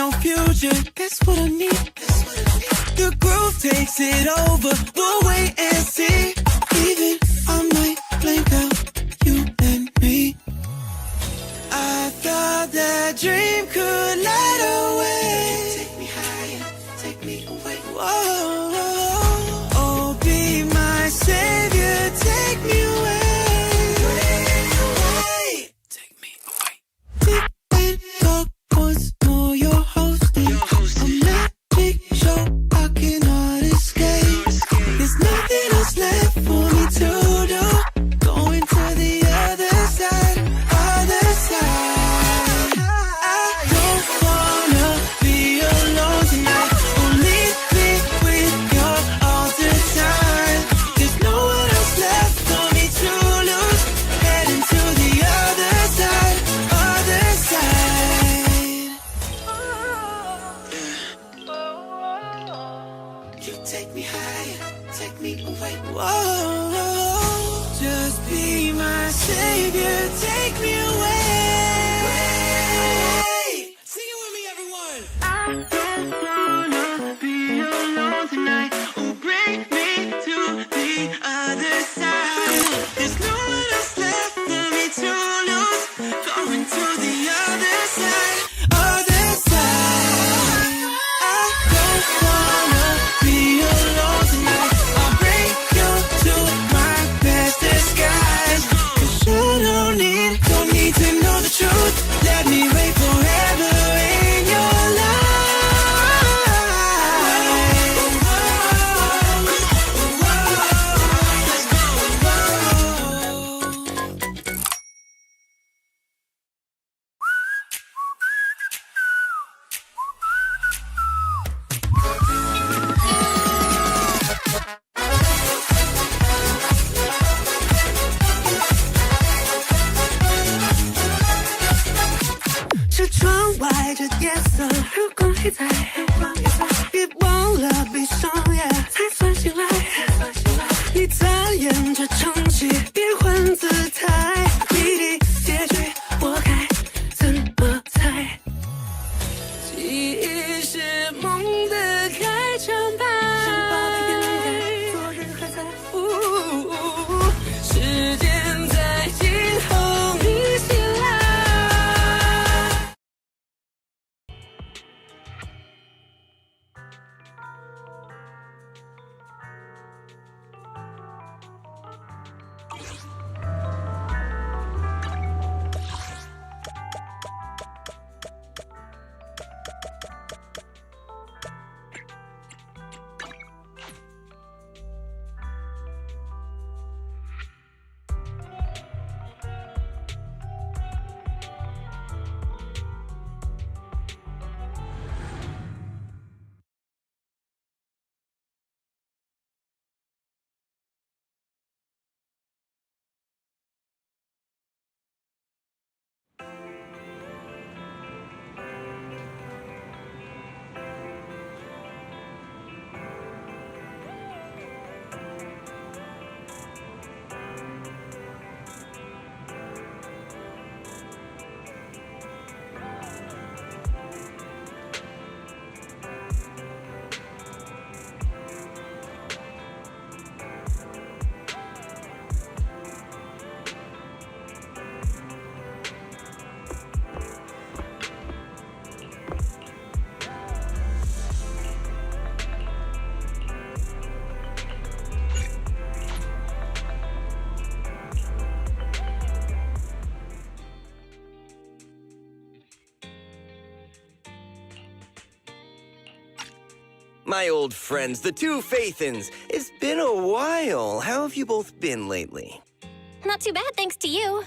no future. That's what I need. The groove takes it over. We'll wait and see. Even I might blank out you and me. I thought that dream could light away. Take me higher, take me away. Whoa, oh, be my savior, take me away. Take me away. Sit and talk once more, you're hosting a magic show I cannot escape. There's nothing else left for me to do. Going to the other side, other side. I don't wanna be alone tonight. Oh, leave me with your all the time. There's no one else left for me to lose. Heading to the other side, other side. You take me higher, take me away. Whoa, just be my savior, take me away. Sing it with me, everyone. I don't wanna be alone tonight. Oh, bring me to the other side. There's no one else left for me to lose. Going to the other side, other side. I don't wanna be alone tonight. I'll bring you to my best disguise. 'Cause you don't need to know the truth. Let me wait forever in your life. My old friends, the two Faithins. It's been a while. How have you both been lately? Not too bad, thanks to you.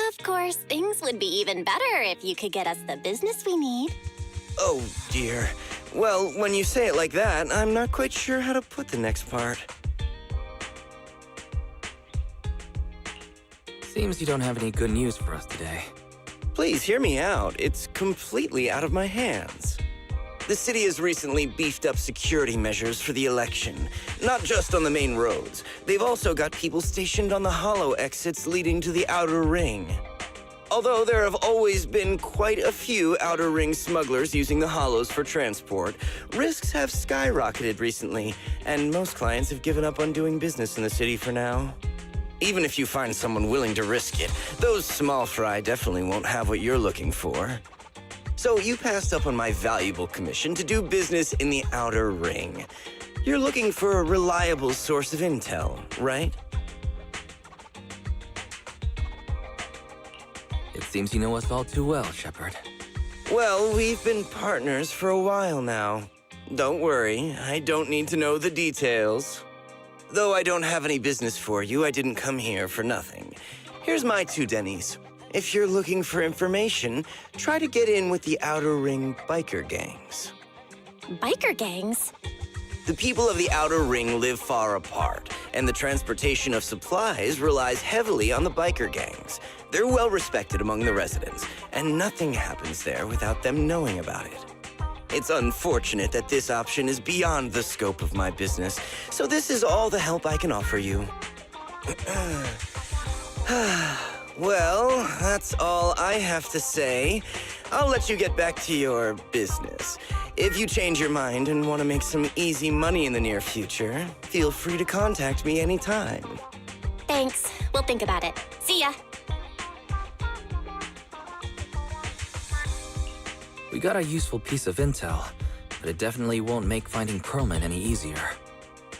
Of course, things would be even better if you could get us the business we need. Oh, dear. Well, when you say it like that, I'm not quite sure how to put the next part. Seems you don't have any good news for us today. Please hear me out. It's completely out of my hands. The city has recently beefed up security measures for the election, not just on the main roads. They've also got people stationed on the hollow exits leading to the outer ring. Although there have always been quite a few Outer Ring smugglers using the hollows for transport, risks have skyrocketed recently, and most clients have given up on doing business in the city for now. Even if you find someone willing to risk it, those small fry definitely won't have what you're looking for. So you passed up on my valuable commission to do business in the Outer Ring. You're looking for a reliable source of intel, right? It seems you know us all too well, Shepard. Well, we've been partners for a while now. Don't worry, I don't need to know the details. Though I don't have any business for you, I didn't come here for nothing. Here's my 2 dennies. If you're looking for information, try to get in with the Outer Ring biker gangs. Biker gangs? The people of the Outer Ring live far apart, and the transportation of supplies relies heavily on the biker gangs. They're well respected among the residents, and nothing happens there without them knowing about it. It's unfortunate that this option is beyond the scope of my business, so this is all the help I can offer you. Well, that's all I have to say. I'll let you get back to your business. If you change your mind and want to make some easy money in the near future, feel free to contact me anytime. Thanks. We'll think about it. See ya. We got a useful piece of intel, but it definitely won't make finding Perlman any easier.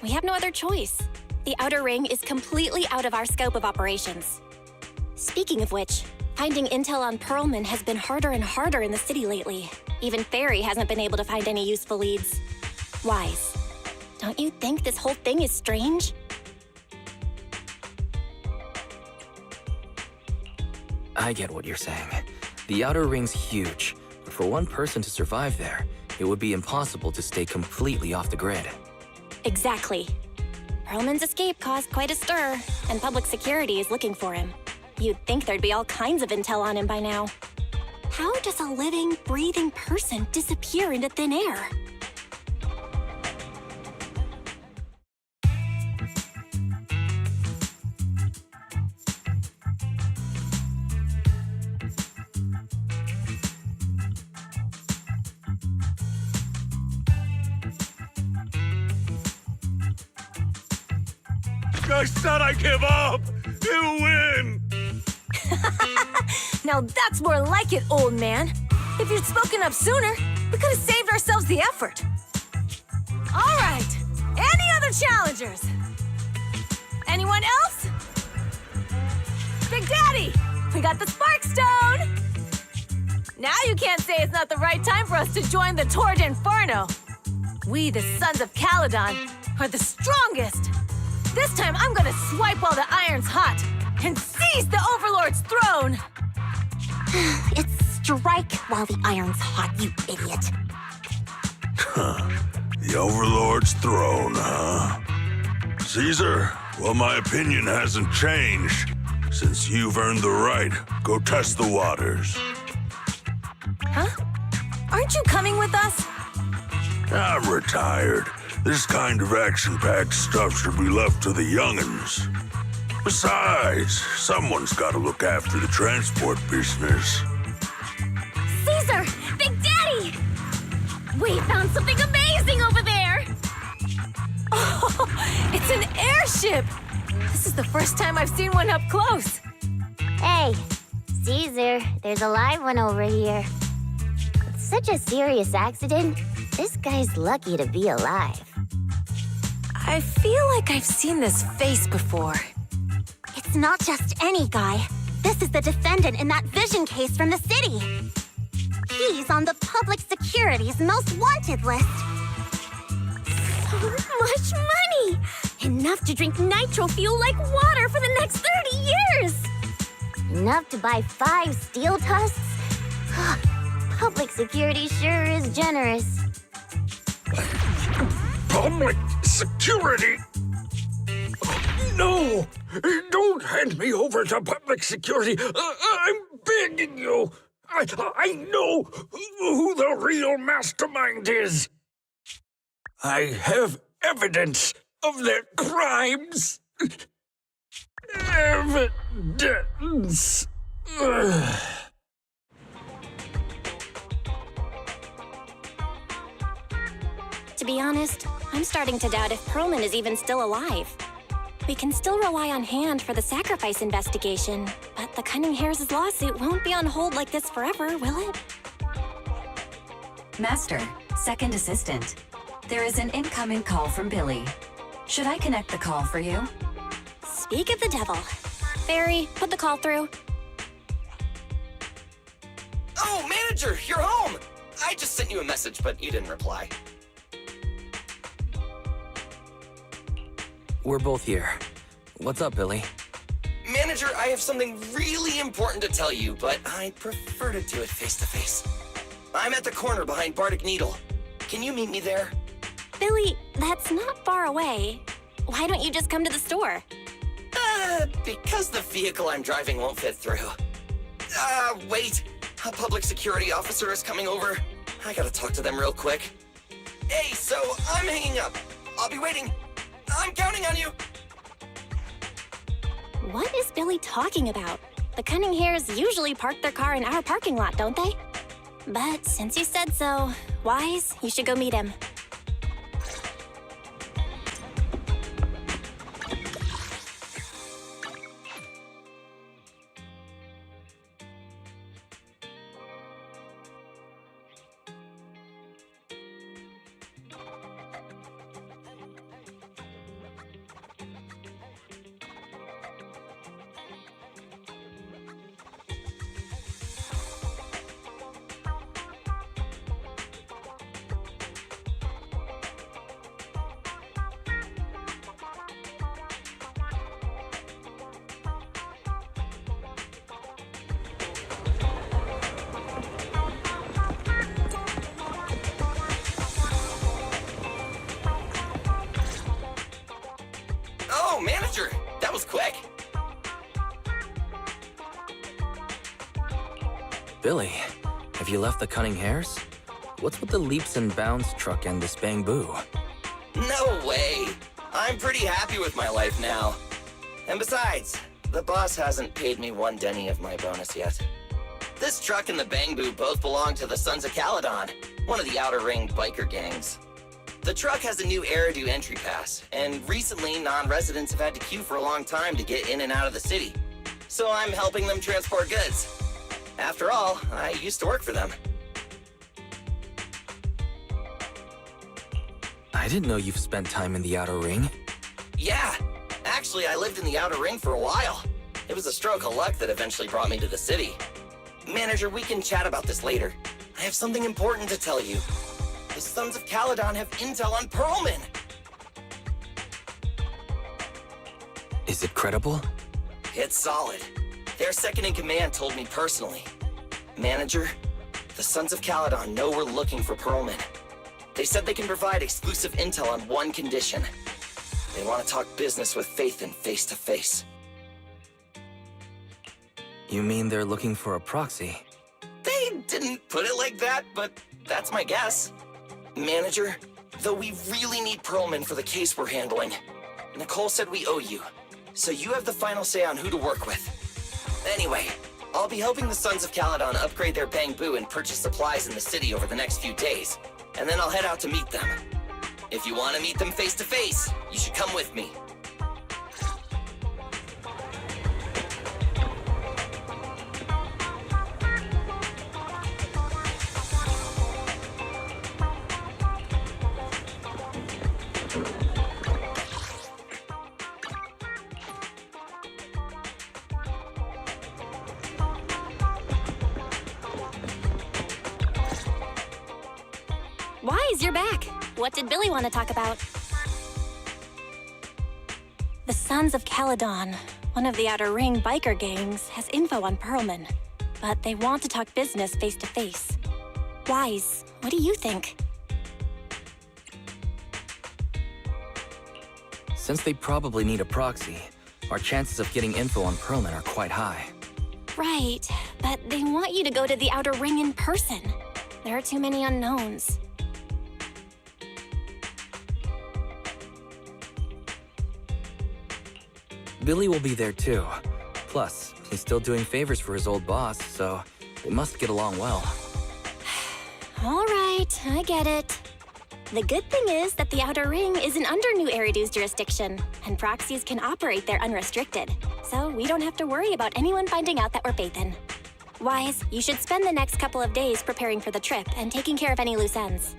We have no other choice. The Outer Ring is completely out of our scope of operations. Speaking of which, finding intel on Perlman has been harder and harder in the city lately. Even Fairy hasn't been able to find any useful leads. Wise, don't you think this whole thing is strange? I get what you're saying. The Outer Ring's huge, but for one person to survive there, it would be impossible to stay completely off the grid. Exactly. Perlman's escape caused quite a stir, and public security is looking for him. You'd think there'd be all kinds of intel on him by now. How does a living, breathing person disappear into thin air? I said I give up! You win! Now that's more like it, old man. If you'd spoken up sooner, we could have saved ourselves the effort. All right, any other challengers? Anyone else? Big Daddy, we got the Spark Stone! Now you can't say it's not the right time for us to join the Torrid Inferno. We, the Sons of Calydon, are the strongest. This time I'm gonna swipe while the iron's hot and seize the Overlord's throne! It's strike while the iron's hot, you idiot. The Overlord's throne, huh? Caesar, well, my opinion hasn't changed. Since you've earned the right, go test the waters. Huh? Aren't you coming with us? I'm retired. This kind of action-packed stuff should be left to the young'uns. Besides, someone's got to look after the transport business. Caesar! Big Daddy! We found something amazing over there! Oh, it's an airship! This is the first time I've seen one up close. Hey, Caesar, there's a live one over here. It's such a serious accident. This guy's lucky to be alive. I feel like I've seen this face before. It's not just any guy. This is the defendant in that vision case from the city. He's on the public security's most wanted list. So much money! Enough to drink nitro fuel like water for the next 30 years! Enough to buy 5 steel tusks? Public security sure is generous. Public security? No! Don't hand me over to public security! I'm begging you! I know who the real mastermind is! I have evidence of their crimes! Evidence! To be honest, I'm starting to doubt if Perlman is even still alive. We can still rely on Hand for the sacrifice investigation, but the Cunning Hares' lawsuit won't be on hold like this forever, will it? Master, second assistant. There is an incoming call from Billy. Should I connect the call for you? Speak of the devil. Fairy, put the call through. Oh, manager, you're home! I just sent you a message, but you didn't reply. We're both here. What's up, Billy? Manager, I have something really important to tell you, but I'd prefer to do it face-to-face. I'm at the corner behind Bardic Needle. Can you meet me there? Billy, that's not far away. Why don't you just come to the store? Because the vehicle I'm driving won't fit through. Wait. A public security officer is coming over. I gotta talk to them real quick. Hey, so I'm hanging up. I'll be waiting. I'm counting on you. What is Billy talking about? The Cunning Hares usually park their car in our parking lot, don't they? But since you said so, Wise, you should go meet him. Oh, manager, that was quick. Billy, have you left the Cunning Hares? What's with the leaps and bounds truck and this bang-boo? No way. I'm pretty happy with my life now. And besides, the boss hasn't paid me one denny of my bonus yet. This truck and the Bang-Boo both belong to the Sons of Calydon, one of the Outer Ring biker gangs. The truck has a new Eridu entry pass, and recently non-residents have had to queue for a long time to get in and out of the city. So I'm helping them transport goods. After all, I used to work for them. I didn't know you've spent time in the Outer Ring. Yeah, actually I lived in the Outer Ring for a while. It was a stroke of luck that eventually brought me to the city. Manager, we can chat about this later. I have something important to tell you. The Sons of Calydon have intel on Perlman. Is it credible? It's solid. Their second-in-command told me personally. Manager, the Sons of Calydon know we're looking for Perlman. They said they can provide exclusive intel on one condition. They want to talk business with Faithin face-to-face. You mean they're looking for a proxy? They didn't put it like that, but that's my guess. Manager, though we really need Perlman for the case we're handling, Nicole said we owe you, so you have the final say on who to work with. Anyway, I'll be helping the Sons of Calydon upgrade their Bang-Boo and purchase supplies in the city over the next few days, and then I'll head out to meet them. If you want to meet them face-to-face, you should come with me. Wise, you're back. What did Billy want to talk about? The Sons of Calydon, one of the Outer Ring biker gangs, has info on Perlman, but they want to talk business face-to-face. Wise, what do you think? Since they probably need a proxy, our chances of getting info on Perlman are quite high. Right, but they want you to go to the Outer Ring in person. There are too many unknowns. Billy will be there too. Plus, He's still doing favors for his old boss, so they must get along well. All right, I get it. The good thing is that the Outer Ring isn't under New Eridu's jurisdiction, and proxies can operate there unrestricted. So we don't have to worry about anyone finding out that we're Bathan. Wise, you should spend the next couple of days preparing for the trip and taking care of any loose ends.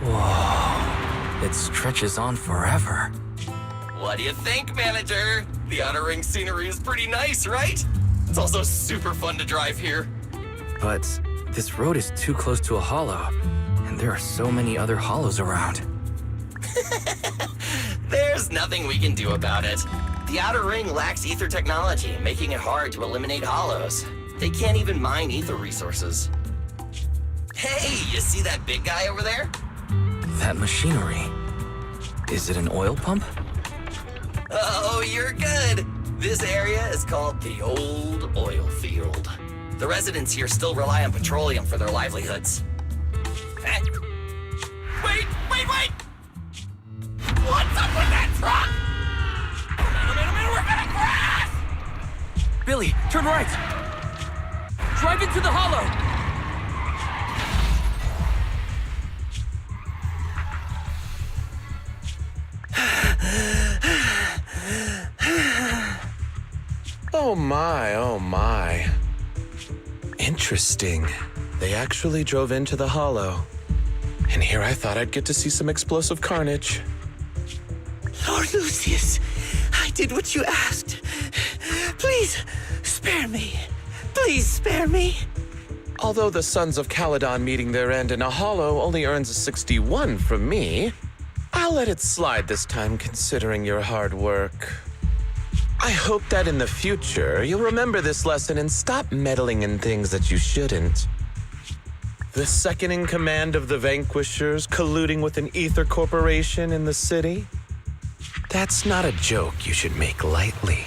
Whoa, it stretches on forever. What do you think, manager? The Outer Ring scenery is pretty nice, right? It's also super fun to drive here. But this road is too close to a hollow, and there are so many other hollows around. There's nothing we can do about it. The Outer Ring lacks ether technology, making it hard to eliminate hollows. They can't even mine ether resources. Hey, you see that big guy over there? That machinery. Is it an oil pump? Oh, you're good. This area is called the Old Oil Field. The residents here still rely on petroleum for their livelihoods. Eh. Wait! What's up with that truck? Oh, man, we're gonna crash! Billy, turn right! Drive into the hollow! Oh my. Interesting. They actually drove into the hollow. And here I thought I'd get to see some explosive carnage. Lord Lucius, I did what you asked. Please, spare me. Please spare me. Although the Sons of Calydon meeting their end in a hollow only earns a 61 from me, I'll let it slide this time considering your hard work. I hope that in the future, you'll remember this lesson and stop meddling in things that you shouldn't. The second in command of the Vanquishers colluding with an ether corporation in the city? That's not a joke you should make lightly.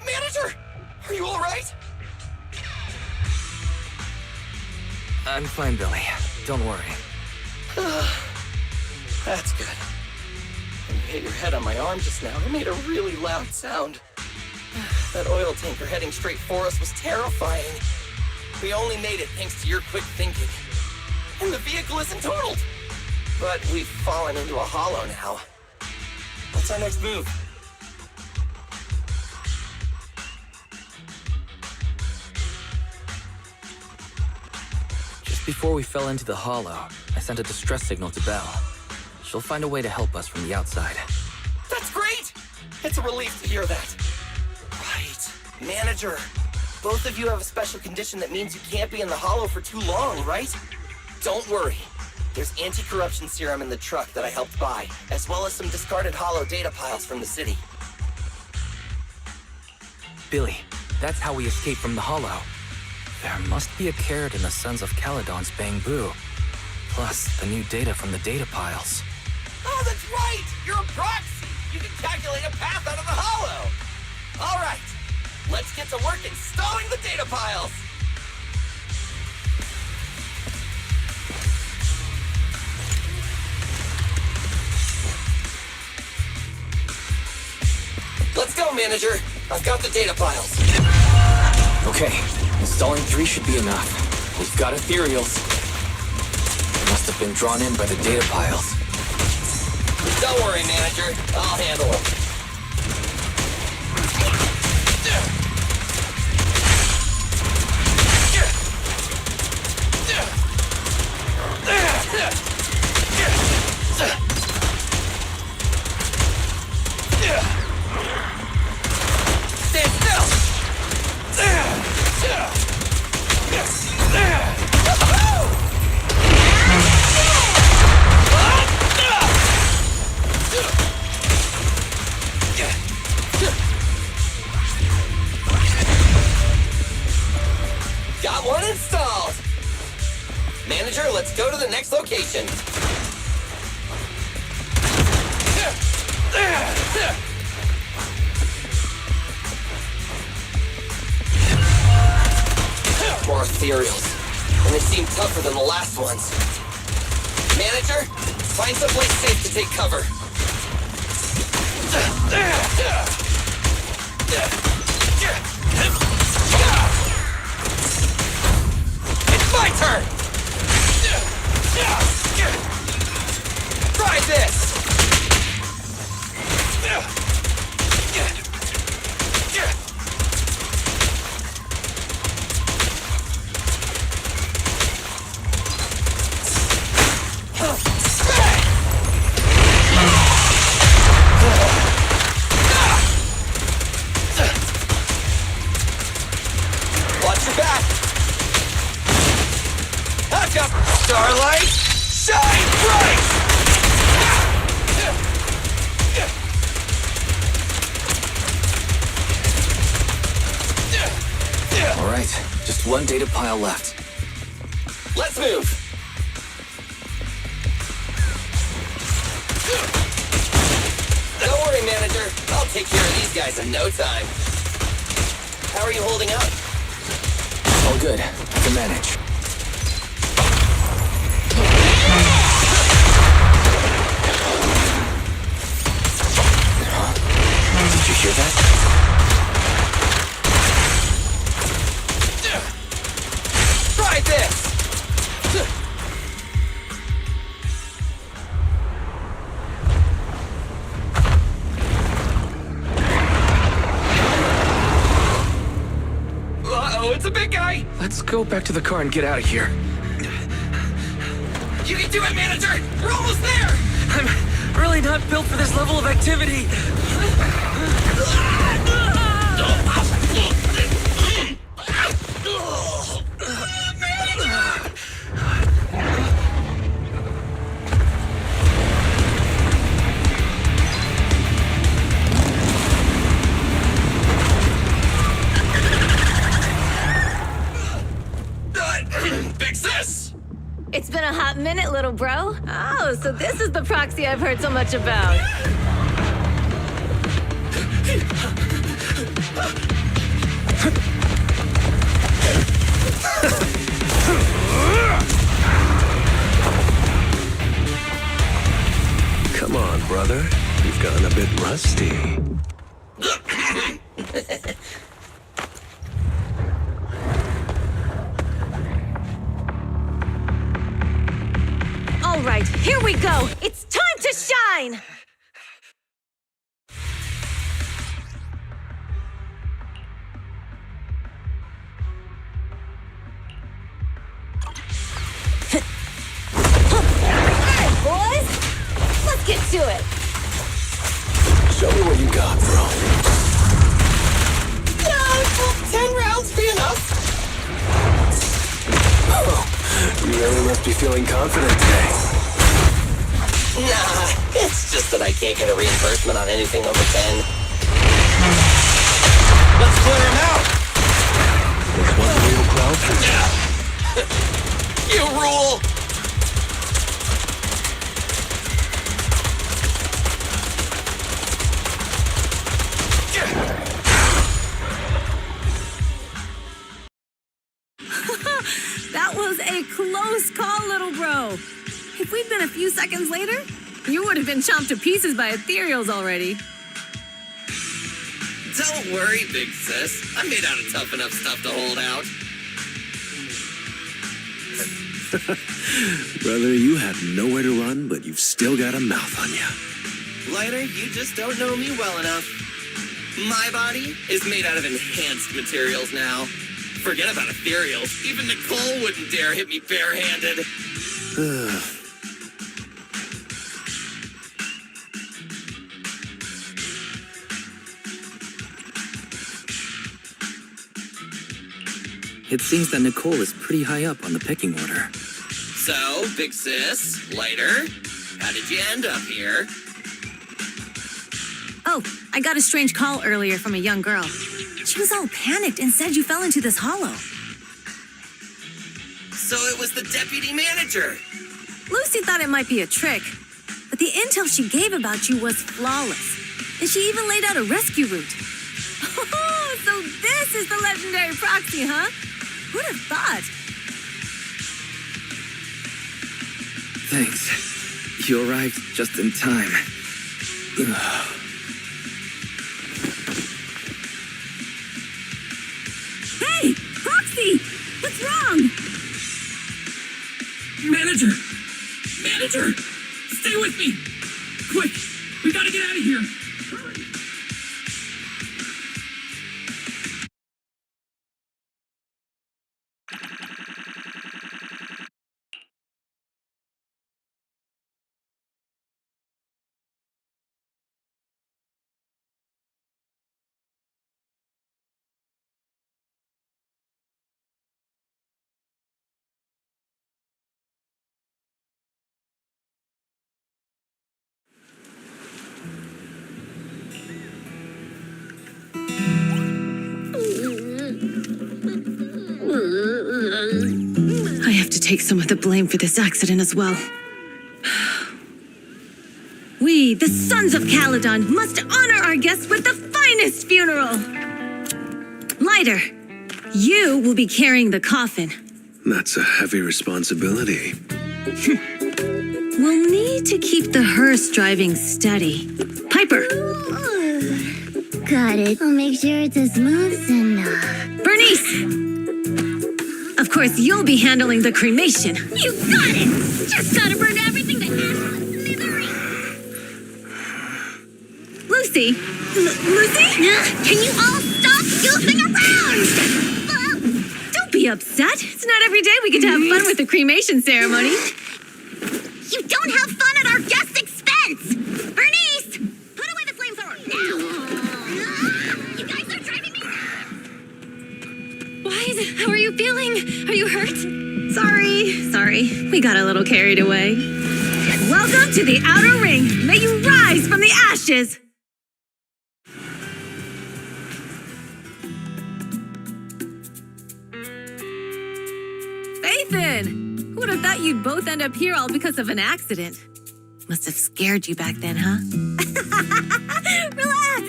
Manager! Are you all right? I'm fine, Billy. Don't worry. That's good. When you hit your head on my arm just now, it made a really loud sound. That oil tanker heading straight for us was terrifying. We only made it thanks to your quick thinking. And the vehicle isn't totaled. But we've fallen into a hollow now. What's our next move? Before we fell into the hollow, I sent a distress signal to Belle. She'll find a way to help us from the outside. That's great! It's a relief to hear that. Right. Manager, both of you have a special condition that means you can't be in the hollow for too long, right? Don't worry. There's anti-corruption serum in the truck that I helped buy, as well as some discarded hollow data piles from the city. Billy, that's how we escaped from the hollow. There must be a carrot in the Sons of Calydon's bamboo. Plus, the new data from the data piles. Oh, that's right! You're a proxy! You can calculate a path out of the hollow! All right, let's get to work installing the data piles! Let's go, Manager! I've got the data piles. Okay, installing 3 should be enough. We've got ethereals. They must have been drawn in by the data piles. Don't worry, Manager. I'll handle it. Stand still! Got one installed! Manager, let's go to the next location. More ethereals, and they seem tougher than the last ones. Manager, find someplace safe to take cover. It's my turn! Try this! Watch your back! I've got starlight! Shine bright! All right, just one data pile left. Let's move! Don't worry, Manager. I'll take care of these guys in no time. How are you holding up? All good. I can manage. Huh? Did you hear that? Try this! Uh-oh, it's a big guy! Let's go back to the car and get out of here. You can do it, Manager! We're almost there! I'm really not built for this level of activity. Fix this! It's been a hot minute, little bro. Oh, so this is the proxy I've heard so much about. Come on, brother. You've gotten a bit rusty. All right, here we go. It's time to shine! Alright, boys! Let's get to it! Show me what you got, bro. Will 10 rounds be enough? Oh, you really must be feeling confident today. Nah, it's just that I can't get a reimbursement on anything over 10. Let's clear him out! This one HoYo crowd for You rule! That was a close call, little bro. If we'd been a few seconds later, you would have been chomped to pieces by ethereals already. Don't worry, big sis. I'm made out of tough enough stuff to hold out. Brother, you have nowhere to run, but you've still got a mouth on you. Lighter, you just don't know me well enough. My body is made out of enhanced materials now. Forget about ethereals. Even Nicole wouldn't dare hit me barehanded. It seems that Nicole is pretty high up on the pecking order. So, big sis, Lighter, how did you end up here? Oh, I got a strange call earlier from a young girl. She was all panicked and said you fell into this hollow. So it was the deputy manager. Lucy thought it might be a trick, but the intel she gave about you was flawless. And she even laid out a rescue route. Oh, so this is the legendary proxy, huh? Who'd have thought? Thanks. You arrived just in time. Hey, Proxy! What's wrong? Manager! Manager! Stay with me! Quick! We gotta get out of here! Hurry! I have to take some of the blame for this accident as well. We, the sons of Calydon, must honor our guests with the finest funeral! Lighter, you will be carrying the coffin. That's a heavy responsibility. We'll need to keep the hearse driving steady. Piper! Got it. I'll make sure it's as smooth as enough. Bernice! Of course, you'll be handling the cremation. You got it! Just gotta burn everything to ash on smithereens. Lucy? Lucy? Can you all stop goofing around? Don't be upset. It's not every day we get to have fun with the cremation ceremony. You don't have fun at our guest expense! Bernice! Put away the flamethrower now! You guys are driving me mad! Wise, how are you feeling? Are you hurt? Sorry. We got a little carried away. Welcome to the Outer Ring. May you rise from the ashes. Nathan! Who would have thought you'd both end up here all because of an accident? Must have scared you back then, huh? Relax!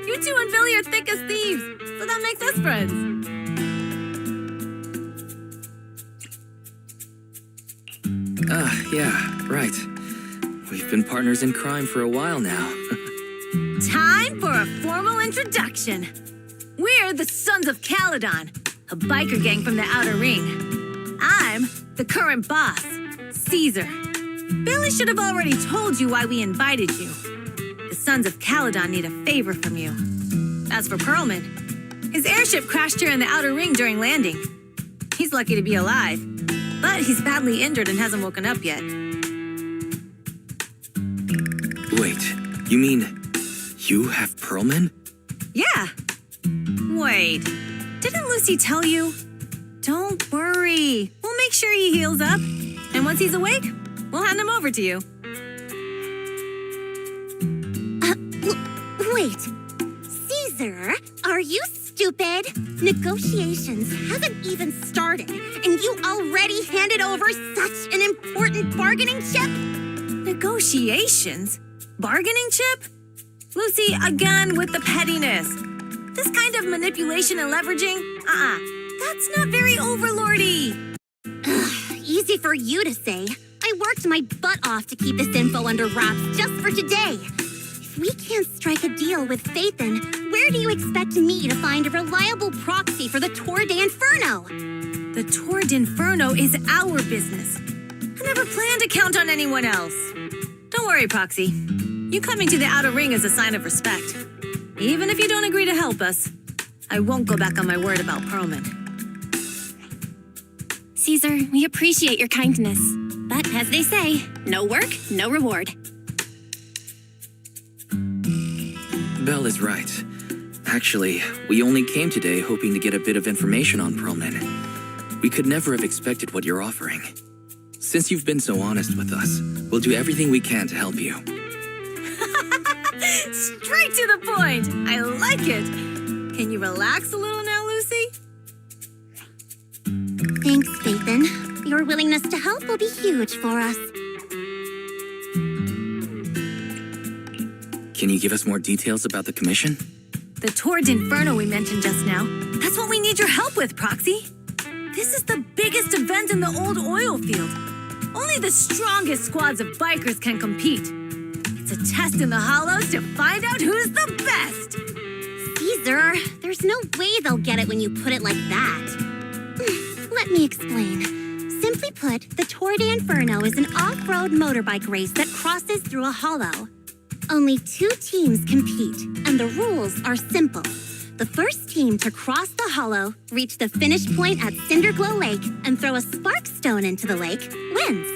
You two and Billy are thick as thieves, so that makes us friends. Yeah, right. We've been partners in crime for a while now. Time for a formal introduction. We're the Sons of Calydon, a biker gang from the Outer Ring. I'm the current boss, Caesar. Billy should have already told you why we invited you. The Sons of Calydon need a favor from you. As for Perlman, his airship crashed here in the Outer Ring during landing. He's lucky to be alive, but he's badly injured and hasn't woken up yet. Wait, you mean you have Perlman? Yeah. Wait, didn't Lucy tell you? Don't worry. We'll make sure he heals up. And once he's awake, we'll hand him over to you. Wait. Caesar, are you stupid! Negotiations haven't even started, and you already handed over such an important bargaining chip? Negotiations? Bargaining chip? Lucy, again with the pettiness. This kind of manipulation and leveraging? That's not very overlordy. Easy for you to say. I worked my butt off to keep this info under wraps just for today. If we can't strike a deal with Phaethon, where do you expect me to find a reliable proxy for the Tour d'Inferno? The Tour d'Inferno is our business. I never planned to count on anyone else. Don't worry, Proxy. You coming to the Outer Ring is a sign of respect. Even if you don't agree to help us, I won't go back on my word about Perlman. Caesar, we appreciate your kindness. But as they say, no work, no reward. Belle is right. Actually, we only came today hoping to get a bit of information on Perlman. We could never have expected what you're offering. Since you've been so honest with us, we'll do everything we can to help you. Straight to the point! I like it! Can you relax a little now, Lucy? Thanks, Phaethon. Your willingness to help will be huge for us. Can you give us more details about the commission? The Tour d'Inferno we mentioned just now. That's what we need your help with, Proxy. This is the biggest event in the old oil field. Only the strongest squads of bikers can compete. It's a test in the hollows to find out who's the best. Caesar, there's no way they'll get it when you put it like that. Let me explain. Simply put, the Tour d'Inferno is an off-road motorbike race that crosses through a hollow. Only 2 teams compete, and the rules are simple. The first team to cross the hollow, reach the finish point at Cinderglow Lake, and throw a spark stone into the lake, wins.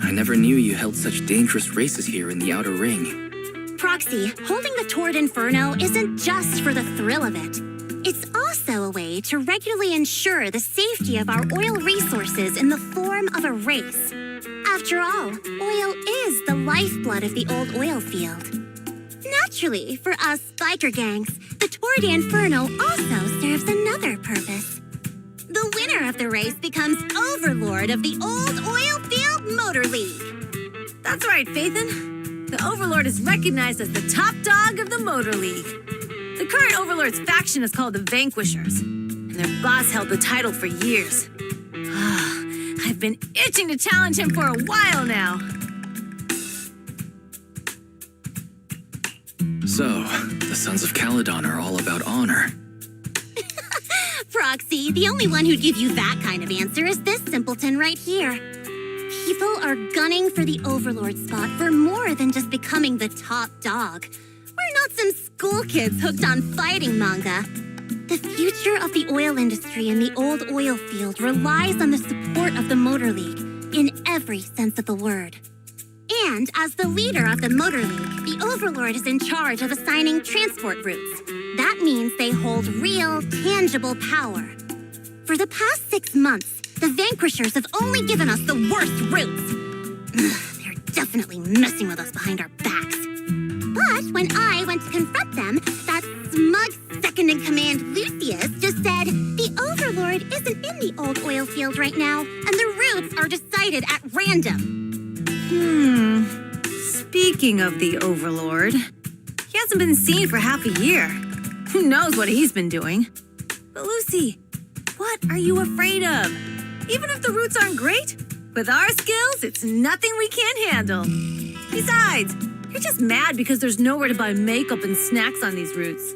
I never knew you held such dangerous races here in the Outer Ring. Proxy, holding the Tour d'Inferno isn't just for the thrill of it. It's also a way to regularly ensure the safety of our oil resources in the form of a race. After all, oil is the lifeblood of the old oil field. Naturally, for us biker gangs, the Tour d'Inferno also serves another purpose. The winner of the race becomes overlord of the old oil field motor league. That's right, Phaethon. The Overlord is recognized as the top dog of the Motor League. The current Overlord's faction is called the Vanquishers, and their boss held the title for years. I've been itching to challenge him for a while now. So, the Sons of Calydon are all about honor. Proxy, the only one who'd give you that kind of answer is this simpleton right here. People are gunning for the Overlord spot for more than just becoming the top dog. We're not some school kids hooked on fighting manga. The future of the oil industry in the old oil field relies on the support of the Motor League, in every sense of the word. And as the leader of the Motor League, the Overlord is in charge of assigning transport routes. That means they hold real, tangible power. For the past 6 months, the Vanquishers have only given us the worst routes. They're definitely messing with us behind our backs. But when I went to confront them, that smug second-in-command Lucius just said, the Overlord isn't in the old oil field right now, and the routes are decided at random. Speaking of the Overlord, he hasn't been seen for half a year. Who knows what he's been doing? But Lucy, what are you afraid of? Even if the routes aren't great, with our skills, it's nothing we can't handle. Besides, you're just mad because there's nowhere to buy makeup and snacks on these routes.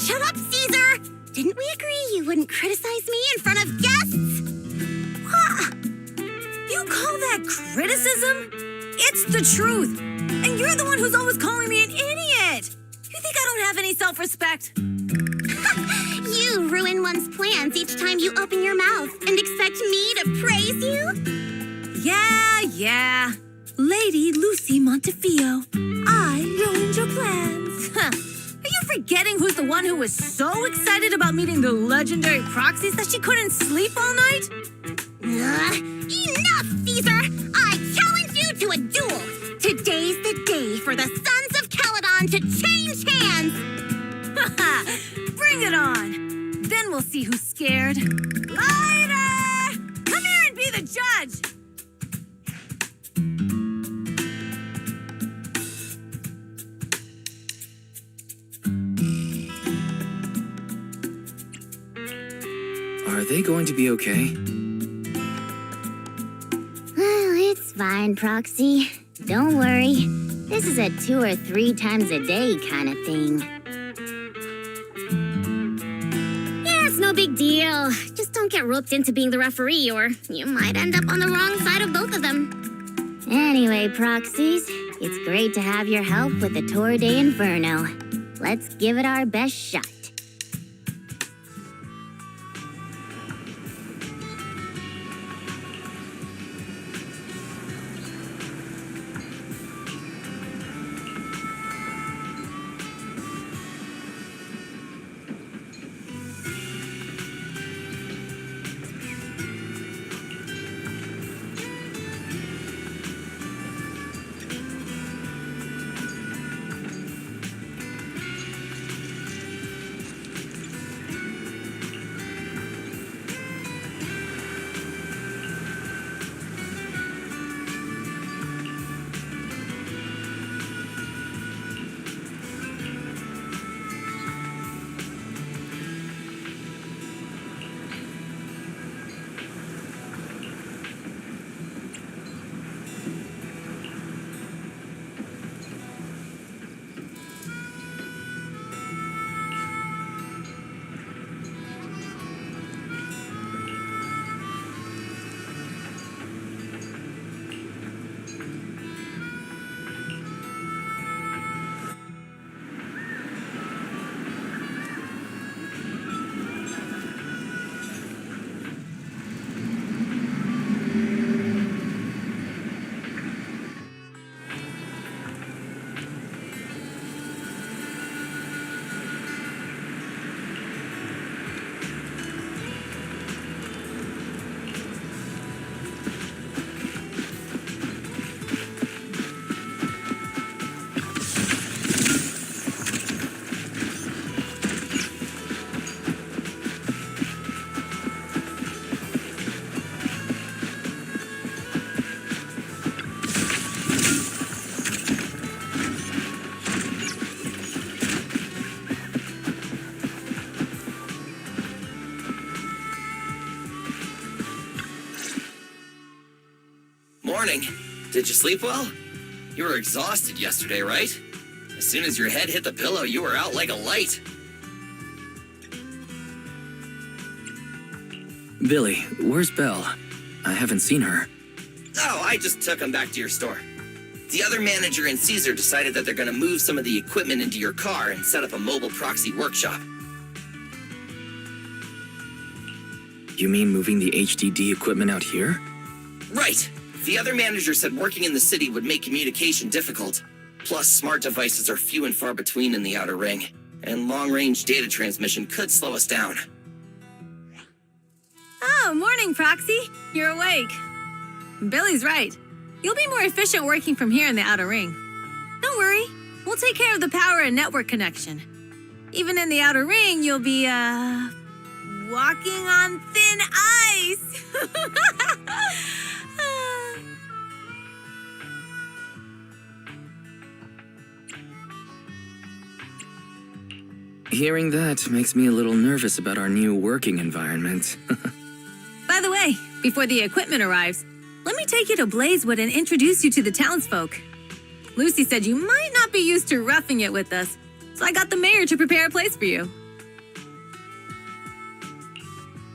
Shut up, Caesar! Didn't we agree you wouldn't criticize me in front of guests? What? You call that criticism? It's the truth. And you're the one who's always calling me an idiot. You think I don't have any self-respect? You ruin one's plans each time you open your mouth and expect me to praise you? Yeah. Lady Lucy Montefiore, I ruined your plans. Are you forgetting who's the one who was so excited about meeting the legendary proxies that she couldn't sleep all night? Enough, Caesar! I challenge you to a duel! see who's scared. Lighter! Come here and be the judge! Are they going to be okay? Well, it's fine, Proxy. Don't worry. This is a 2 or 3 times a day kind of thing. Yeah, it's no big deal. Just don't get roped into being the referee, or you might end up on the wrong side of both of them. Anyway, Proxies, it's great to have your help with the Tour de Inferno. Let's give it our best shot. Morning. Did you sleep well? You were exhausted yesterday, right? As soon as your head hit the pillow, you were out like a light. Billy, where's Belle? I haven't seen her. Oh, I just took him back to your store. The other manager and Caesar decided that they're going to move some of the equipment into your car and set up a mobile proxy workshop. You mean moving the HDD equipment out here? Right. The other manager said working in the city would make communication difficult. Plus, smart devices are few and far between in the Outer Ring, and long-range data transmission could slow us down. Oh, morning, Proxy. You're awake. Billy's right. You'll be more efficient working from here in the Outer Ring. Don't worry. We'll take care of the power and network connection. Even in the Outer Ring, you'll be, walking on thin ice. Hearing that makes me a little nervous about our new working environment. By the way, before the equipment arrives, let me take you to Blazewood and introduce you to the townsfolk. Lucy said you might not be used to roughing it with us, so I got the mayor to prepare a place for you.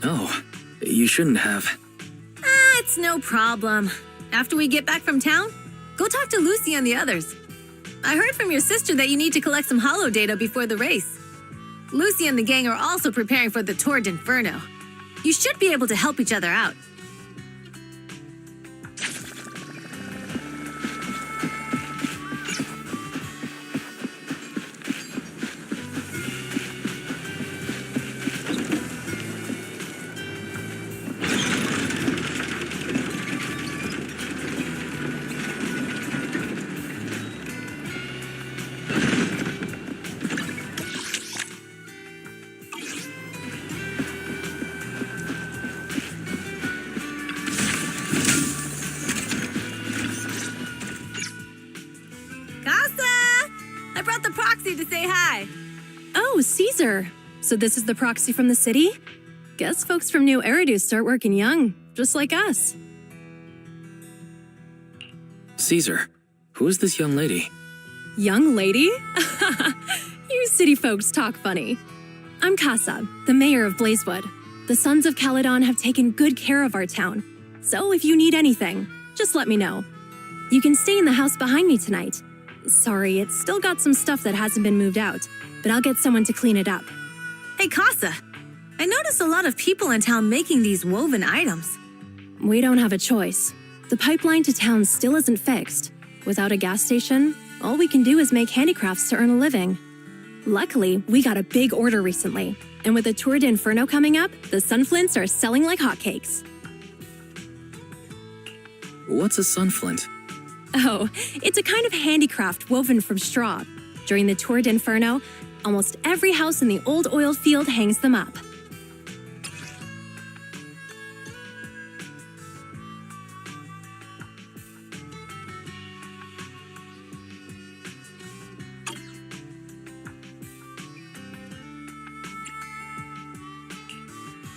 Oh, you shouldn't have. It's no problem. After we get back from town, go talk to Lucy and the others. I heard from your sister that you need to collect some holo data before the race. Lucy and the gang are also preparing for the Tour d'Inferno. You should be able to help each other out. hi. Oh, Caesar. So this is the proxy from the city? Guess folks from New Eridu start working young, just like us. Caesar, who is this young lady? Young lady? You city folks talk funny. I'm Casa, the mayor of Blazewood. The Sons of Calydon have taken good care of our town. So if you need anything, just let me know. You can stay in the house behind me tonight. Sorry, it's still got some stuff that hasn't been moved out, but I'll get someone to clean it up. Hey, Casa. I notice a lot of people in town making these woven items. We don't have a choice. The pipeline to town still isn't fixed. Without a gas station, all we can do is make handicrafts to earn a living. Luckily, we got a big order recently, and with the Tour d'Inferno coming up, the sunflints are selling like hotcakes. What's a sunflint? Oh, it's a kind of handicraft woven from straw. During the Tour d'Inferno, almost every house in the old oil field hangs them up.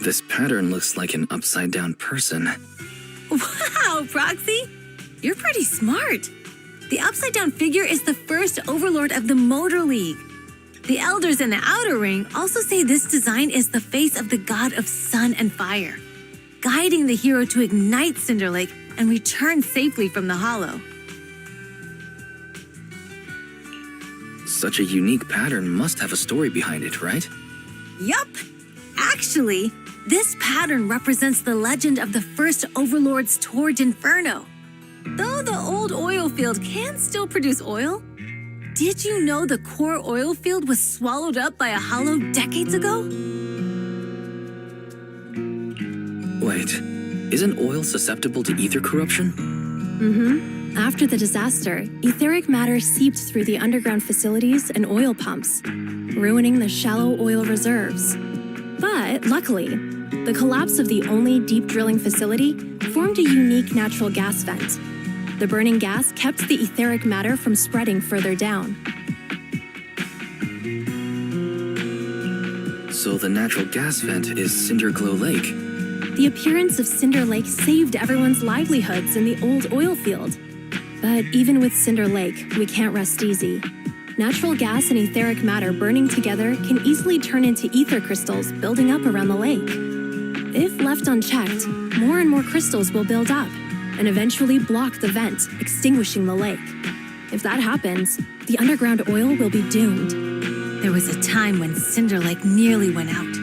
This pattern looks like an upside-down person. Wow, Proxy! You're pretty smart. The upside-down figure is the first overlord of the Motor League. The elders in the Outer Ring also say this design is the face of the god of sun and fire, guiding the hero to ignite Cinder Lake and return safely from the Hollow. Such a unique pattern must have a story behind it, right? Yup! Actually, this pattern represents the legend of the first overlord's Tour d'Inferno. Though the old oil field can still produce oil, did you know the core oil field was swallowed up by a hollow decades ago? Wait, isn't oil susceptible to ether corruption? Mm-hmm. After the disaster, etheric matter seeped through the underground facilities and oil pumps, ruining the shallow oil reserves. But luckily, the collapse of the only deep drilling facility formed a unique natural gas vent. The burning gas kept the etheric matter from spreading further down. So the natural gas vent is Cinderglow Lake. The appearance of Cinder Lake saved everyone's livelihoods in the old oil field. But even with Cinder Lake, we can't rest easy. Natural gas and etheric matter burning together can easily turn into ether crystals building up around the lake. If left unchecked, more and more crystals will build up and eventually block the vent, extinguishing the lake. If that happens, the underground oil will be doomed. There was a time when Cinder Lake nearly went out.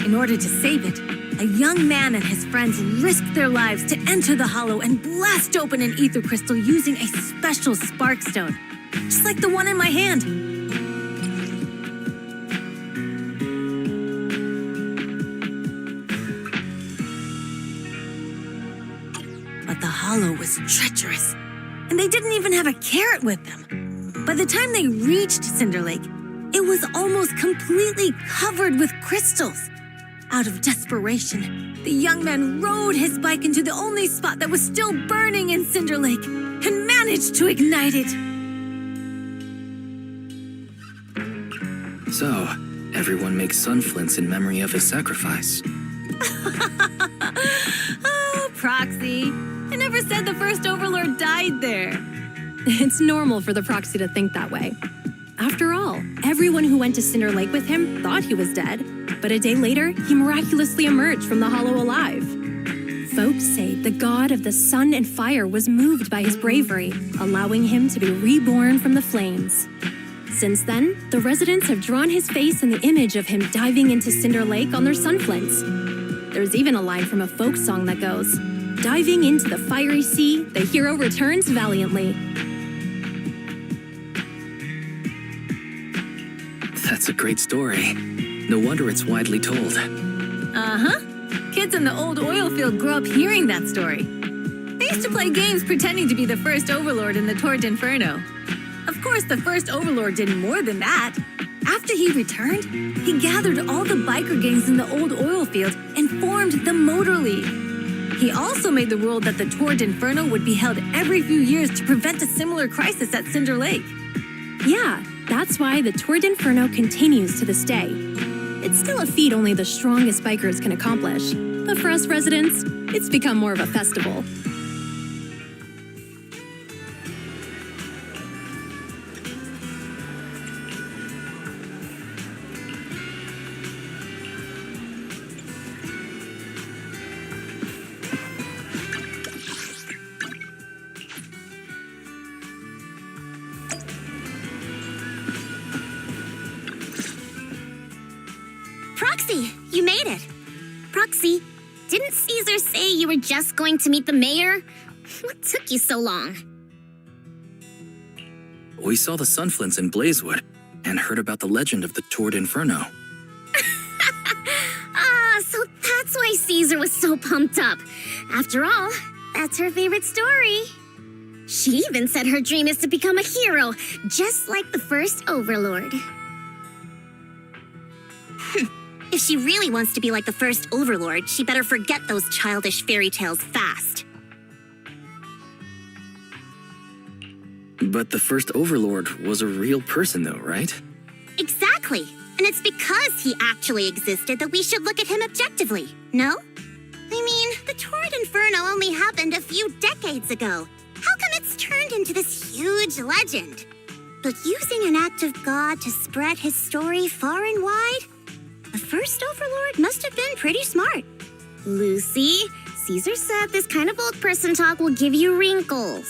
In order to save it, a young man and his friends risked their lives to enter the hollow and blast open an ether crystal using a special spark stone, just like the one in my hand. But the hollow was treacherous, and they didn't even have a carrot with them. By the time they reached Cinder Lake, it was almost completely covered with crystals. Out of desperation, the young man rode his bike into the only spot that was still burning in Cinder Lake and managed to ignite it. So, everyone makes sunflints in memory of his sacrifice. Oh, Proxy. I never said the first overlord died there. It's normal for the proxy to think that way. After all, everyone who went to Cinder Lake with him thought he was dead, but a day later, he miraculously emerged from the hollow alive. Folks say the god of the sun and fire was moved by his bravery, allowing him to be reborn from the flames. Since then, the residents have drawn his face in the image of him diving into Cinder Lake on their sunflints. There's even a line from a folk song that goes, "Diving into the fiery sea, the hero returns valiantly." That's a great story. No wonder it's widely told. Uh-huh. Kids in the old oil field grew up hearing that story. They used to play games pretending to be the first overlord in the Tour d'Inferno. Of course, the first overlord did more than that. After he returned, he gathered all the biker gangs in the old oil field and formed the Motor League. He also made the rule that the Tour d'Inferno would be held every few years to prevent a similar crisis at Cinder Lake. Yeah, That's why the Tour d'Inferno continues to this day. It's still a feat only the strongest bikers can accomplish, but for us residents, it's become more of a festival. Proxy, you made it. Proxy, didn't Caesar say you were just going to meet the mayor? What took you so long? We saw the Sunflints in Blazewood and heard about the legend of the Tour d'Inferno. So that's why Caesar was so pumped up. After all, that's her favorite story. She even said her dream is to become a hero, just like the first Overlord. If she really wants to be like the first Overlord, she better forget those childish fairy tales fast. But the first Overlord was a real person though, right? Exactly. And it's because he actually existed that we should look at him objectively, no? I mean, the Tour d'Inferno only happened a few decades ago. How come it's turned into this huge legend? But using an act of God to spread his story far and wide? The first Overlord must have been pretty smart. Lucy, Caesar said this kind of old person talk will give you wrinkles.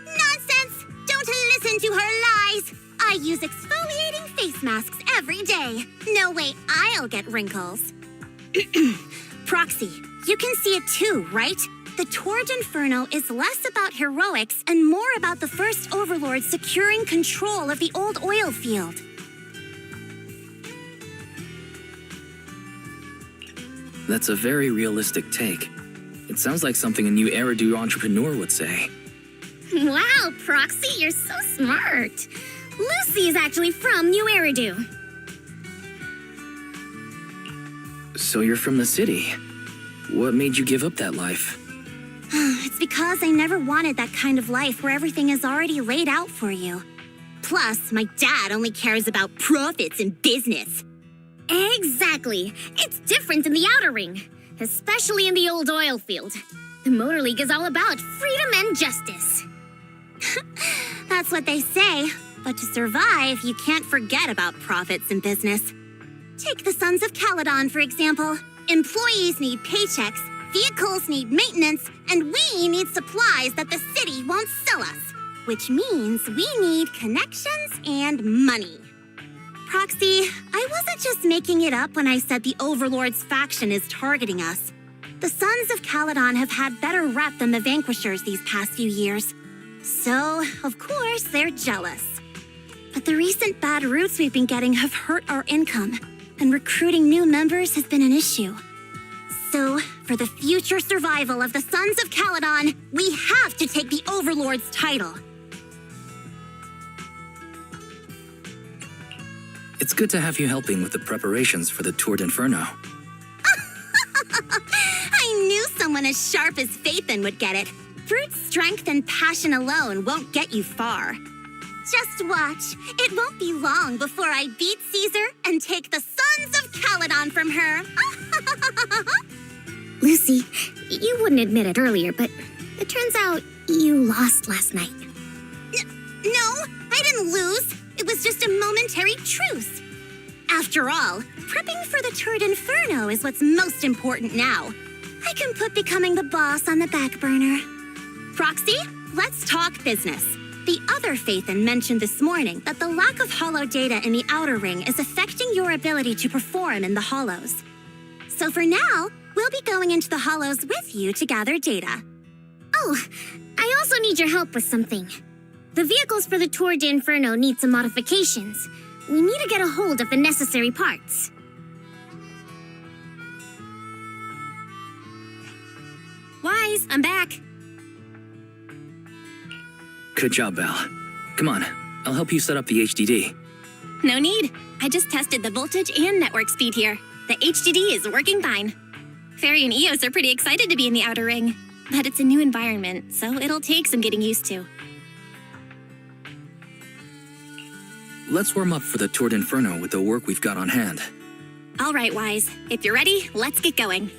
Nonsense! Don't listen to her lies! I use exfoliating face masks every day. No way I'll get wrinkles. Proxy, you can see it too, right? The Tour d'Inferno is less about heroics and more about the first Overlord securing control of the old oil field. That's a very realistic take. It sounds like something a new Eridu entrepreneur would say. Wow, Proxy, you're so smart. Lucy is actually from New Eridu. So you're from the city. What made you give up that life? It's because I never wanted that kind of life where everything is already laid out for you. Plus, my dad only cares about profits and business. Exactly. It's different in the Outer Ring, especially in the old oil field. The Motor League is all about freedom and justice. That's what they say. But to survive, you can't forget about profits and business. Take the Sons of Calydon, for example. Employees need paychecks, vehicles need maintenance, and we need supplies that the city won't sell us. Which means we need connections and money. Proxy, I wasn't just making it up when I said the Overlord's faction is targeting us. The Sons of Calydon have had better rep than the Vanquishers these past few years. So, of course, they're jealous. But the recent bad routes we've been getting have hurt our income, and recruiting new members has been an issue. So, for the future survival of the Sons of Calydon, we have to take the Overlord's title. It's good to have you helping with the preparations for the Tour d'Inferno. I knew someone as sharp as Phaethon would get it. Brute strength and passion alone won't get you far. Just watch. It won't be long before I beat Caesar and take the Sons of Calydon from her. Lucy, you wouldn't admit it earlier, but it turns out you lost last night. No, I didn't lose. It was just a momentary truce. After all, prepping for the Tour d'Inferno is what's most important now. I can put becoming the boss on the back burner. Proxy, let's talk business. The other Phaethon mentioned this morning that the lack of hollow data in the Outer Ring is affecting your ability to perform in the hollows. So for now, we'll be going into the hollows with you to gather data. Oh, I also need your help with something. The vehicles for the Tour d'Inferno need some modifications. We need to get a hold of the necessary parts. Wise, I'm back. Good job, Belle. Come on, I'll help you set up the HDD. No need. I just tested the voltage and network speed here. The HDD is working fine. Fairy and Eos are pretty excited to be in the Outer Ring, but it's a new environment, so it'll take some getting used to. let's warm up for the Tour d'Inferno with the work we've got on hand. All right, Wise. If you're ready, let's get going.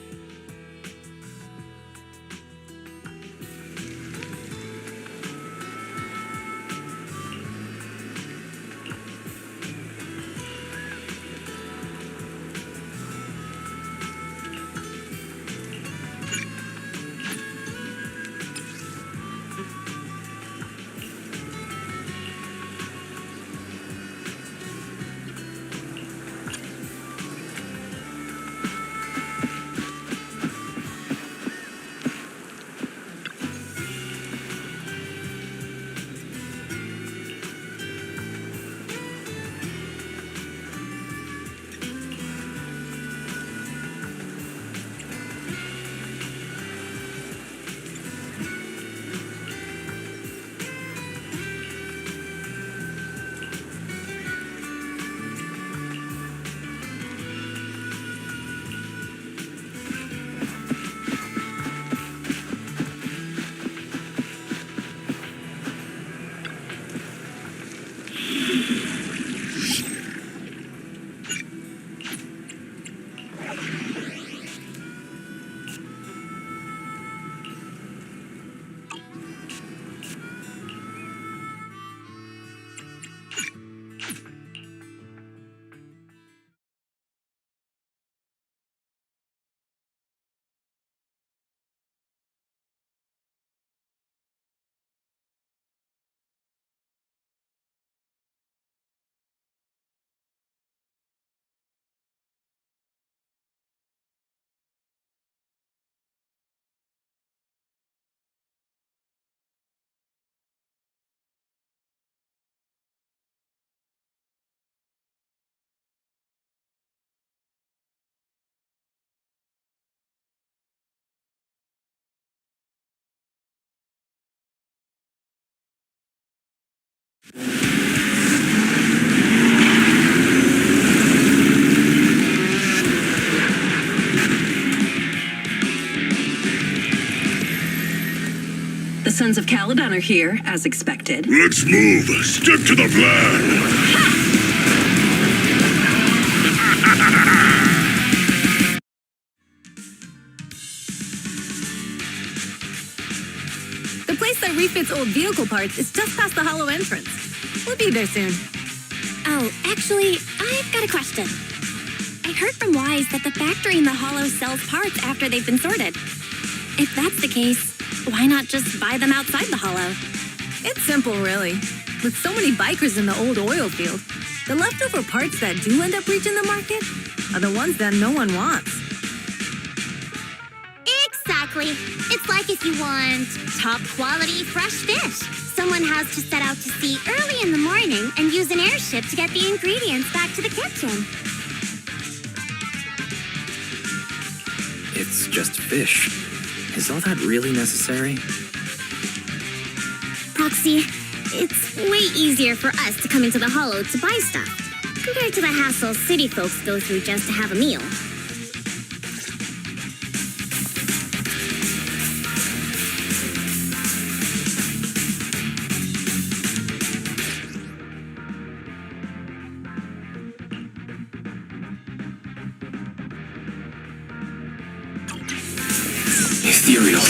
The Sons of Calydon are here, as expected. Let's move. Stick to the plan. The place that refits old vehicle parts is just past the hollow entrance. We'll be there soon. Oh, actually, I've got a question. I heard from Wise that the factory in the hollow sells parts after they've been sorted. If that's the case, why not just buy them outside the hollow? It's simple, really. With so many bikers in the old oil field, the leftover parts that do end up reaching the market are the ones that no one wants. Exactly. It's like if you want top quality fresh fish. Someone has to set out to sea early in the morning and use an airship to get the ingredients back to the kitchen. It's just fish. Is all that really necessary? Proxy, it's way easier for us to come into the hollow to buy stuff, compared to the hassle city folks go through just to have a meal. Ethereal.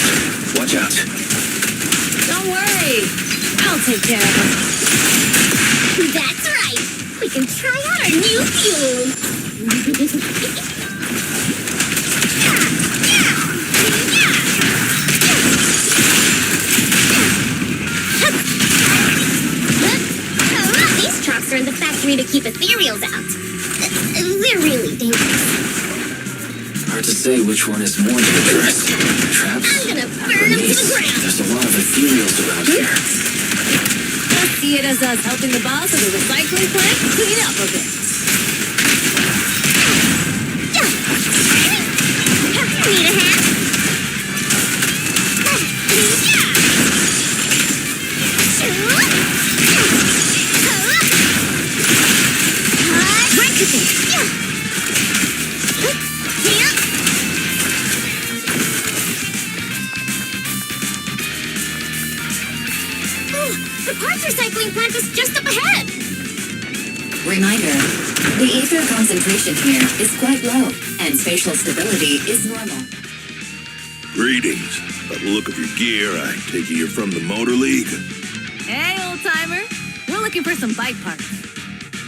Watch out. Don't worry. I'll take care of them. That's right. We can try out our new fuel. These trucks are in the factory to keep ethereals out. They're really dangerous. Hard to say which one is more dangerous. Traps? I'm gonna burn them to the ground. There's a lot of ethereals around here. Just see it as us helping the boss of the recycling plant clean up a bit. Need a hand? The parts recycling plant is just up ahead. Reminder, the ether concentration here is quite low, and spatial stability is normal. Greetings. By the look of your gear, I take it you're from the Motor League. Hey, old-timer. We're looking for some bike parts.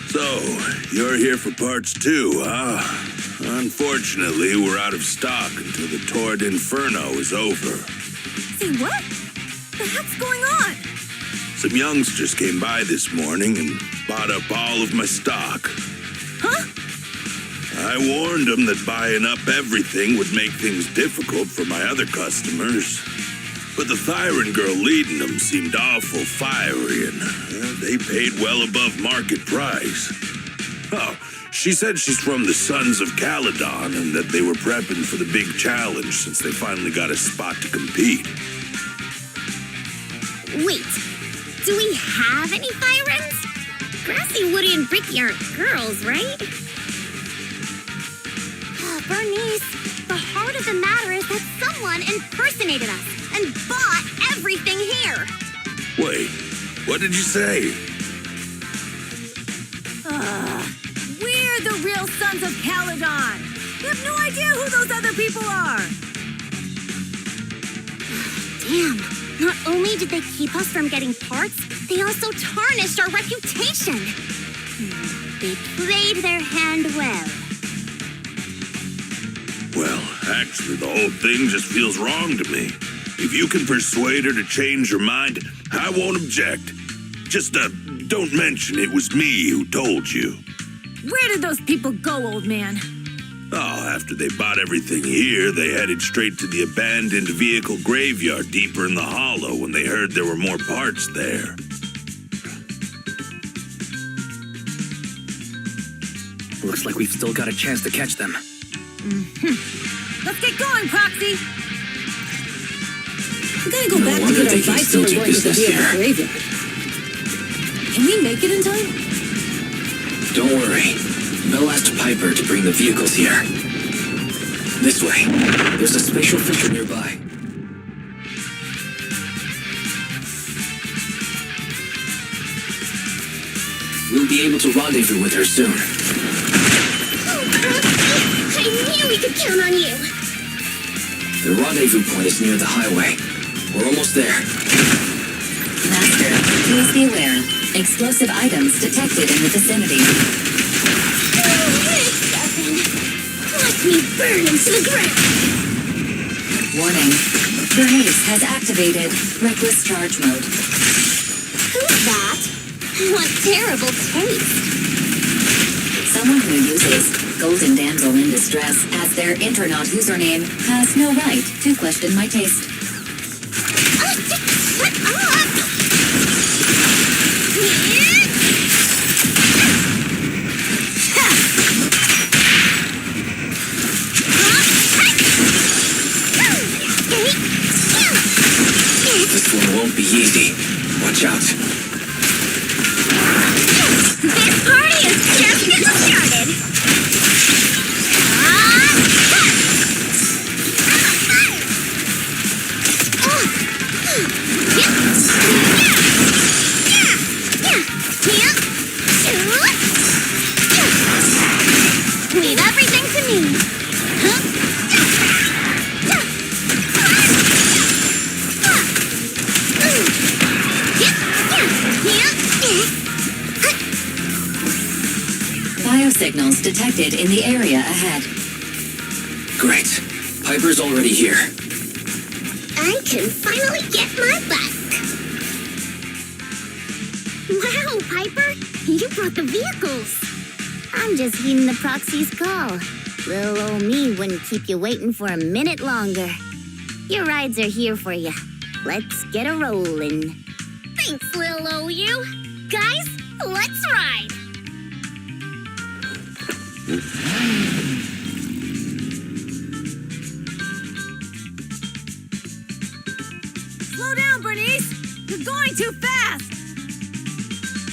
So, you're here for parts too, huh? Unfortunately, we're out of stock until the Torrid Inferno is over. See what? The heck's going on? Some youngsters came by this morning and bought up all of my stock. Huh? I warned them that buying up everything would make things difficult for my other customers. But the Thyron girl leading them seemed awful fiery, and they paid well above market price. Oh, she said she's from the Sons of Calydon and that they were prepping for the big challenge since they finally got a spot to compete. Wait, do we have any Thyrans? Grassy, Woody, and Bricky aren't girls, right? Bernice, the heart of the matter is that someone impersonated us and bought everything here. Wait, what did you say? We're the real Sons of Calydon. We have no idea who those other people are. Damn, not only did they keep us from getting parts, they also tarnished our reputation. They played their hand well. Well, actually, the whole thing just feels wrong to me. If you can persuade her to change her mind, I won't object. Just, don't mention it was me who told you. Where did those people go, old man? Oh, after they bought everything here, they headed straight to the abandoned vehicle graveyard deeper in the hollow when they heard there were more parts there. Looks like we've still got a chance to catch them. Let's get going, Proxy! We gotta go No back to wonder get they our can bikes still when do we're going to the business vehicle here. graveyard. Can we make it in time? Don't worry. Bell asked Piper to bring the vehicles here. This way. There's a spatial fissure nearby. We'll be able to rendezvous with her soon. I knew we could count on you. The rendezvous point is near the highway. We're almost there. Master, please be aware. Explosive items detected in the vicinity. Watch me burn into the ground. Warning. Bernice has activated reckless charge mode. Who's that? What terrible taste. Someone who uses Golden Damsel in Distress as their Internaut username has no right to question my taste. Shut up! This one won't be easy. Watch out. This party is just getting started. Leave everything to me. Biosignals detected in the area ahead. Great. Piper's already here. I can finally get my bike. Wow, Piper, you brought the vehicles. I'm just heeding the proxy's call. Little old me wouldn't keep you waiting for a minute longer. Your rides are here for you. Let's get a rollin'. Thanks, little old you. Guys, let's ride. Slow down, Bernice! You're going too fast!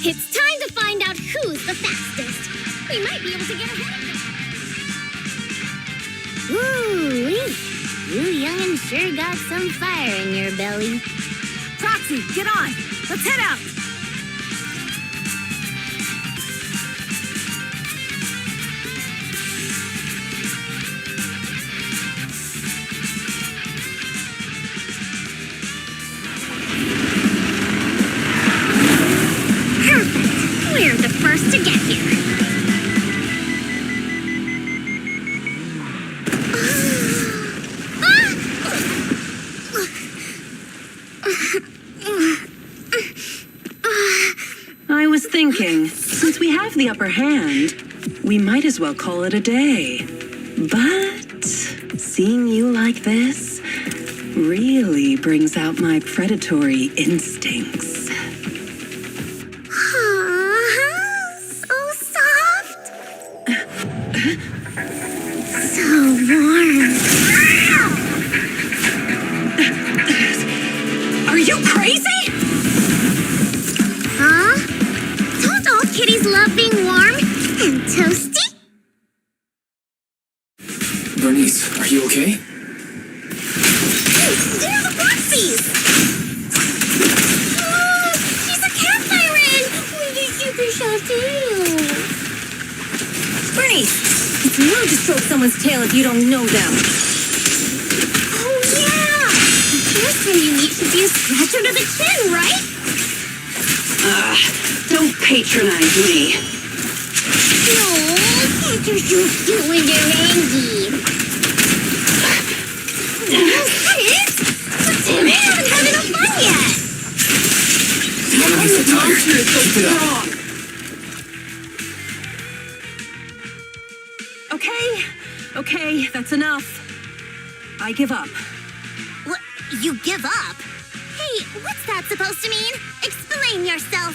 It's time to find out who's the fastest. We might be able to get ahead of them. Woo-wee! You young'un sure got some fire in your belly. Proxy, get on! Let's head out! thinking, since we have the upper hand, we might as well call it a day. But seeing you like this really brings out my predatory instincts. So soft. So warm. Are you crazy? Huh? Don't all kitties love being warm and toasty? Bernice, are you okay? Hey, they're the Proxies! Oh, she's a cat siren with a super sharp tail. Bernice, it's rude to stroke someone's tail if you don't know them. Oh, yeah! The first time you meet should be a scratch under the chin, right? Don't patronize me. No, cats are so cute when they're angry. Cut it! But Tim, I haven't had enough fun yet! You're gonna be so tired. Keep it up. Okay, that's enough. I give up. What? You give up? Hey, what's that supposed to mean? Explain yourself.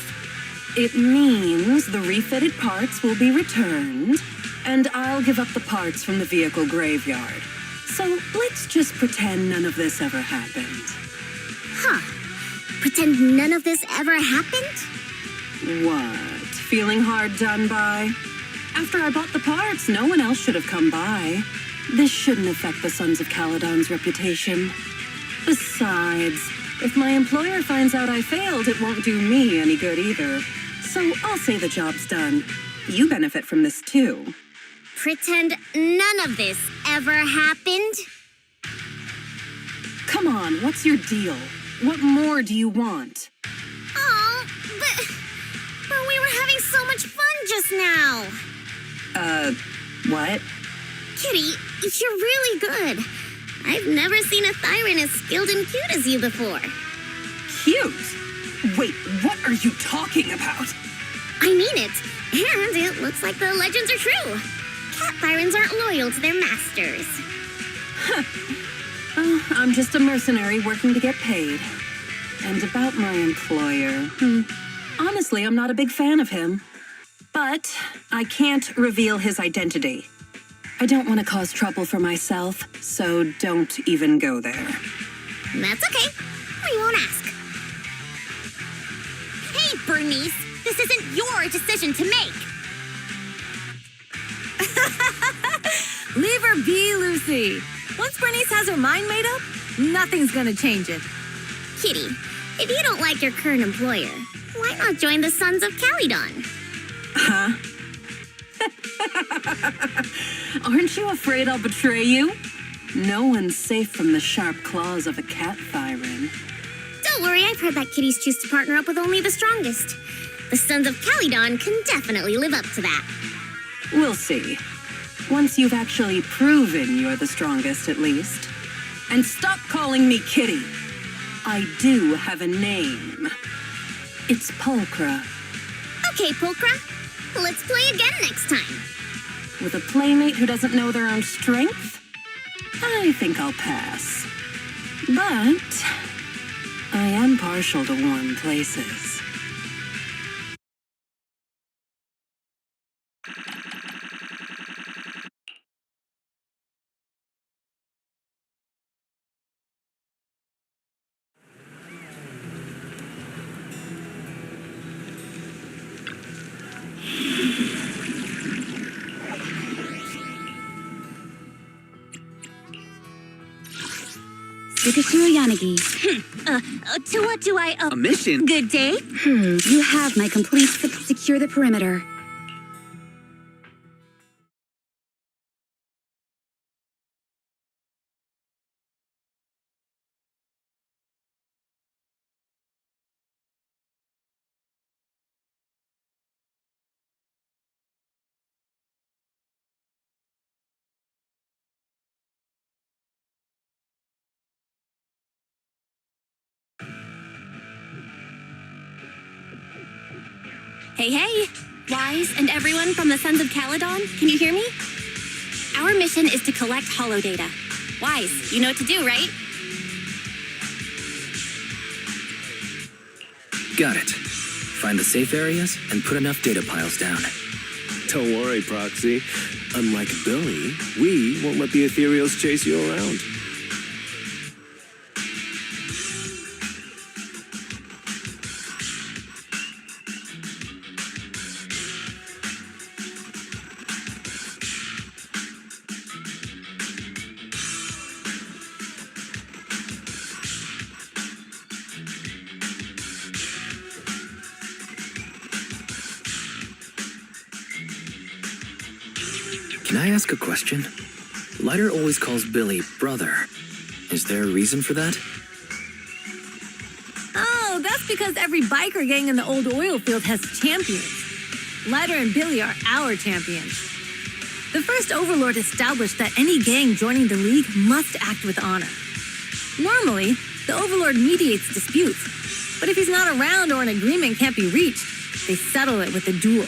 It means the refitted parts will be returned, and I'll give up the parts from the vehicle graveyard. So let's just pretend none of this ever happened. Huh. Pretend none of this ever happened? What? Feeling hard done by? After I bought the parts, no one else should have come by. This shouldn't affect the Sons of Calydon's reputation. Besides, if my employer finds out I failed, it won't do me any good either. So I'll say the job's done. You benefit from this too. Pretend none of this ever happened? Come on, what's your deal? What more do you want? Oh, but we were having so much fun just now. What? Kitty, you're really good. I've never seen a Thyran as skilled and cute as you before. Cute? Wait, what are you talking about? I mean it. And it looks like the legends are true. Cat Thyrans aren't loyal to their masters. Oh, I'm just a mercenary working to get paid. And about my employer, honestly, I'm not a big fan of him. But I can't reveal his identity. I don't want to cause trouble for myself, so don't even go there. That's okay. We won't ask. Hey, Bernice, this isn't your decision to make. Leave her be, Lucy. Once Bernice has her mind made up, nothing's gonna change it. Kitty, if you don't like your current employer, why not join the Sons of Calydon? Huh? Aren't you afraid I'll betray you? No one's safe from the sharp claws of a cat Thyran. Don't worry, I've heard that kitties choose to partner up with only the strongest. The Sons of Calydon can definitely live up to that. We'll see. Once you've actually proven you're the strongest, at least. And stop calling me Kitty. I do have a name. It's Pulchra. Okay, Pulchra. Let's play again next time. With a playmate who doesn't know their own strength? I think I'll pass. But I am partial to warm places. Yukishiro Yanagi. To what do I... A mission? Good day? You have my complete secure the perimeter. Hey, hey! Wise and everyone from the Sons of Calydon, can you hear me? Our mission is to collect holo data. Wise, you know what to do, right? Got it. Find the safe areas and put enough data piles down. Don't worry, Proxy. Unlike Billy, we won't let the ethereals chase you around. Can I ask a question? Lighter always calls Billy brother. Is there a reason for that? Oh, that's because every biker gang in the old oil field has champions. Lighter and Billy are our champions. The first Overlord established that any gang joining the League must act with honor. Normally, the Overlord mediates disputes, but if he's not around or an agreement can't be reached, they settle it with a duel.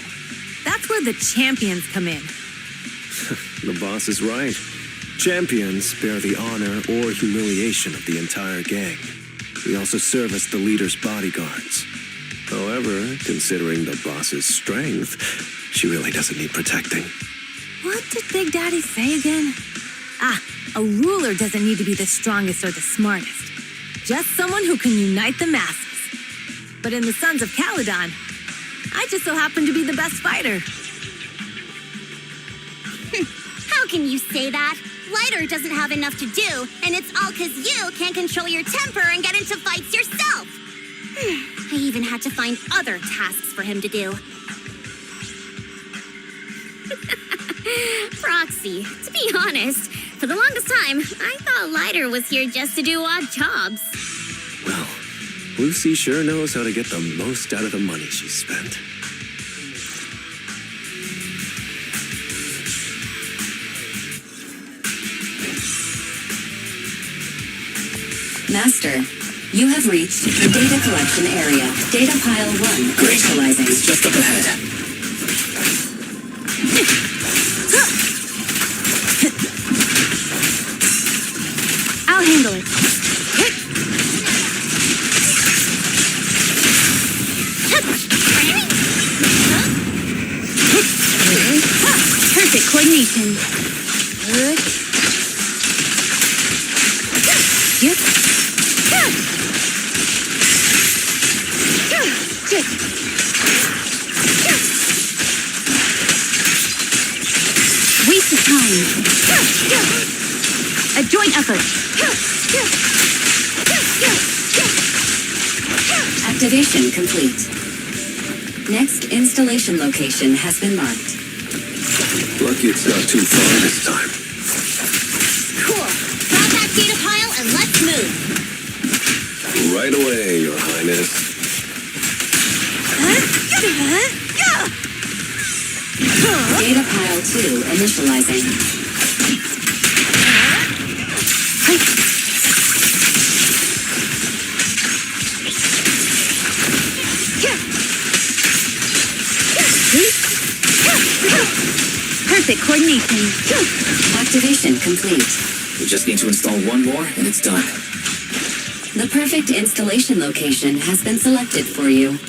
That's where the champions come in. The boss is right. Champions bear the honor or humiliation of the entire gang. We also serve as the leader's bodyguards. However, considering the boss's strength, she really doesn't need protecting. What did Big Daddy say again? A ruler doesn't need to be the strongest or the smartest. Just someone who can unite the masses. But in the Sons of Calydon, I just so happen to be the best fighter. How can you say that? Lighter doesn't have enough to do, and it's all because you can't control your temper and get into fights yourself. I even had to find other tasks for him to do. Proxy, to be honest, for the longest time, I thought Lighter was here just to do odd jobs. Well, Lucy sure knows how to get the most out of the money she's spent. Master, you have reached the data collection area. Data pile 1 initializing. It's just up ahead. I'll handle it. Perfect coordination. Good. Yep. Waste of time. A joint effort. Activation complete. Next installation location has been marked. Lucky it's not too far this time. Cool. Grab that data pile and let's move. Right away, Your Highness. Data pile 2 initializing. Perfect coordination. Activation complete. We just need to install one more and it's done. The perfect installation location has been selected for you.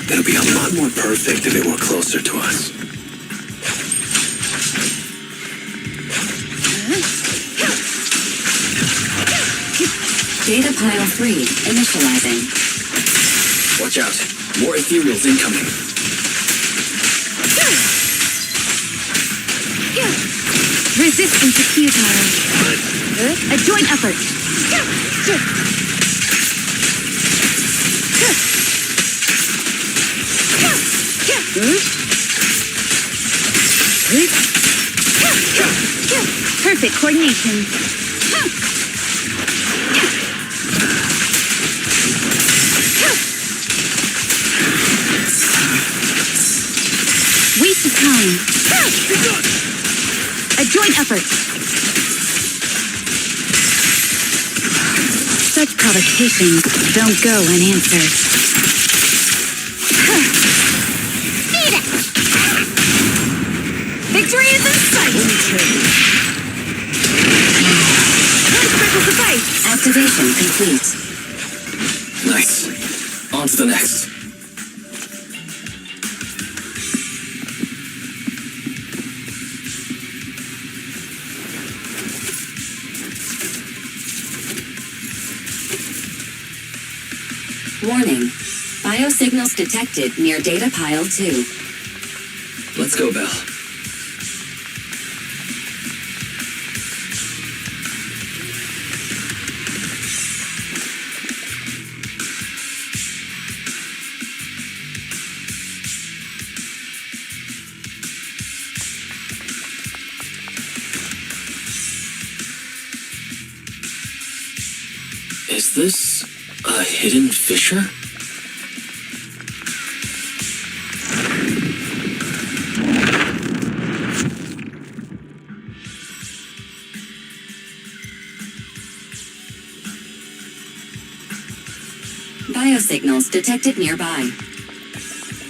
It'll be a lot more perfect if it were closer to us. Data pile 3 initializing. Watch out. More ethereals incoming. Resistance is futile. A joint effort. Perfect coordination. Waste of time. A joint effort. Such provocations don't go unanswered. Victory is in sight! One sprinkle suffice! Activation complete. Nice. On to the next. Warning. Biosignals detected near data pile 2. Let's go, Belle. Is this a hidden fissure? Biosignals detected nearby.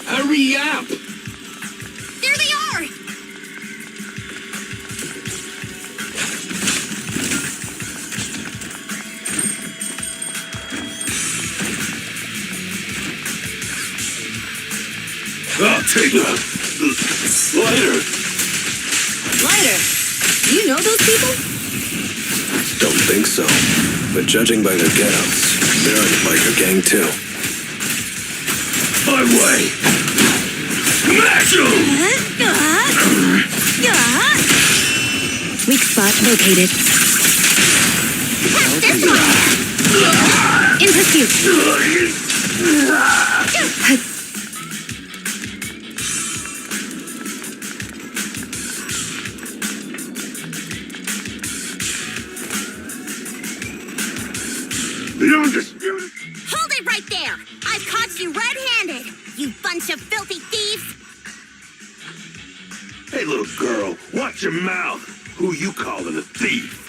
Hurry up! There they are! I'll take a lighter. Lighter, do you know those people? Don't think so. But judging by their get-ups, they're in the biker gang too. My way. Smash 'em! Weak spot located. Catch this one! In pursuit. Beyond dispute. Hold it right there! I've caught you red-handed, you bunch of filthy thieves! Hey, little girl, watch your mouth. Who you calling a thief?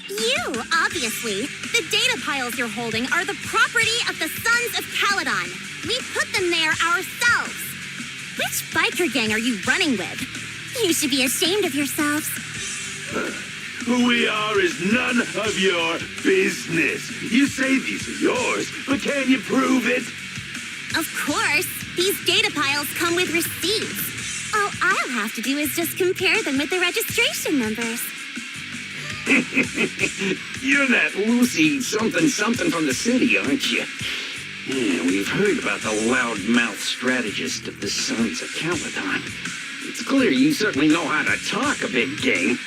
You, obviously. The data piles you're holding are the property of the Sons of Calydon. We put them there ourselves. Which biker gang are you running with? You should be ashamed of yourselves. Who we are is none of your business. You say these are yours, but can you prove it? Of course. These data piles come with receipts. All I'll have to do is just compare them with the registration numbers. You're that Lucy something from the city, aren't you? Yeah, we've heard about the loudmouth strategist of the Sons of Calydon. It's clear you certainly know how to talk a big game,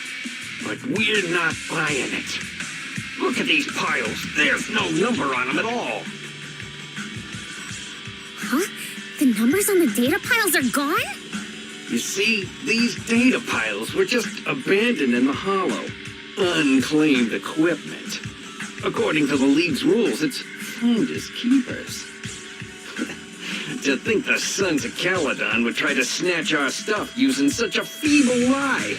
but we're not buying it. Look at these piles. There's no number on them at all. Huh? The numbers on the data piles are gone? You see, these data piles were just abandoned in the hollow. Unclaimed equipment. According to the League's rules, it's finders keepers. To think the Sons of Calydon would try to snatch our stuff using such a feeble lie.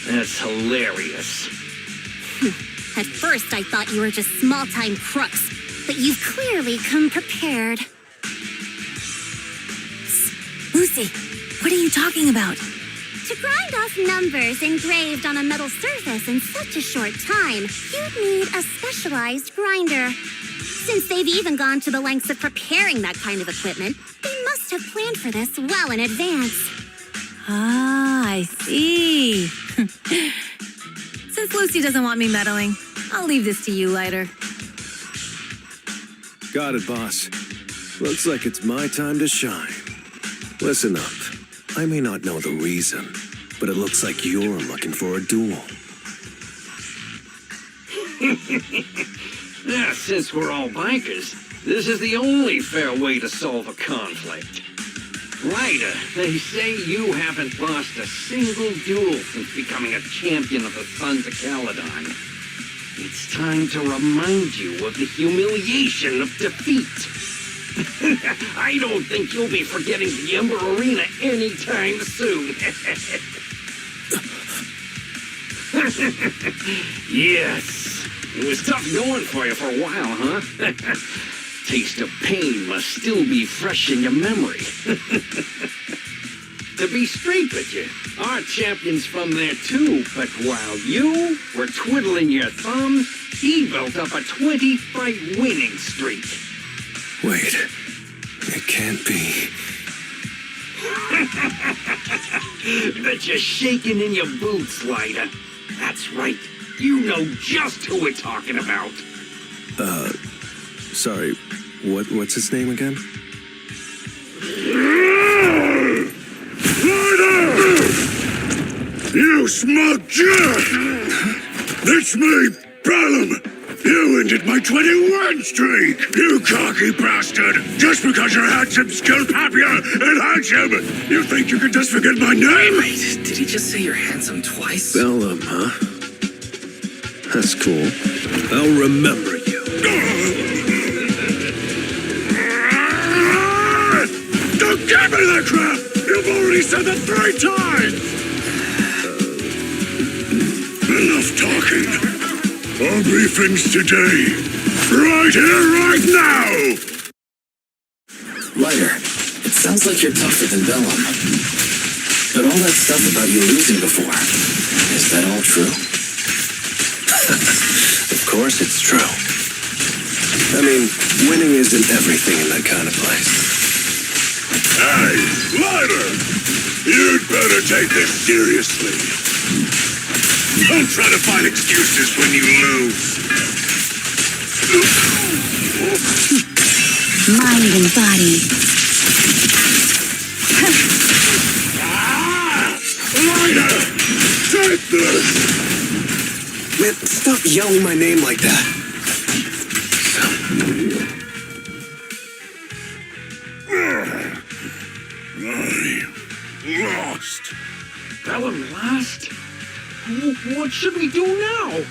That's hilarious. At first, I thought you were just small-time crooks, but you've clearly come prepared. Lucy, what are you talking about? To grind off numbers engraved on a metal surface in such a short time, you'd need a specialized grinder. Since they've even gone to the lengths of preparing that kind of equipment, they must have planned for this well in advance. Ah, I see. Since Lucy doesn't want me meddling, I'll leave this to you, Lighter. Got it, boss. Looks like it's my time to shine. Listen up. I may not know the reason, but it looks like you're looking for a duel. Yeah, since we're all bikers, this is the only fair way to solve a conflict. Ryder, they say you haven't lost a single duel since becoming a champion of the Sons of Calydon. It's time to remind you of the humiliation of defeat. I don't think you'll be forgetting the Ember Arena anytime soon. Yes, it was tough going for you for a while, huh? Taste of pain must still be fresh in your memory. to be straight with you. Our champion's from there too, but while you were twiddling your thumbs, he built up a 20-fight winning streak. Wait, it can't be. Bet you're shaking in your boots, Lighter. That's right. You know just who we're talking about. Sorry, what's his name again? You smug jerk! It's me, Bellum! You ended my 21 streak! You cocky bastard! Just because you're handsome, skilled, happier, and handsome! You think you can just forget my name? Wait, did he just say you're handsome twice? Bellum, huh? That's cool. I'll remember you. Don't give me that crap! You've already said that 3 times! Enough talking. Our briefings today. Right here, right now! Lighter, it sounds like you're tougher than Bellum. But all that stuff about you losing before, is that all true? Of course it's true. I mean, winning isn't everything in that kind of place. Hey, Lighter! You'd better take this seriously. Don't try to find excuses when you lose. Mind and body. Lighter! Take this! Man, stop yelling my name like that. I lost. Bellum lost? What should we do now?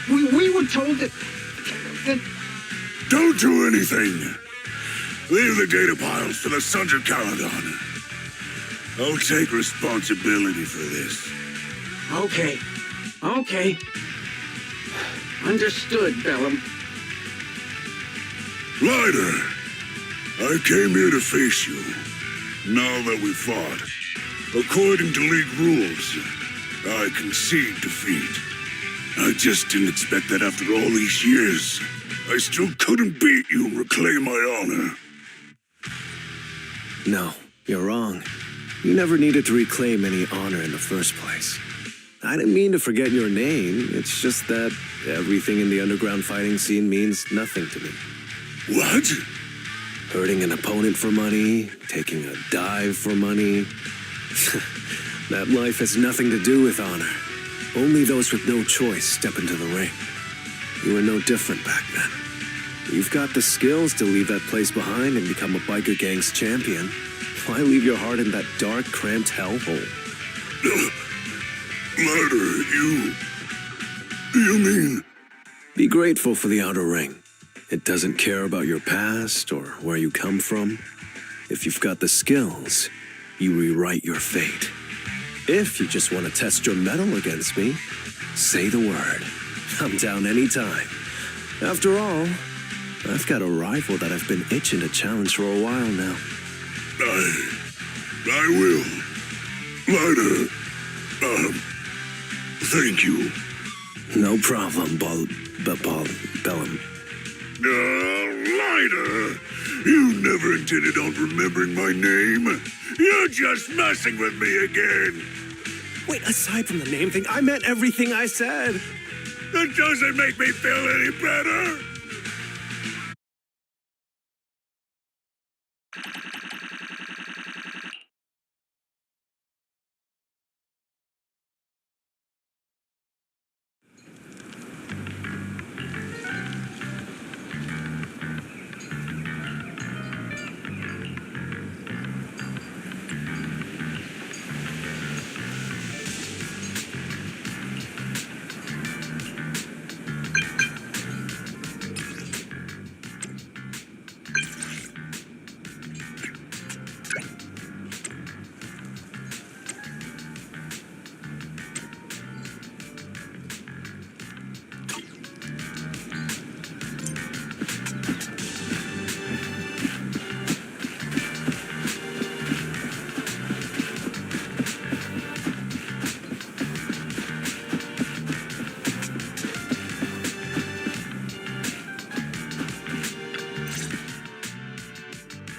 We were told that... Don't do anything. Leave the data piles to the Sons of Calydon. I'll take responsibility for this. Okay. Understood, Bellum. Lighter, I came here to face you. Now that we fought, according to League rules, I concede defeat. I just didn't expect that after all these years, I still couldn't beat you and reclaim my honor. No, you're wrong. You never needed to reclaim any honor in the first place. I didn't mean to forget your name. It's just that everything in the underground fighting scene means nothing to me. What? Hurting an opponent for money, taking a dive for money. That life has nothing to do with honor. Only those with no choice step into the ring. You were no different back then. You've got the skills to leave that place behind and become a biker gang's champion. Why leave your heart in that dark, cramped hellhole? Lighter, you mean... Be grateful for the outer ring. It doesn't care about your past or where you come from. If you've got the skills, you rewrite your fate. If you just want to test your mettle against me, say the word. I'm down anytime. After all, I've got a rival that I've been itching to challenge for a while now. I will. Lighter, thank you. No problem, Bellum. Lighter, you never intended on remembering my name. You're just messing with me again. Wait, aside from the name thing, I meant everything I said. That doesn't make me feel any better.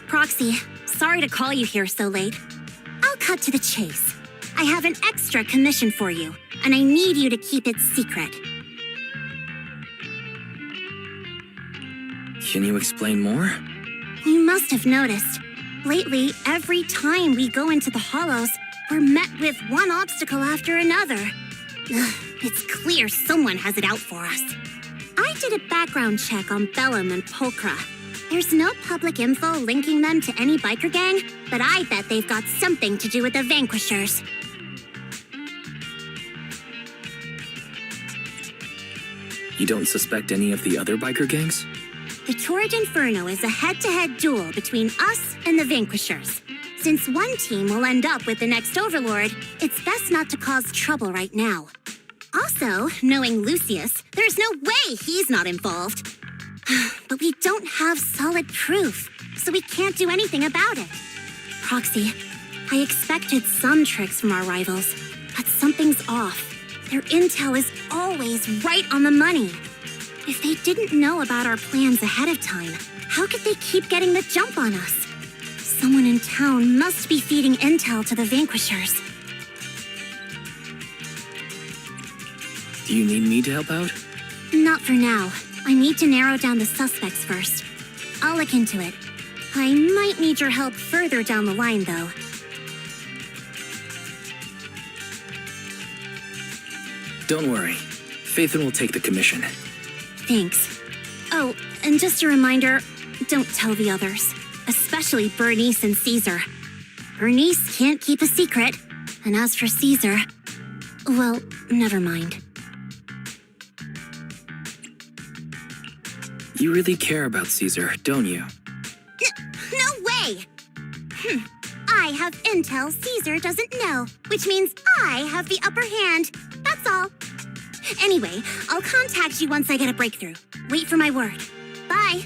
Proxy, sorry to call you here so late. I'll cut to the chase. I have an extra commission for you, and I need you to keep it secret. Can you explain more? You must have noticed. Lately, every time we go into the Hollows, we're met with one obstacle after another. Ugh, it's clear someone has it out for us. I did a background check on Bellum and Pulchra. There's no public info linking them to any biker gang, but I bet they've got something to do with the Vanquishers. You don't suspect any of the other biker gangs? The Torrid Inferno is a head-to-head duel between us and the Vanquishers. Since one team will end up with the next Overlord, it's best not to cause trouble right now. Also, knowing Lucius, there's no way he's not involved. But we don't have solid proof, so we can't do anything about it. Proxy, I expected some tricks from our rivals, but something's off. Their intel is always right on the money. If they didn't know about our plans ahead of time, how could they keep getting the jump on us? Someone in town must be feeding intel to the Vanquishers. Do you need me to help out? Not for now. I need to narrow down the suspects first. I'll look into it. I might need your help further down the line, though. Don't worry. Phaethon will take the commission. Thanks. Oh, and just a reminder, don't tell the others. Especially Bernice and Caesar. Bernice can't keep a secret. And as for Caesar, well, never mind. You really care about Caesar, don't you? No way! I have intel Caesar doesn't know, which means I have the upper hand. That's all. Anyway, I'll contact you once I get a breakthrough. Wait for my word. Bye.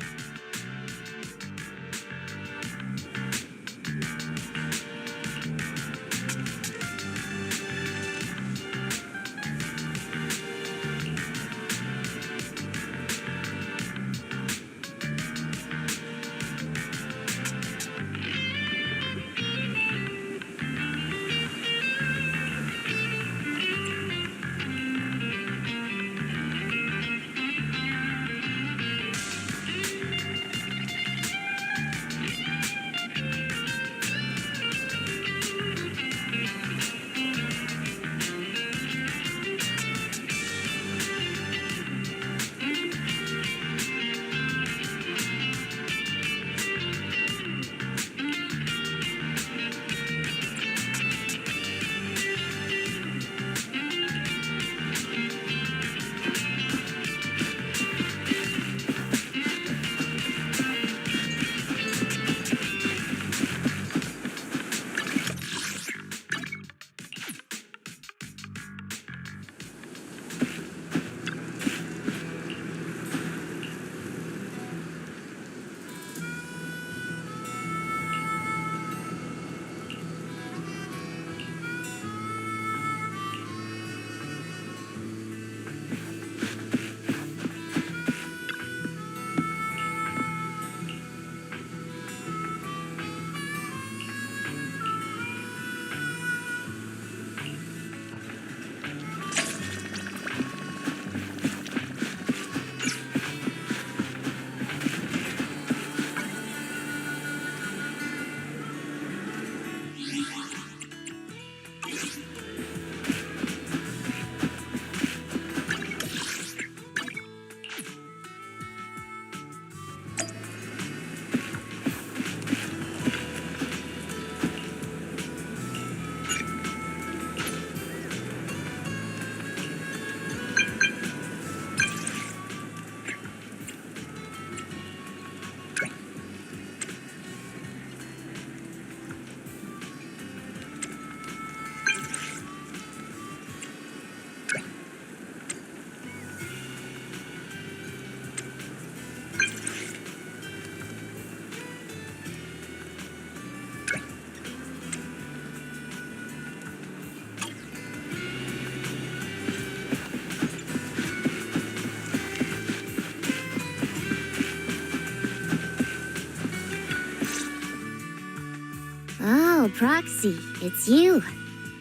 Oh, Proxy, it's you.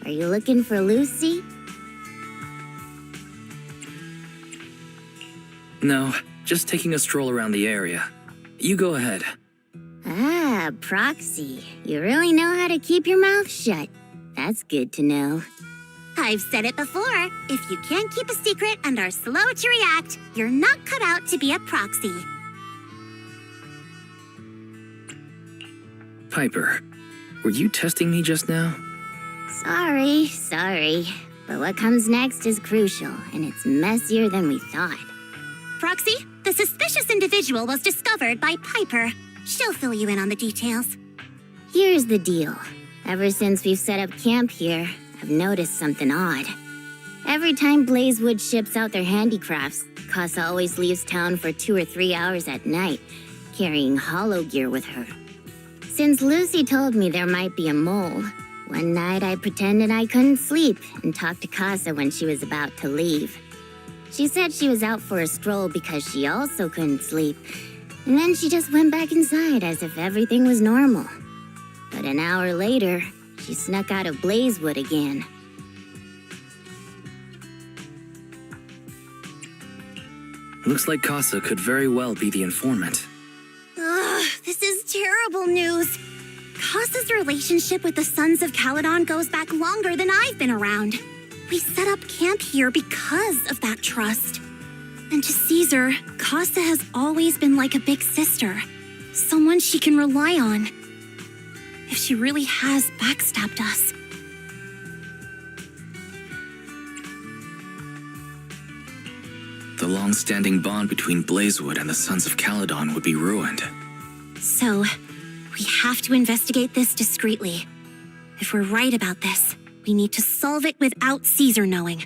Are you looking for Lucy? No, just taking a stroll around the area. You go ahead. Ah, Proxy, you really know how to keep your mouth shut. That's good to know. I've said it before. If you can't keep a secret and are slow to react, you're not cut out to be a proxy. Piper, were you testing me just now? Sorry. But what comes next is crucial, and it's messier than we thought. Proxy, the suspicious individual was discovered by Piper. She'll fill you in on the details. Here's the deal. Ever since we've set up camp here, I've noticed something odd. Every time Blazewood ships out their handicrafts, Casa always leaves town for 2 or 3 hours at night, carrying hollow gear with her. Since Lucy told me there might be a mole, one night I pretended I couldn't sleep and talked to Casa when she was about to leave. She said she was out for a stroll because she also couldn't sleep, and then she just went back inside as if everything was normal. But an hour later, she snuck out of Blazewood again. Looks like Casa could very well be the informant. Ugh, this is terrible news. Casa's relationship with the Sons of Calydon goes back longer than I've been around. We set up camp here because of that trust. And to Caesar, Casa has always been like a big sister. Someone she can rely on. If she really has backstabbed us. The long-standing bond between Blazewood and the Sons of Calydon would be ruined. So, we have to investigate this discreetly. If we're right about this, we need to solve it without Caesar knowing.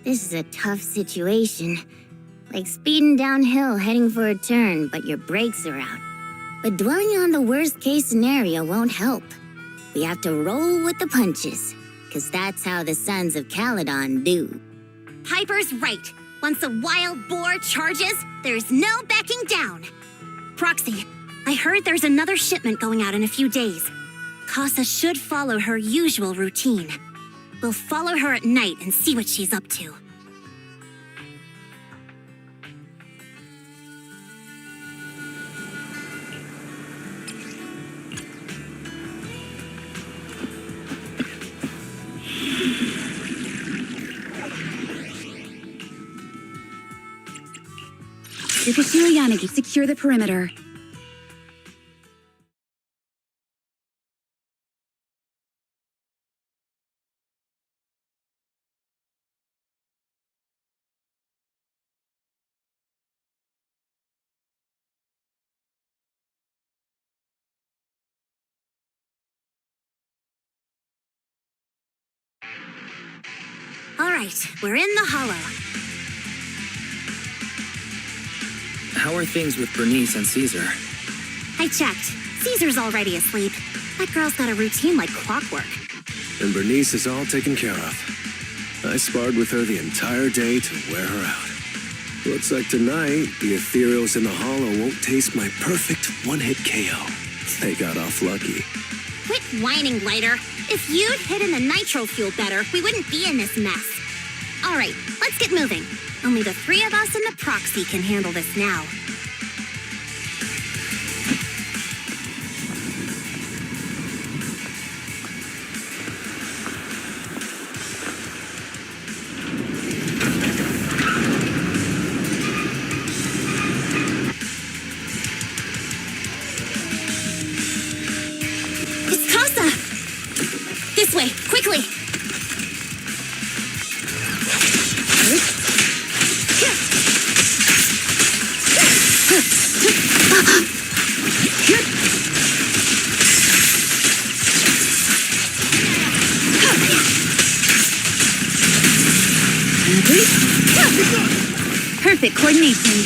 This is a tough situation. Like speeding downhill heading for a turn, but your brakes are out. But dwelling on the worst-case scenario won't help. We have to roll with the punches, because that's how the Sons of Calydon do. Piper's right. Once a wild boar charges, there's no backing down. Proxy, I heard there's another shipment going out in a few days. Casa should follow her usual routine. We'll follow her at night and see what she's up to. Tsukishima Yanagi, secure the perimeter. All right, we're in the hollow. How are things with Bernice and Caesar? I checked. Caesar's already asleep. That girl's got a routine like clockwork. And Bernice is all taken care of. I sparred with her the entire day to wear her out. Looks like tonight, the ethereals in the hollow won't taste my perfect one-hit KO. They got off lucky. Quit whining, Lighter. If you'd hidden the nitro fuel better, we wouldn't be in this mess. All right, let's get moving. Only the 3 of us and the proxy can handle this now. It's Casa! This way, quickly! Perfect coordination.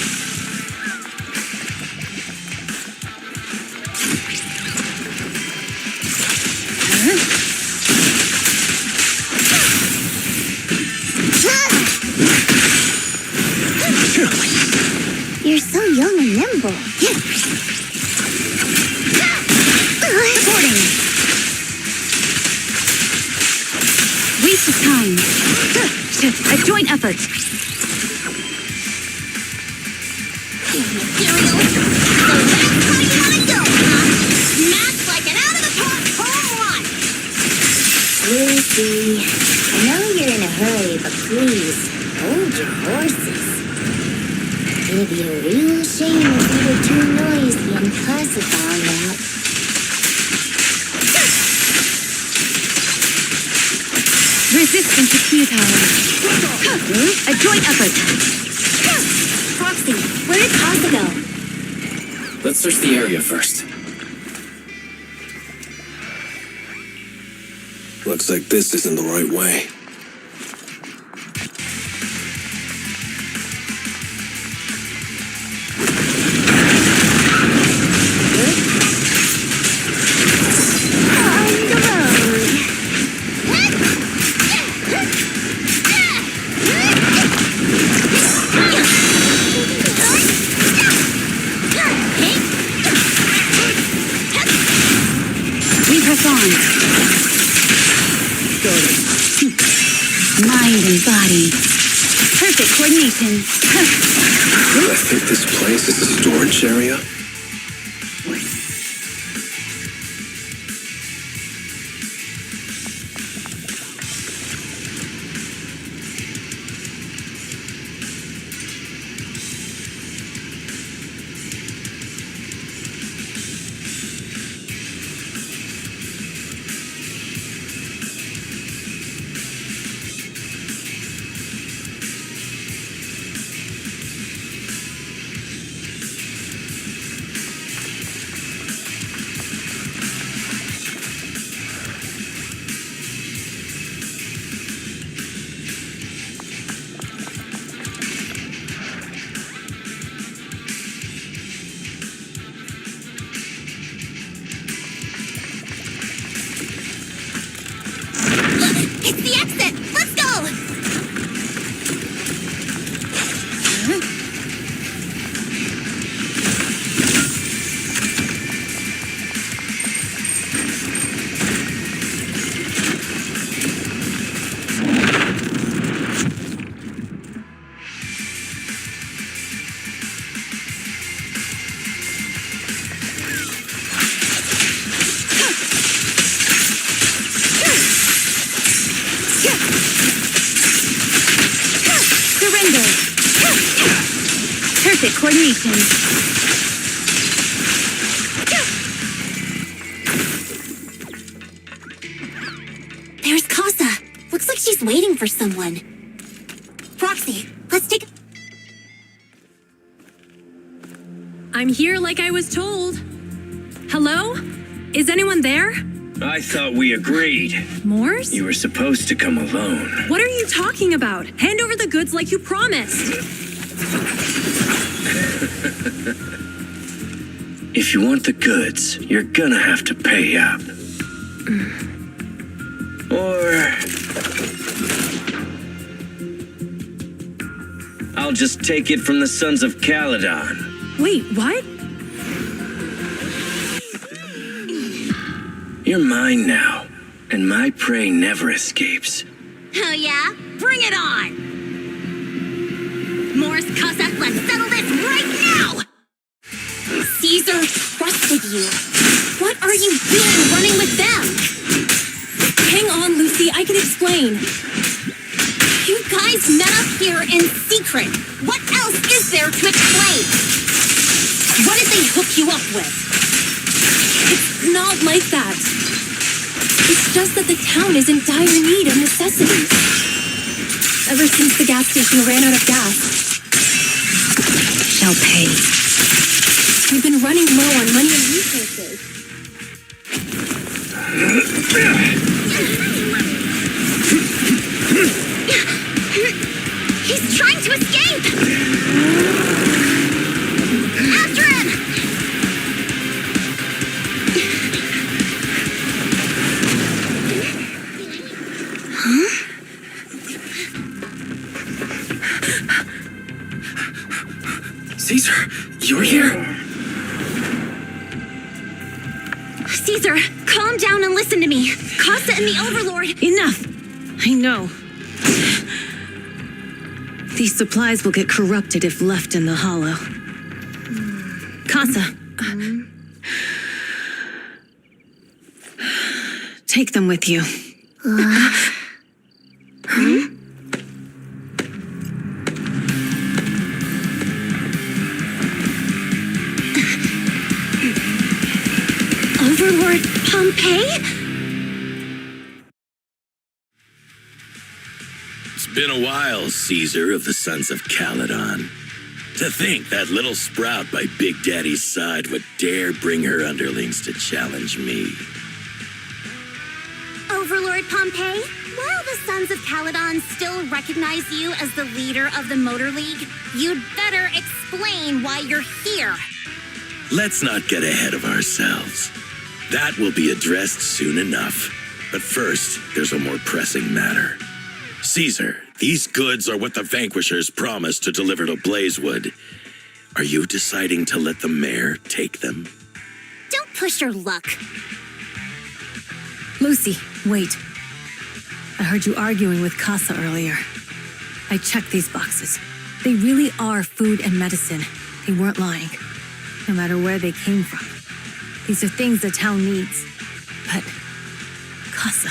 You're so young and nimble. Reporting. A joint effort. Material. So that's how you wanna go, huh? Smash like an out-of-the-park home run! Lucy, I know you're in a hurry, but please, hold your horses. It'd be a real shame if you were too noisy and Casa found out. Resistance is futile. A joint effort. Proxy, where did Casa go? Let's search the area first. Looks like this isn't the right way. We press on. Mind and body. Perfect coordination. I think this place is a storage area. It's the exit! Let's go! Surrender. Perfect coordination. There's Casa. Looks like she's waiting for someone. Proxy, let's take... I'm here like I was told. Hello? Is anyone there? I thought we agreed. Morse? You were supposed to come alone. What are you talking about? Hand over the goods like you promised. If you want the goods, you're gonna have to pay up. Or... I'll just take it from the Sons of Calydon. Wait, what? You're mine now, and my prey never escapes. Oh yeah? Bring it on! Morse, Casa, let's settle this right now! Caesar trusted you. What are you doing running with them? Hang on, Lucy, I can explain. You guys met up here in secret. What else is there to explain? What did they hook you up with? It's not like that. It's just that the town is in dire need of necessities. Ever since the gas station ran out of gas. Shall pay. We've been running low on money and resources. He's trying to escape! After him! Caesar, you're here? Caesar, calm down and listen to me. Casa and the Overlord... Enough! I know. These supplies will get corrupted if left in the hollow. Casa. Take them with you. Overlord Pompeii? It's been a while, Caesar of the Sons of Calydon. To think that little sprout by Big Daddy's side would dare bring her underlings to challenge me. Overlord Pompeii, while the Sons of Calydon still recognize you as the leader of the Motor League, you'd better explain why you're here. Let's not get ahead of ourselves. That will be addressed soon enough. But first, there's a more pressing matter. Caesar, these goods are what the Vanquishers promised to deliver to Blazewood. Are you deciding to let the mayor take them? Don't push your luck. Lucy, wait. I heard you arguing with Casa earlier. I checked these boxes. They really are food and medicine. They weren't lying, no matter where they came from. These are things the town needs. But, Casa,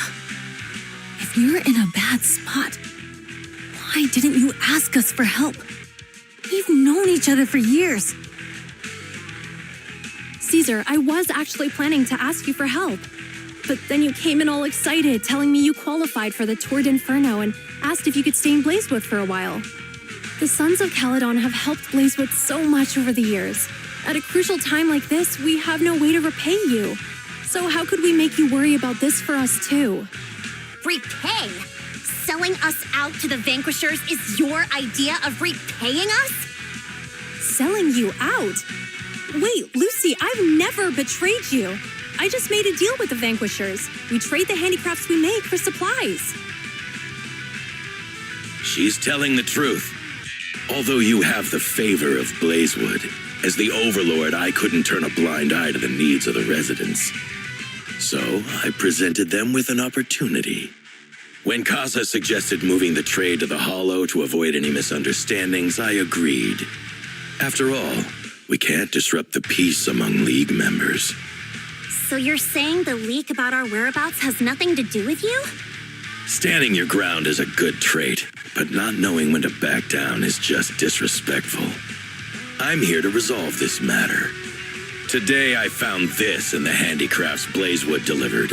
if you're in a bad spot, why didn't you ask us for help? We've known each other for years. Caesar, I was actually planning to ask you for help. But then you came in all excited, telling me you qualified for the Tour d'Inferno and asked if you could stay in Blazewood for a while. The Sons of Calydon have helped Blazewood so much over the years. At a crucial time like this, we have no way to repay you. So how could we make you worry about this for us too? Repay? Selling us out to the Vanquishers is your idea of repaying us? Selling you out? Wait, Lucy, I've never betrayed you. I just made a deal with the Vanquishers. We trade the handicrafts we make for supplies. She's telling the truth. Although you have the favor of Blazewood, as the Overlord, I couldn't turn a blind eye to the needs of the residents. So I presented them with an opportunity. When Casa suggested moving the trade to the Hollow to avoid any misunderstandings, I agreed. After all, we can't disrupt the peace among League members. So you're saying the leak about our whereabouts has nothing to do with you? Standing your ground is a good trait, but not knowing when to back down is just disrespectful. I'm here to resolve this matter. Today I found this in the handicrafts Blazewood delivered.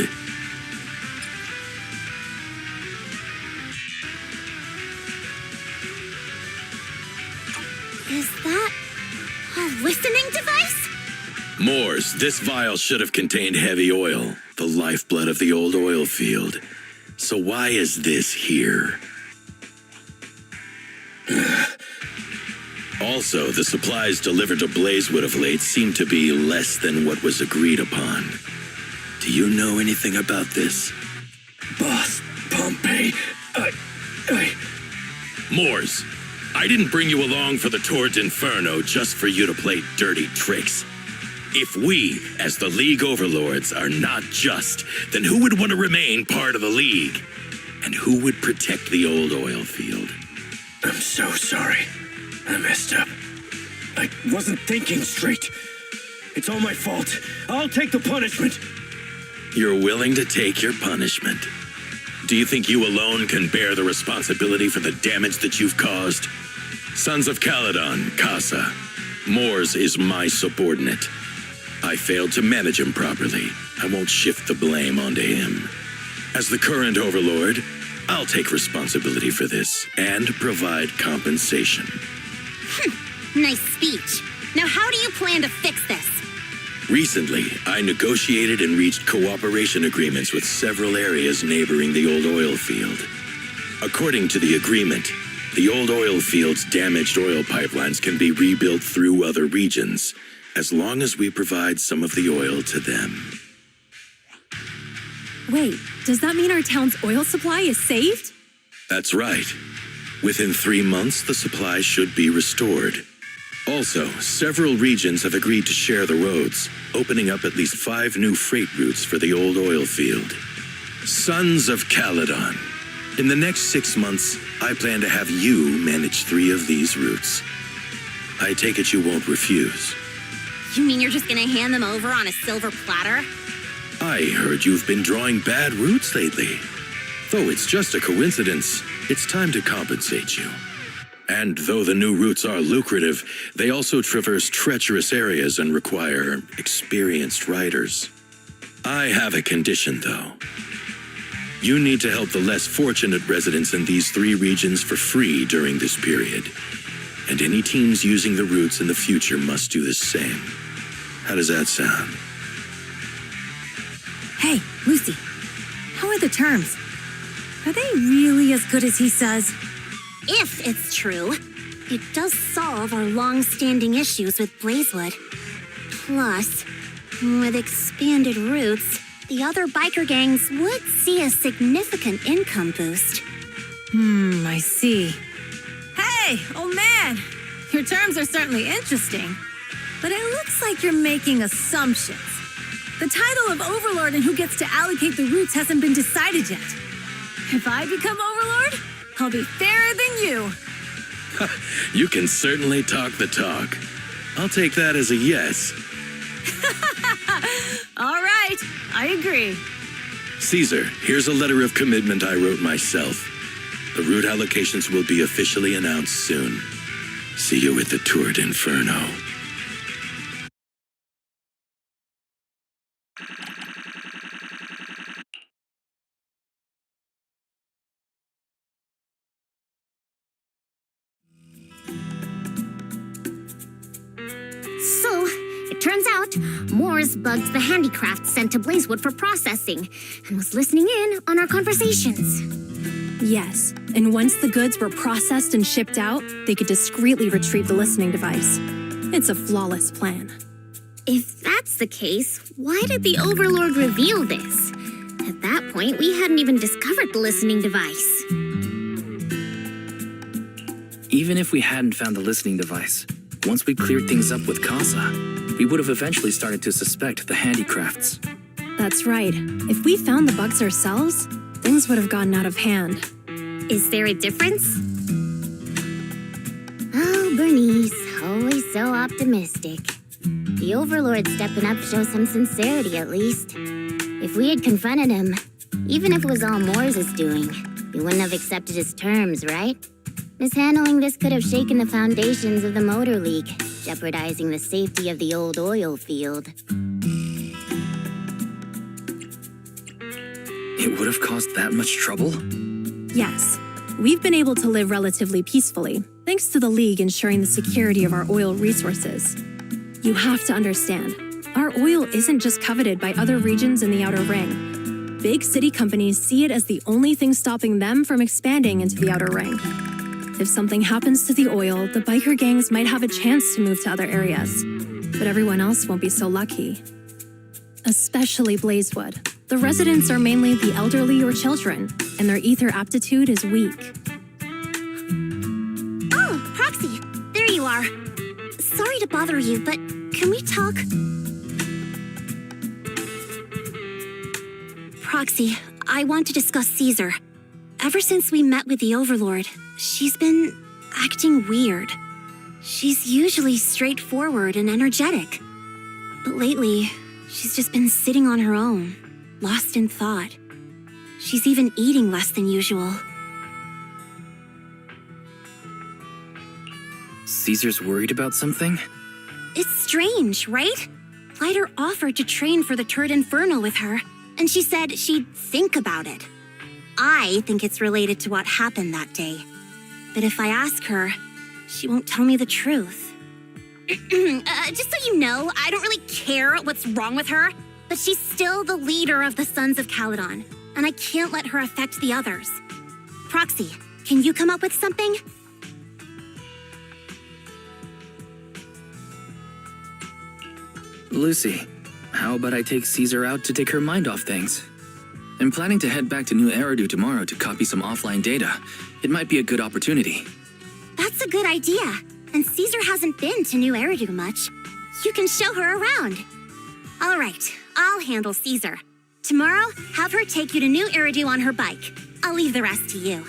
Is that a listening device? Moors, this vial should have contained heavy oil, the lifeblood of the old oil field. So why is this here? Also, the supplies delivered to Blazewood of late seem to be less than what was agreed upon. Do you know anything about this? Boss, Pompeii, Moors, I didn't bring you along for the Tour d'Inferno just for you to play dirty tricks. If we, as the League Overlords, are not just, then who would want to remain part of the League? And who would protect the old oil field? I'm so sorry. I messed up. I wasn't thinking straight. It's all my fault. I'll take the punishment. You're willing to take your punishment. Do you think you alone can bear the responsibility for the damage that you've caused? Sons of Calydon, Casa. Moors is my subordinate. I failed to manage him properly. I won't shift the blame onto him. As the current Overlord, I'll take responsibility for this and provide compensation. Nice speech. Now how do you plan to fix this? Recently, I negotiated and reached cooperation agreements with several areas neighboring the old oil field. According to the agreement, the old oil field's damaged oil pipelines can be rebuilt through other regions, as long as we provide some of the oil to them. Wait, does that mean our town's oil supply is saved? That's right. Within 3 months, the supply should be restored. Also, several regions have agreed to share the roads, opening up at least 5 new freight routes for the old oil field. Sons of Calydon, In the next 6 months, I plan to have you manage 3 of these routes. I take it you won't refuse. You mean you're just gonna hand them over on a silver platter? I heard you've been drawing bad routes lately. Though it's just a coincidence, it's time to compensate you. And though the new routes are lucrative, they also traverse treacherous areas and require experienced riders. I have a condition, though. You need to help the less fortunate residents in these 3 regions for free during this period. And any teams using the routes in the future must do the same. How does that sound? Hey, Lucy. How are the terms? Are they really as good as he says? If it's true, it does solve our long-standing issues with Blazewood. Plus, with expanded routes, the other biker gangs would see a significant income boost. I see. Hey, old man! Your terms are certainly interesting, but it looks like you're making assumptions. The title of Overlord and who gets to allocate the routes hasn't been decided yet. If I become Overlord, I'll be fairer than you. You can certainly talk the talk. I'll take that as a yes. All right, I agree. Caesar, here's a letter of commitment I wrote myself. The route allocations will be officially announced soon. See you at the Tour d'Inferno. So, it turns out, Moore's bugged the handicraft sent to Blazewood for processing and was listening in on our conversations. Yes, and once the goods were processed and shipped out, they could discreetly retrieve the listening device. It's a flawless plan. If that's the case, why did the Overlord reveal this? At that point, we hadn't even discovered the listening device. Even if we hadn't found the listening device, once we cleared things up with Casa, we would have eventually started to suspect the handicrafts. That's right. If we found the bugs ourselves, things would have gotten out of hand. Is there a difference? Oh, Bernice, always so optimistic. The Overlord stepping up shows some sincerity, at least. If we had confronted him, even if it was all Moore's doing, we wouldn't have accepted his terms, right? Mishandling this could have shaken the foundations of the Motor League, jeopardizing the safety of the old oil field. It would have caused that much trouble? Yes. We've been able to live relatively peacefully, thanks to the League ensuring the security of our oil resources. You have to understand, our oil isn't just coveted by other regions in the Outer Ring. Big city companies see it as the only thing stopping them from expanding into the Outer Ring. If something happens to the oil, the biker gangs might have a chance to move to other areas. But everyone else won't be so lucky. Especially Blazewood. The residents are mainly the elderly or children, and their ether aptitude is weak. Oh, Proxy, there you are. Sorry to bother you, but can we talk? Proxy, I want to discuss Caesar. Ever since we met with the Overlord, she's been acting weird. She's usually straightforward and energetic. But lately, she's just been sitting on her own, lost in thought. She's even eating less than usual. Caesar's worried about something? It's strange, right? Lighter offered to train for the Tour d'Inferno with her, and she said she'd think about it. I think it's related to what happened that day. But if I ask her, she won't tell me the truth. Just so you know, I don't really care what's wrong with her, but she's still the leader of the Sons of Calydon, and I can't let her affect the others. Proxy, can you come up with something? Lucy, how about I take Caesar out to take her mind off things? I'm planning to head back to New Eridu tomorrow to copy some offline data. It might be a good opportunity. That's a good idea. And Caesar hasn't been to New Eridu much. You can show her around. All right, I'll handle Caesar. Tomorrow, have her take you to New Eridu on her bike. I'll leave the rest to you.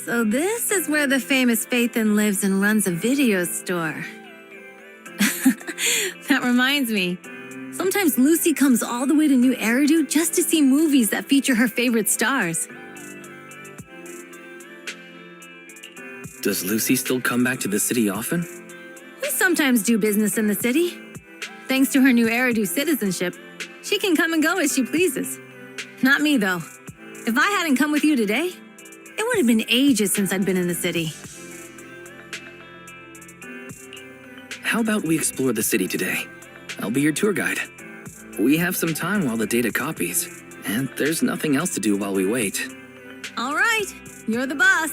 So this is where the famous Faithin lives and runs a video store. That reminds me. Sometimes Lucy comes all the way to New Eridu just to see movies that feature her favorite stars. Does Lucy still come back to the city often? We sometimes do business in the city. Thanks to her New Eridu citizenship, she can come and go as she pleases. Not me, though. If I hadn't come with you today, it would have been ages since I'd been in the city. How about we explore the city today? I'll be your tour guide. We have some time while the data copies, and there's nothing else to do while we wait. All right, you're the boss.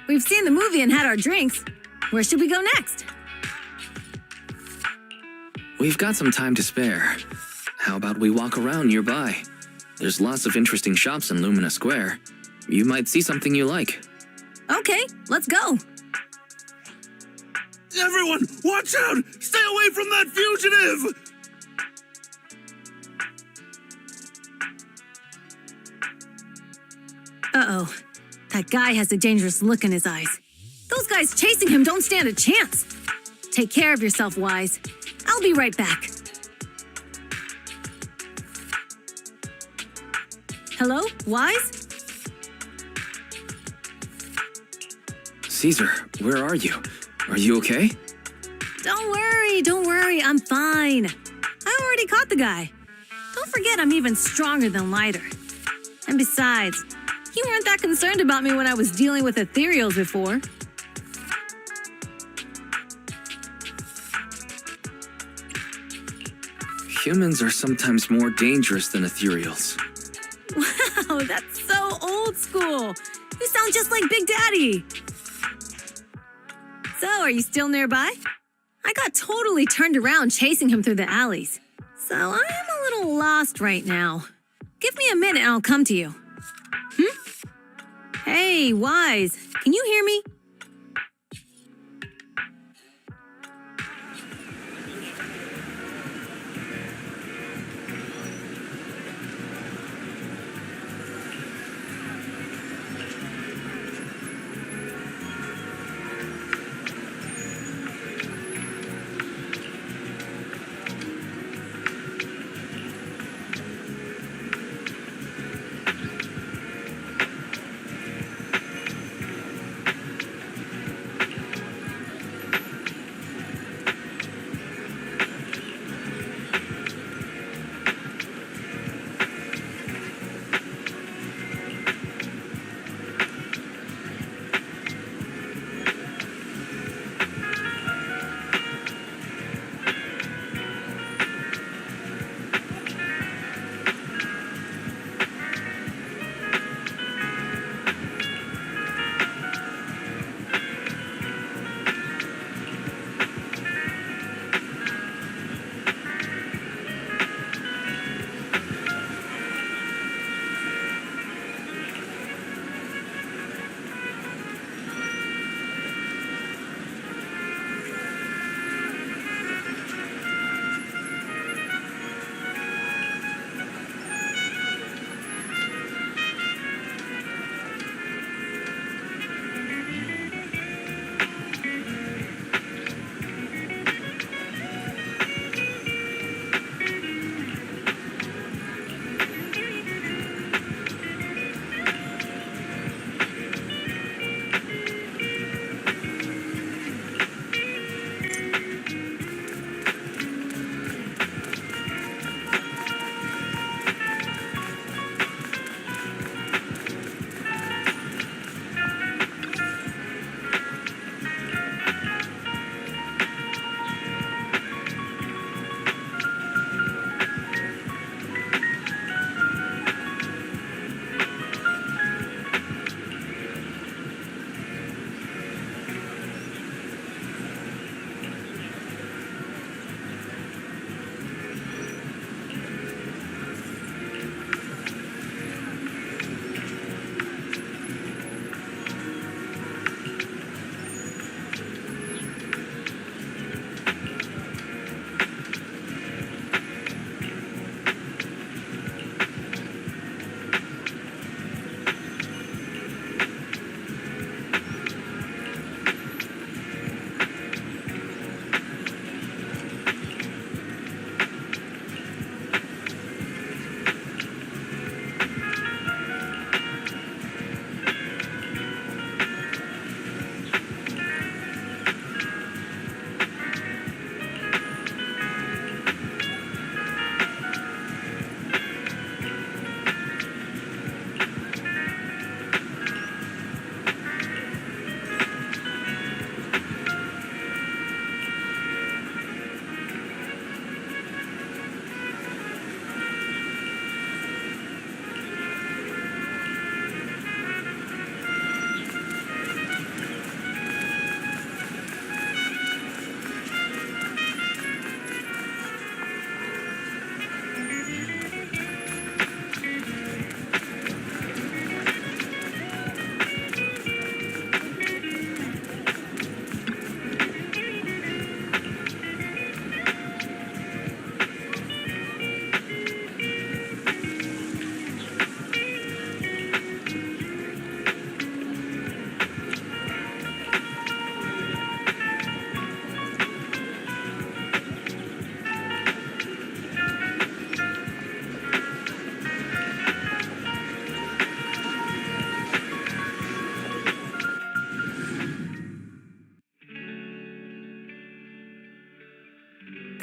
We've seen the movie and had our drinks. Where should we go next? We've got some time to spare. How about we walk around nearby? There's lots of interesting shops in Lumina Square. You might see something you like. Okay, let's go. Everyone, watch out! Stay away from that fugitive! Uh-oh. That guy has a dangerous look in his eyes. Those guys chasing him don't stand a chance. Take care of yourself, Wise. I'll be right back. Hello, Wise? Caesar, where are you? Are you okay? Don't worry, I'm fine. I already caught the guy. Don't forget I'm even stronger than Lighter. And besides, you weren't that concerned about me when I was dealing with ethereals before. Humans are sometimes more dangerous than ethereals. Wow, that's so old school. You sound just like Big Daddy. So, are you still nearby? I got totally turned around chasing him through the alleys. So, I'm a little lost right now. Give me a minute and I'll come to you. Hey, Wise, can you hear me?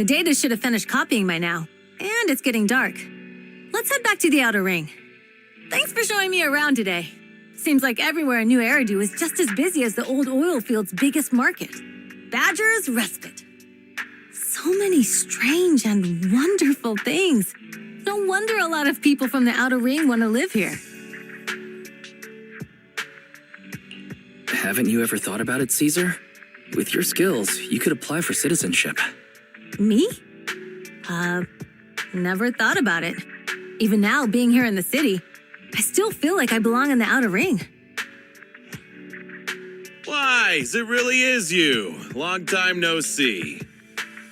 The data should have finished copying by now, and it's getting dark. Let's head back to the Outer Ring. Thanks for showing me around today. Seems like everywhere in New Eridu is just as busy as the old oil field's biggest market. Badger's Respite. So many strange and wonderful things. No wonder a lot of people from the Outer Ring want to live here. Haven't you ever thought about it, Caesar? With your skills, you could apply for citizenship. Me? Never thought about it. Even now, being here in the city, I still feel like I belong in the Outer Ring. Wise, it really is you. Long time no see.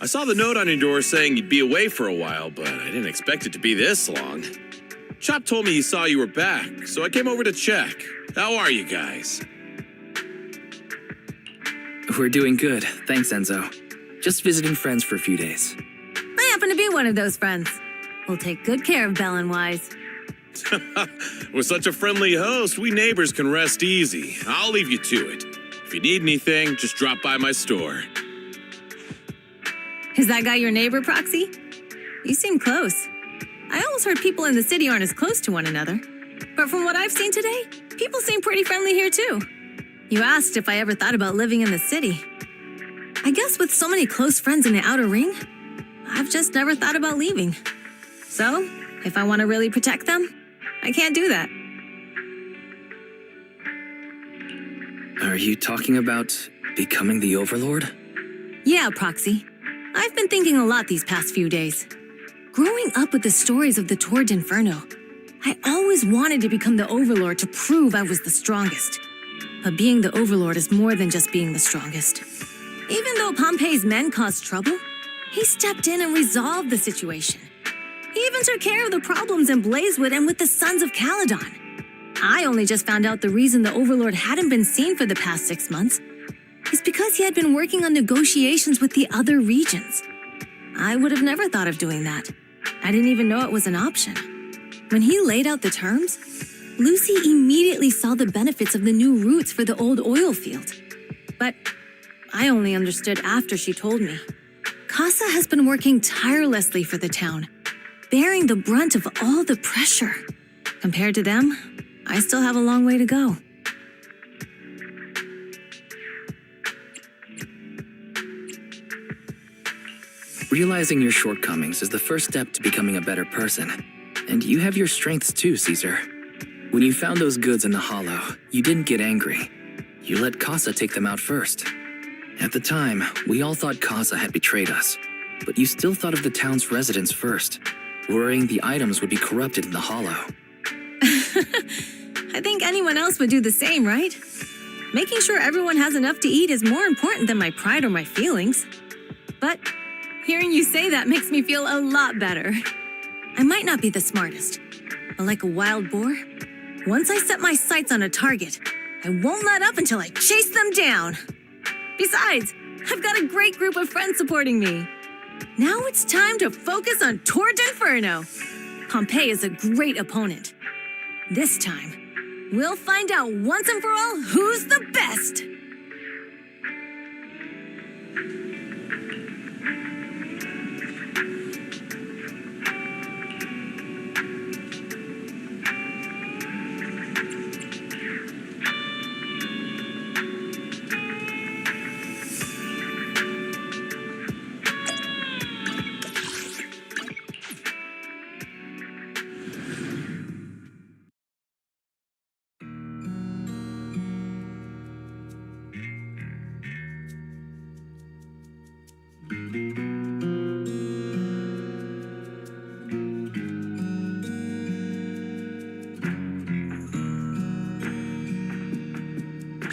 I saw the note on your door saying you'd be away for a while, but I didn't expect it to be this long. Chop told me he saw you were back, so I came over to check. How are you guys? We're doing good, thanks, Enzo. Just visiting friends for a few days. I happen to be one of those friends. We'll take good care of Belle and Wise. With such a friendly host, we neighbors can rest easy. I'll leave you to it. If you need anything, just drop by my store. Is that guy your neighbor, Proxy? You seem close. I always heard people in the city aren't as close to one another. But from what I've seen today, people seem pretty friendly here too. You asked if I ever thought about living in the city. I guess with so many close friends in the Outer Ring, I've just never thought about leaving. So, if I want to really protect them, I can't do that. Are you talking about becoming the Overlord? Yeah, Proxy. I've been thinking a lot these past few days. Growing up with the stories of the Torrid Inferno, I always wanted to become the Overlord to prove I was the strongest. But being the Overlord is more than just being the strongest. Even though Pompey's men caused trouble, he stepped in and resolved the situation. He even took care of the problems in Blazewood and with the Sons of Calydon. I only just found out the reason the Overlord hadn't been seen for the past 6 months is because he had been working on negotiations with the other regions. I would have never thought of doing that. I didn't even know it was an option. When he laid out the terms, Lucy immediately saw the benefits of the new routes for the old oil field. But I only understood after she told me. Casa has been working tirelessly for the town, bearing the brunt of all the pressure. Compared to them, I still have a long way to go. Realizing your shortcomings is the first step to becoming a better person. And you have your strengths too, Caesar. When you found those goods in the Hollow, you didn't get angry. You let Casa take them out first. At the time, we all thought Casa had betrayed us, but you still thought of the town's residents first, worrying the items would be corrupted in the Hollow. I think anyone else would do the same, right? Making sure everyone has enough to eat is more important than my pride or my feelings. But hearing you say that makes me feel a lot better. I might not be the smartest, but like a wild boar, once I set my sights on a target, I won't let up until I chase them down. Besides, I've got a great group of friends supporting me. Now it's time to focus on Torrid Inferno. Pompey is a great opponent. This time, we'll find out once and for all who's the best.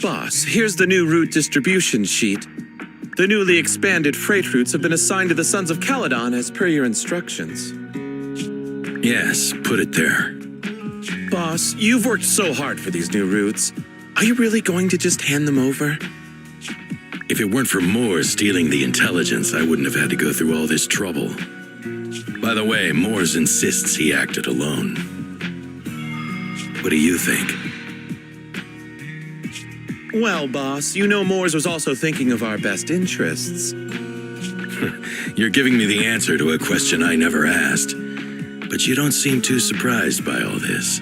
Boss, here's the new route distribution sheet. The newly expanded freight routes have been assigned to the Sons of Calydon as per your instructions. Yes, put it there. Boss, you've worked so hard for these new routes. Are you really going to just hand them over? If it weren't for Moores stealing the intelligence, I wouldn't have had to go through all this trouble. By the way, Moores insists he acted alone. What do you think? Well, boss, you know Moores was also thinking of our best interests. You're giving me the answer to a question I never asked. But you don't seem too surprised by all this.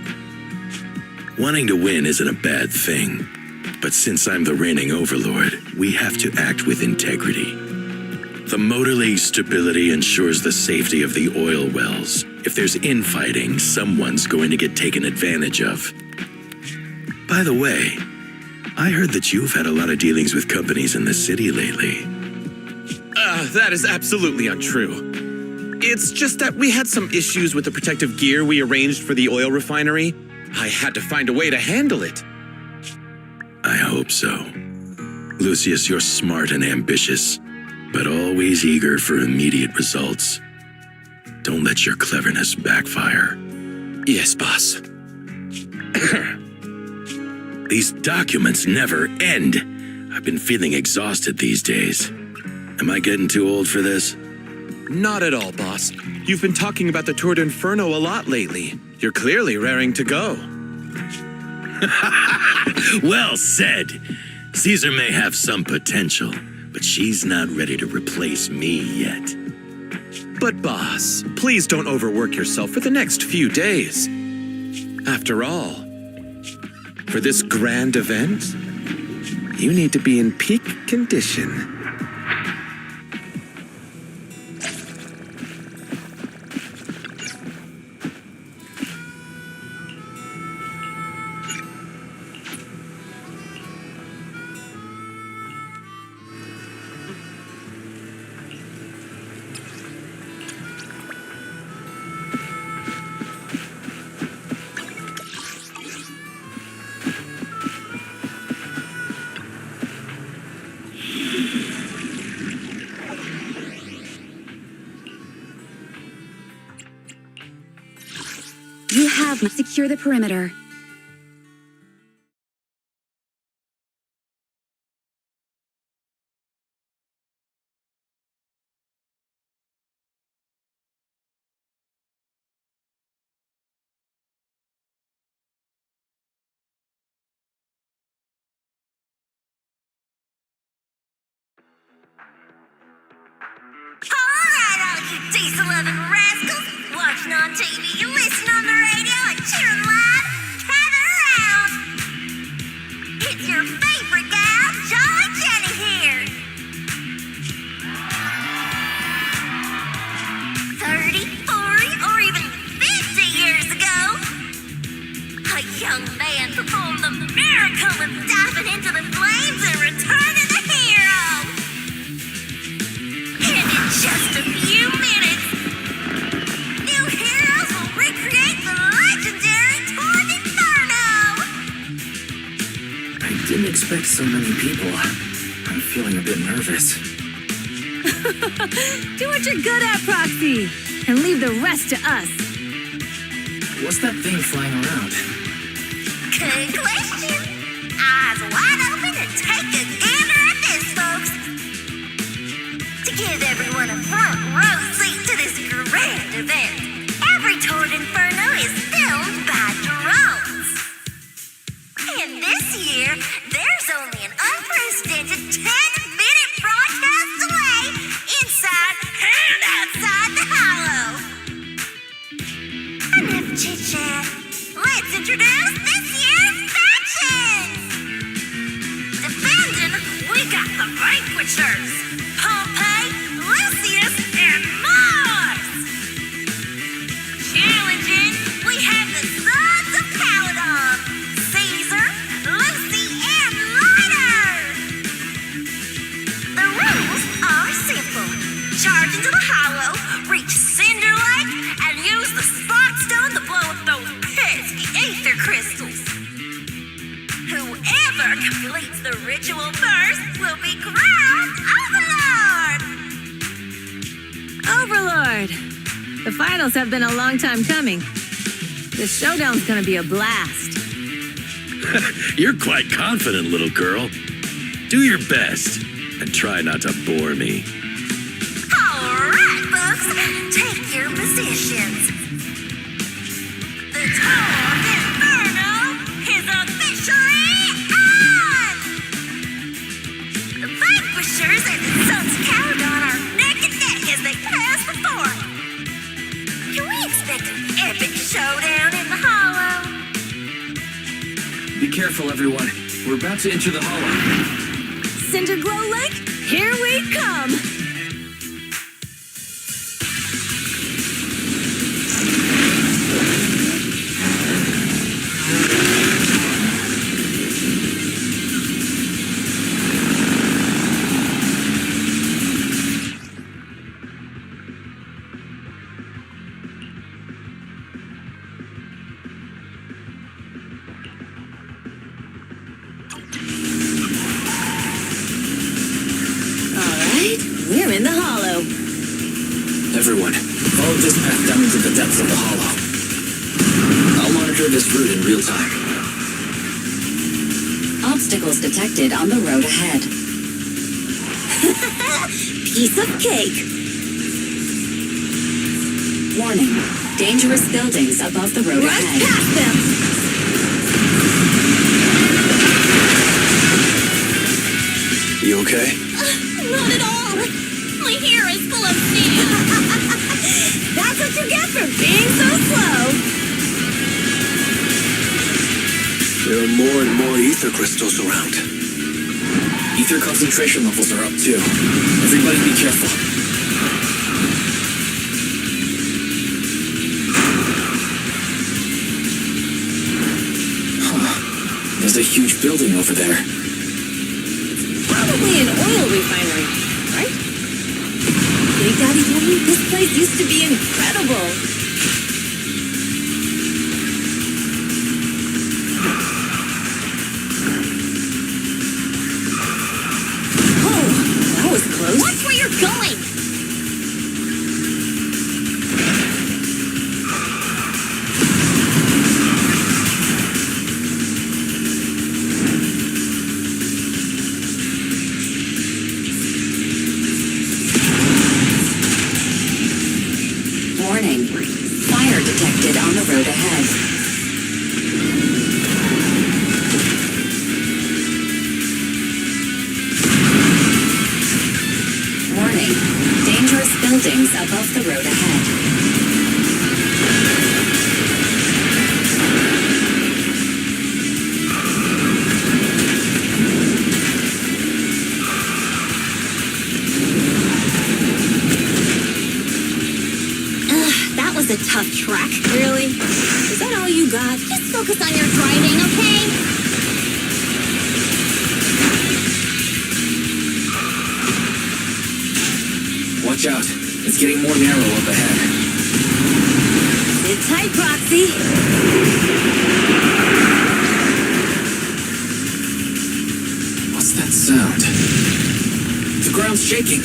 Wanting to win isn't a bad thing. But since I'm the reigning overlord, we have to act with integrity. The Motor League's stability ensures the safety of the oil wells. If there's infighting, someone's going to get taken advantage of. By the way, I heard that you've had a lot of dealings with companies in the city lately. That is absolutely untrue. It's just that we had some issues with the protective gear we arranged for the oil refinery. I had to find a way to handle it. I hope so. Lucius, you're smart and ambitious, but always eager for immediate results. Don't let your cleverness backfire. Yes, boss. These documents never end. I've been feeling exhausted these days. Am I getting too old for this? Not at all, boss. You've been talking about the Tour d'Inferno a lot lately. You're clearly raring to go. Well said. Caesar may have some potential, but she's not ready to replace me yet. But boss, please don't overwork yourself for the next few days. After all, for this grand event, you need to be in peak condition. You have to secure the perimeter. Diesel-loving rascals, watching on TV, you listen on the radio, and cheering live, gather around. It's your favorite gal, Jolly Jenny here. 30, 40, or even 50 years ago, a young man performed the miracle of diving into the flames and returning a hero. And in just a few minutes, new heroes will recreate the legendary Tour d'Inferno! I didn't expect so many people. I'm feeling a bit nervous. Do what you're good at, Proxy, and leave the rest to us. What's that thing flying around? Good question. Eyes wide open and take a gander at this, folks. To give everyone a front row seat to this grand event, every Tour d'Inferno is filmed by drones. And this year, there's only an unprecedented 10-minute broadcast delay inside and outside the Hollow. Enough chit-chat. Let's introduce this year's factions. Defending, we got the Vanquishers. Pompey, Lucius, and Mars! Challenging, we have the Sons of Calydon, Caesar, Lucy, and Lighter! The rules are simple. Charge into the Hollow, reach Cinder Lake, and use the Spot Stone to blow up those pesky ether crystals. Whoever completes the ritual first will be crowned Overlord! Overlord! The finals have been a long time coming. This showdown's gonna be a blast. You're quite confident, little girl. Do your best and try not to bore me. All right, folks, take your positions. The Tour d'Inferno is officially on! The Vanquishers and the Sons of Calydon are neck and careful, everyone. We're about to enter the hollow. Cinder Glow Lake, here we come! We're in the hollow. Everyone, follow this path down into the depths of the hollow. I'll monitor this route in real time. Obstacles detected on the road ahead. Piece of cake. Warning. Dangerous buildings above the road Rush ahead. past them. You okay? Not at all. My hair is full of sand. That's what you get for being so slow. There are more and more ether crystals around. Ether concentration levels are up too. Everybody be careful. Huh. There's a huge building over there. Probably an oil refinery, right? Big Daddy told me this place used to be incredible. Oh, that was close. Watch where you're going. Warning. Fire detected on the road ahead. Warning. Dangerous buildings above the road ahead. That was a tough trek. Really? Is that all you got? Just focus on your driving, okay? Watch out. It's getting more narrow up ahead. Sit tight, Proxy. What's that sound? The ground's shaking.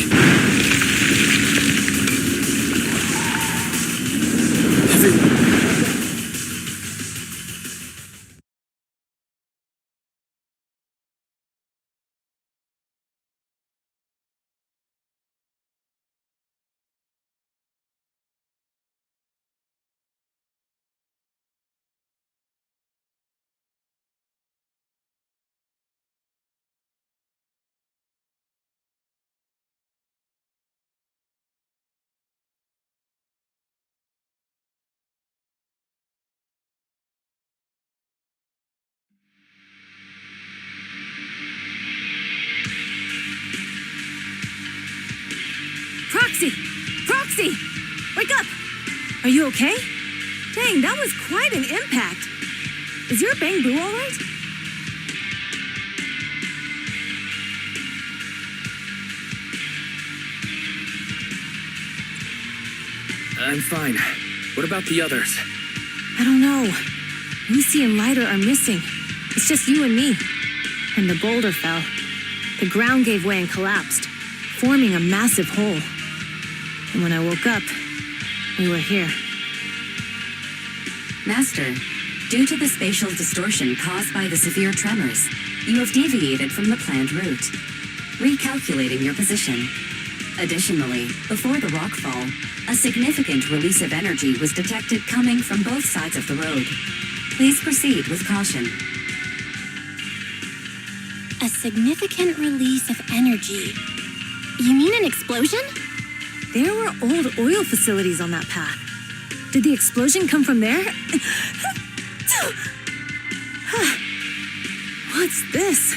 Proxy! Proxy! Wake up! Are you okay? Dang, that was quite an impact. Is your bang boo all right? I'm fine. What about the others? I don't know. Lucy and Lighter are missing. It's just you and me. And the boulder fell. The ground gave way and collapsed, forming a massive hole. And when I woke up, we were here. Master, due to the spatial distortion caused by the severe tremors, you have deviated from the planned route, recalculating your position. Additionally, before the rockfall, a significant release of energy was detected coming from both sides of the road. Please proceed with caution. A significant release of energy. You mean an explosion? There were old oil facilities on that path. Did the explosion come from there? What's this?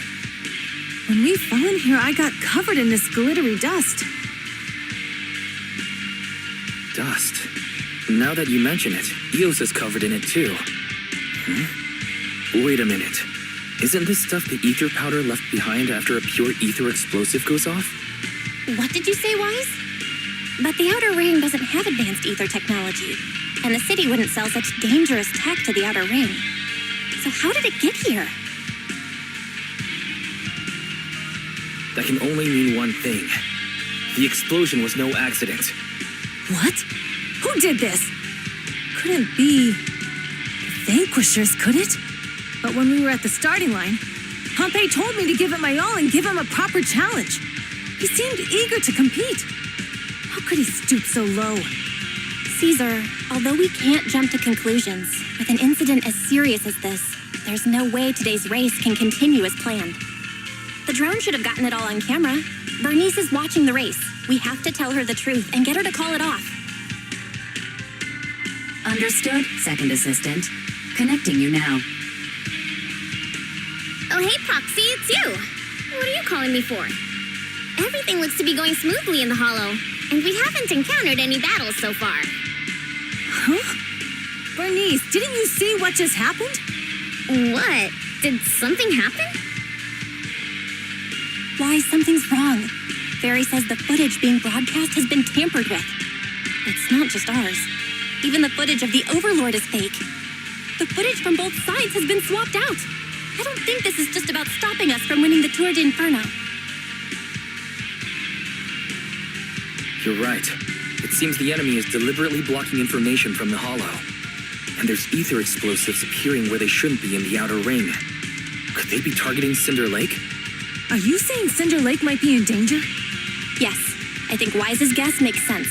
When we fell in here, I got covered in this glittery dust. Dust. Now that you mention it, Eos is covered in it too. Wait a minute. Isn't this stuff the ether powder left behind after a pure ether explosive goes off? What did you say, Wise? But the Outer Ring doesn't have advanced ether technology, and the city wouldn't sell such dangerous tech to the Outer Ring. So how did it get here? That can only mean one thing. The explosion was no accident. What? Who did this? Couldn't be the Vanquishers, could it? But when we were at the starting line, Pompey told me to give it my all and give him a proper challenge. He seemed eager to compete. How could he stoop so low? Caesar, although we can't jump to conclusions, with an incident as serious as this, there's no way today's race can continue as planned. The drone should have gotten it all on camera. Bernice is watching the race. We have to tell her the truth and get her to call it off. Understood, Second Assistant. Connecting you now. Oh, hey, Proxy, it's you. What are you calling me for? Everything looks to be going smoothly in the Hollow, and we haven't encountered any battles so far. Huh? Bernice, didn't you see what just happened? What? Did something happen? Why, something's wrong. Fairy says the footage being broadcast has been tampered with. It's not just ours. Even the footage of the Overlord is fake. The footage from both sides has been swapped out. I don't think this is just about stopping us from winning the Tour d'Inferno. You're right. It seems the enemy is deliberately blocking information from the Hollow. And there's ether explosives appearing where they shouldn't be in the Outer Ring. Could they be targeting Cinder Lake? Are you saying Cinder Lake might be in danger? Yes, I think Wise's guess makes sense.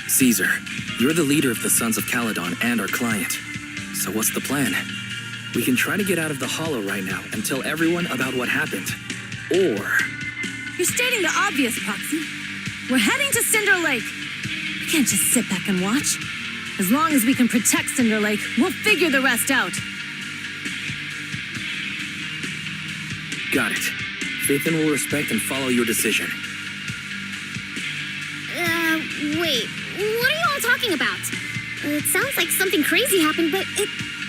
Caesar, you're the leader of the Sons of Calydon and our client. So what's the plan? We can try to get out of the Hollow right now and tell everyone about what happened. Or... You're stating the obvious, Proxy. We're heading to Cinder Lake. We can't just sit back and watch. As long as we can protect Cinder Lake, we'll figure the rest out. Got it. Phaethon will respect and follow your decision. Wait. What are you all talking about? It sounds like something crazy happened, but it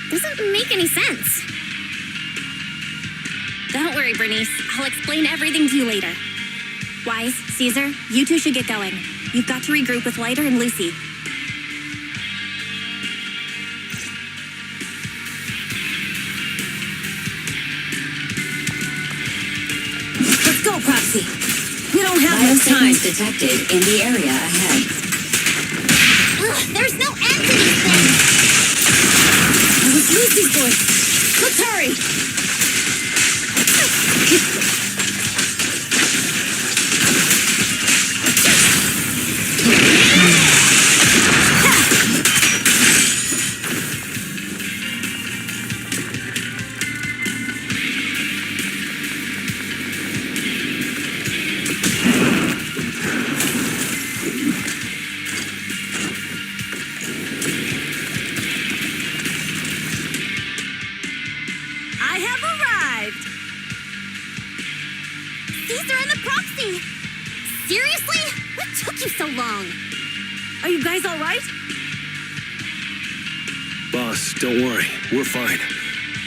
doesn't make any sense. Don't worry, Bernice. I'll explain everything to you later. Wise, Caesar, you two should get going. You've got to regroup with Lighter and Lucy. Let's go, Proxy. We don't have much time. Detected in the area ahead. There's no end to these things! That was Lucy's voice. Let's hurry! Caesar and the Proxy! Seriously? What took you so long? Are you guys all right? Boss, don't worry. We're fine.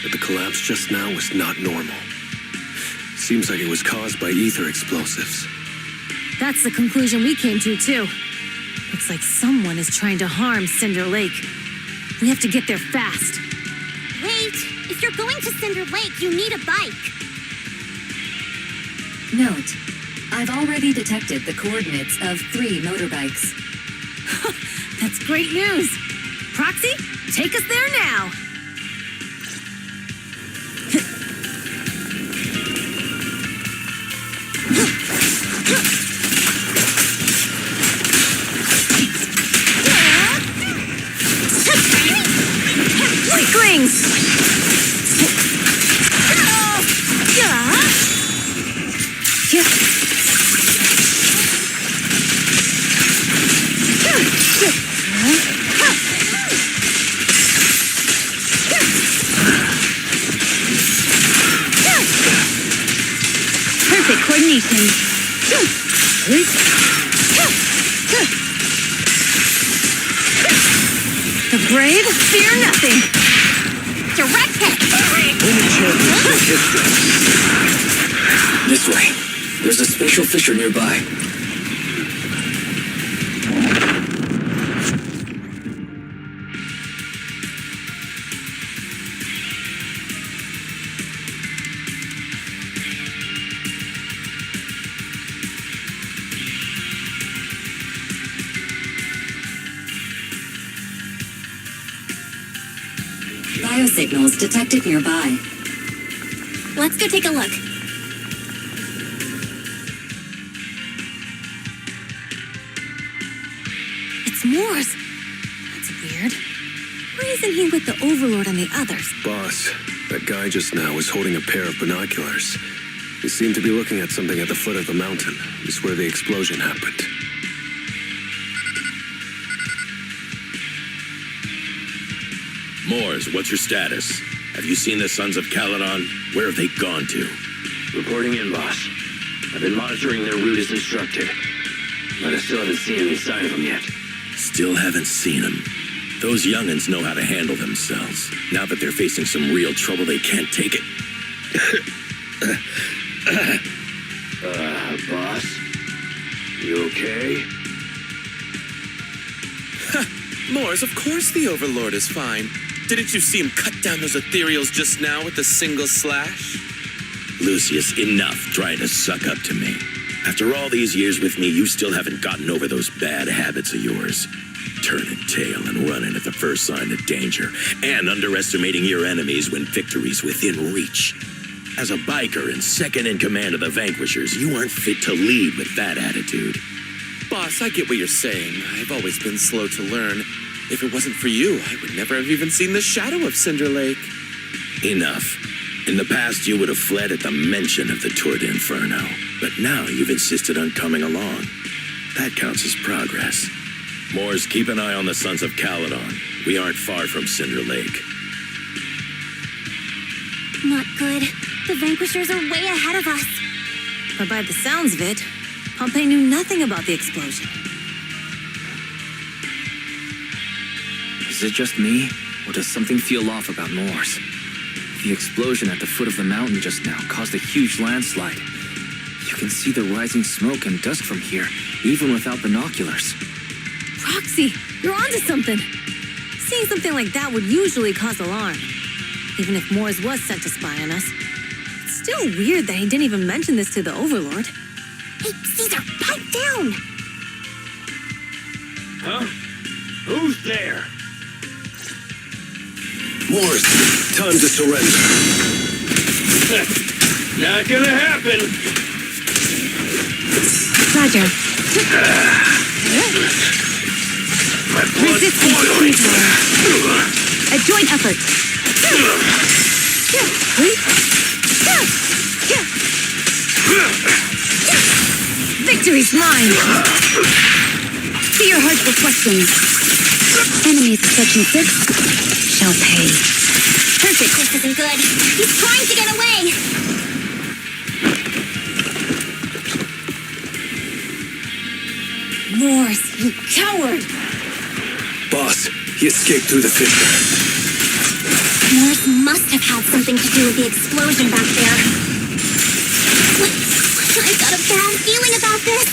But the collapse just now was not normal. Seems like it was caused by ether explosives. That's the conclusion we came to, too. Looks like someone is trying to harm Cinder Lake. We have to get there fast. Wait! If you're going to Cinder Lake, you need a bike. Note, I've already detected the coordinates of 3 motorbikes. That's great news. Proxy, take us there now. Weaklings! Perfect coordination. The brave fear nothing. Direct hit! Only champions make history. This way. There's a spatial fissure nearby. Biosignals detected nearby. Let's go take a look. It's Moore's. That's weird. Why isn't he with the Overlord and the others? Boss, that guy just now was holding a pair of binoculars. He seemed to be looking at something at the foot of the mountain. It's where the explosion happened. Moors, what's your status? Have you seen the Sons of Calydon? Where have they gone to? Reporting in, boss. I've been monitoring their route as instructed, but I still haven't seen any sign of them yet. Still haven't seen them. Those young'uns know how to handle themselves. Now that they're facing some real trouble, they can't take it. Boss? You okay? Moors, of course the Overlord is fine. Didn't you see him cut down those ethereals just now with a single slash? Lucius, enough trying to suck up to me. After all these years with me, you still haven't gotten over those bad habits of yours. Turning tail and running at the first sign of danger, and underestimating your enemies when victory's within reach. As a biker and second in command of the Vanquishers, you aren't fit to lead with that attitude. Boss, I get what you're saying. I've always been slow to learn. If it wasn't for you, I would never have even seen the shadow of Cinder Lake. Enough. In the past, you would have fled at the mention of the Tour d'Inferno. But now you've insisted on coming along. That counts as progress. Moors, keep an eye on the Sons of Calydon. We aren't far from Cinder Lake. Not good. The Vanquishers are way ahead of us. But by the sounds of it, Pompey knew nothing about the explosion. Is it just me, or does something feel off about Moors? The explosion at the foot of the mountain just now caused a huge landslide. You can see the rising smoke and dust from here, even without binoculars. Roxy, you're onto something. Seeing something like that would usually cause alarm. Even if Moores was sent to spy on us. It's still weird that he didn't even mention this to the Overlord. Hey, Caesar, pipe down! Huh? Who's there? Moors, time to surrender. Not gonna happen. Roger. My blood's boiling. A joint effort. Victory's mine! To your heart's reflections. Enemies of Section 6 shall pay. Perfect. This isn't good. He's trying to get away! Moors, you coward! Boss, he escaped through the fissure. Moors must have had something to do with the explosion back there. I got a bad feeling about this.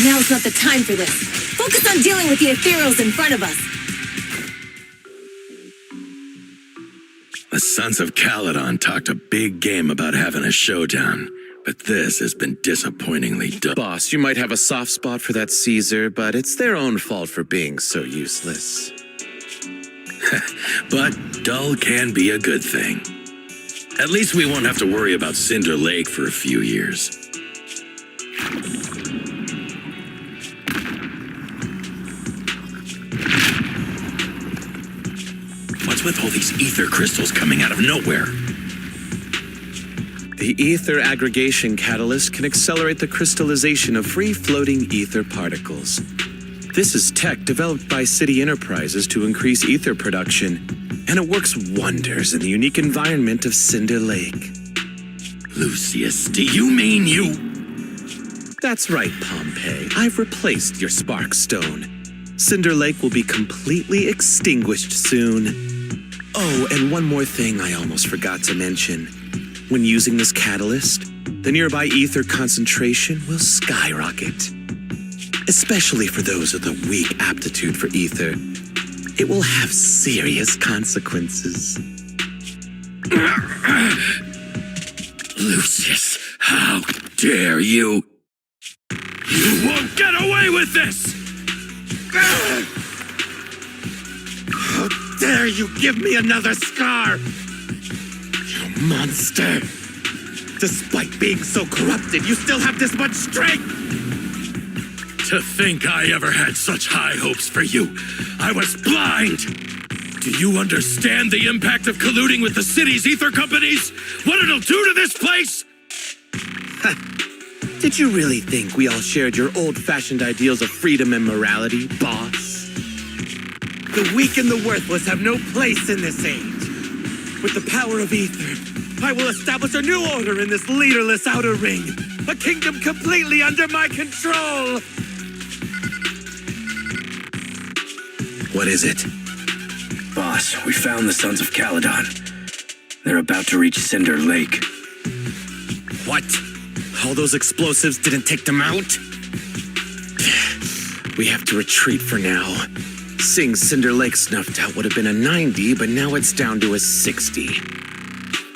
Now's not the time for this. Focus on dealing with the ethereals in front of us. The Sons of Calydon talked a big game about having a showdown, but this has been disappointingly dull. Boss, you might have a soft spot for that Caesar, but it's their own fault for being so useless. But dull can be a good thing. At least we won't have to worry about Cinder Lake for a few years. What's with all these ether crystals coming out of nowhere? The ether aggregation catalyst can accelerate the crystallization of free-floating ether particles. This is tech developed by city enterprises to increase ether production, and it works wonders in the unique environment of Cinder Lake. Lucius, do you mean you... That's right, Pompeii. I've replaced your spark stone. Cinder Lake will be completely extinguished soon. Oh, and one more thing I almost forgot to mention. When using this catalyst, the nearby ether concentration will skyrocket. Especially for those with a weak aptitude for ether. It will have serious consequences. Lucius, how dare you? You won't get away with this! How dare you give me another scar! You monster! Despite being so corrupted, you still have this much strength! To think I ever had such high hopes for you. I was blind! Do you understand the impact of colluding with the city's ether companies? What it'll do to this place? Did you really think we all shared your old-fashioned ideals of freedom and morality, boss? The weak and the worthless have no place in this age. With the power of ether, I will establish a new order in this leaderless outer ring. A kingdom completely under my control! What is it? Boss, we found the Sons of Calydon. They're about to reach Cinder Lake. What? All those explosives didn't take them out? We have to retreat for now. Seeing Cinder Lake snuffed out would have been a 90, but now it's down to a 60.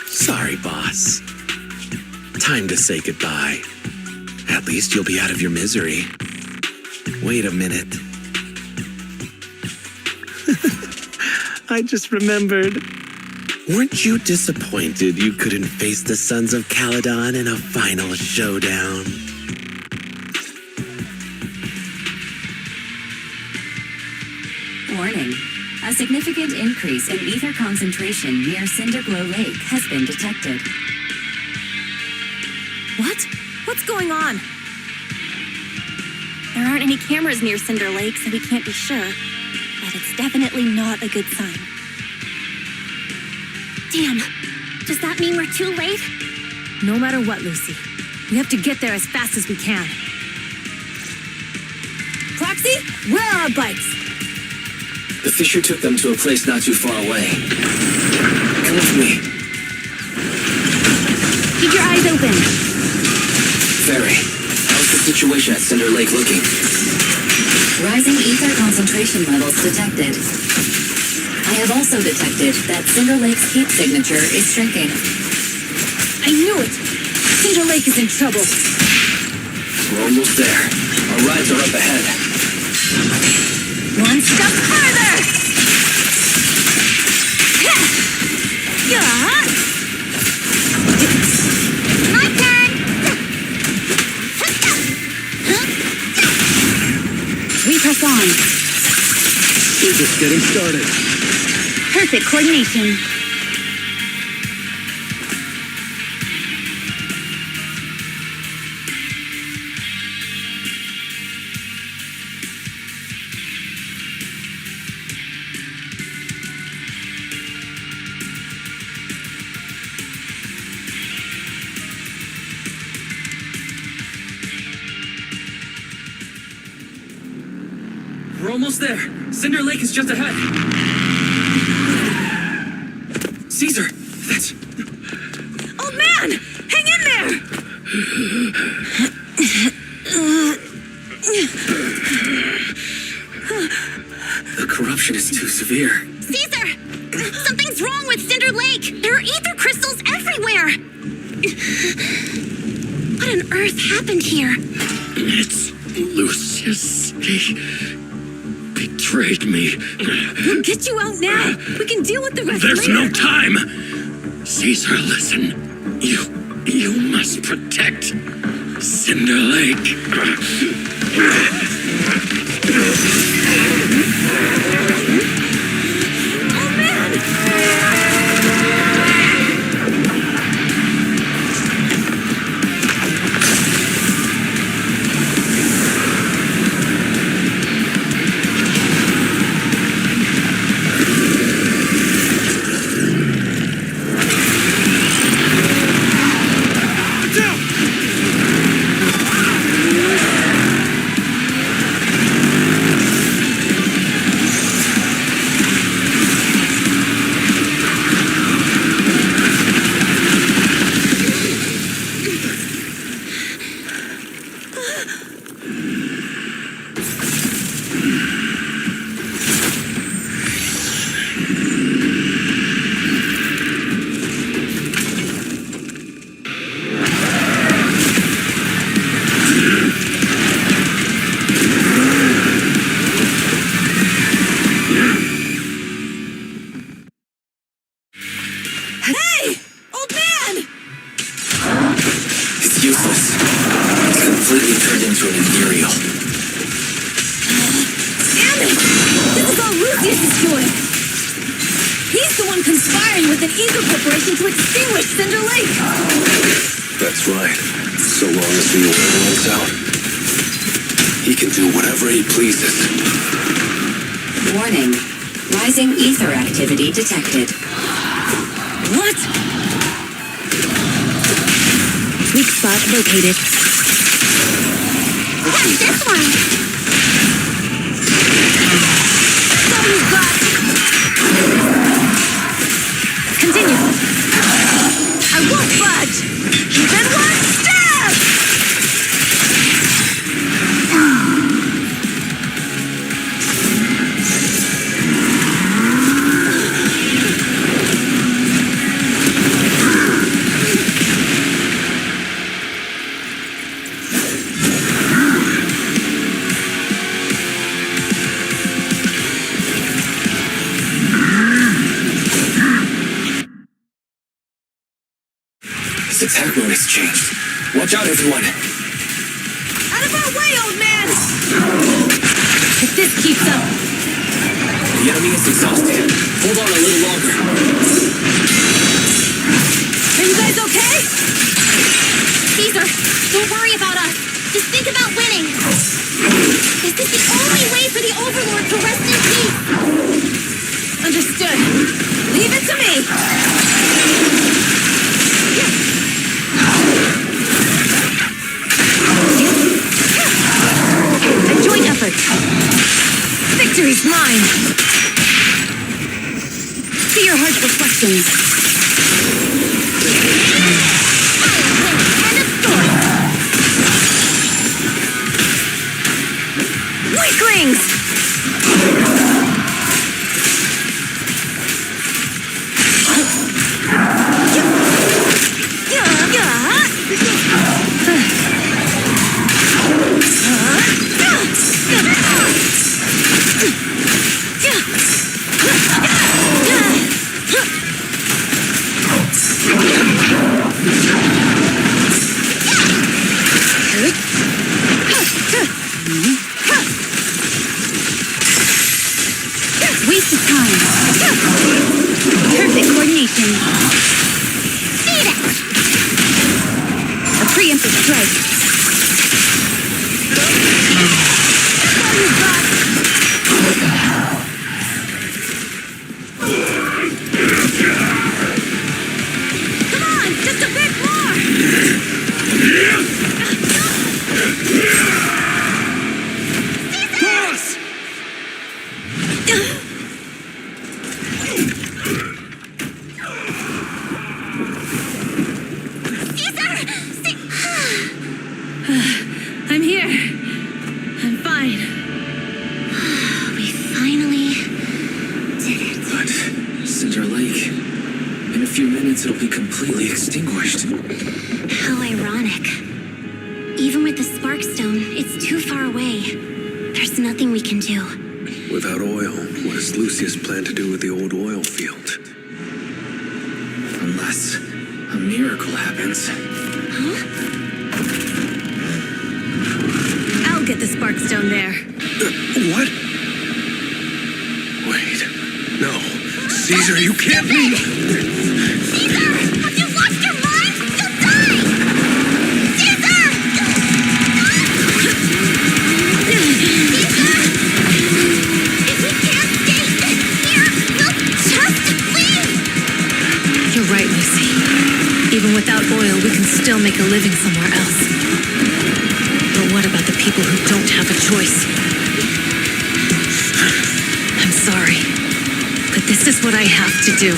Sorry, boss. Time to say goodbye. At least you'll be out of your misery. Wait a minute. I just remembered. Weren't you disappointed you couldn't face the Sons of Calydon in a final showdown? Warning. A significant increase in ether concentration near Cinderglow Lake has been detected. What? What's going on? There aren't any cameras near Cinder Lake, so we can't be sure. But it's definitely not a good sign. Damn. Does that mean we're too late? No matter what, Lucy. We have to get there as fast as we can. Proxy, where are our bikes? The Fisher took them to a place not too far away. Come with me. Keep your eyes open. Fairy, how's the situation at Cinder Lake looking? Rising ether concentration levels detected. I have also detected that Cinder Lake's heat signature is shrinking. I knew it! Cinder Lake is in trouble. We're almost there. Our rides are up ahead. One step further! My turn! We press on. We're just getting started. Perfect coordination. We're almost there. Cinder Lake is just ahead. Caesar, that's... Old man! Hang in there! The corruption is too severe. Caesar! Something's wrong with Cinder Lake! There are ether crystals everywhere! What on earth happened here? It's Lucius. He betrayed me. We'll get you out now. We can deal with the rest There's later. no time. Caesar, listen. You must protect Cinder Lake. Oh, man! Useless. It's completely turned into an ethereal. Damn it! This is all Lucius is doing! He's the one conspiring with an Ether Corporation to extinguish Cinder Lake! That's right. So long as the oil runs out, he can do whatever he pleases. Warning. Rising ether activity detected. What? Weak spot located. What's this one? That's all you've got! Continue. I won't budge! Even one step! This attack mode has changed. Watch out, everyone. Out of our way, old man! If this keeps up... The enemy is exhausted. Hold on a little longer. Are you guys okay? Caesar, don't worry about us. Just think about winning. This is the only way for the Overlord to rest in peace. Understood. Leave it to me. A joint effort. Victory's mine. See your heart's reflections. End of story. Weaklings! Waste of time. Perfect coordination. Beat it! A preemptive strike. Come on, just a bit more! Boss! I'm here. I'm fine. We finally did it. But Cinder Lake, in a few minutes it'll be completely extinguished. How ironic. Even with the Sparkstone, it's too far away. There's nothing we can do. Without oil, what does Lucius plan to do with the old oil field? Unless a miracle happens. I'll get the Sparkstone there. What? Wait. No. Caesar, you can't leave! Caesar! Have you lost your mind? You'll die! Caesar! Caesar! If we can't stay here, we'll just leave! You're right, Lucy. Even without oil, we can still make a living somewhere else. But what about the people who don't have a choice? I'm sorry, but this is what I have to do.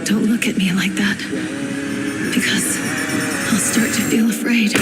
Don't look at me like that, because I'll start to feel afraid.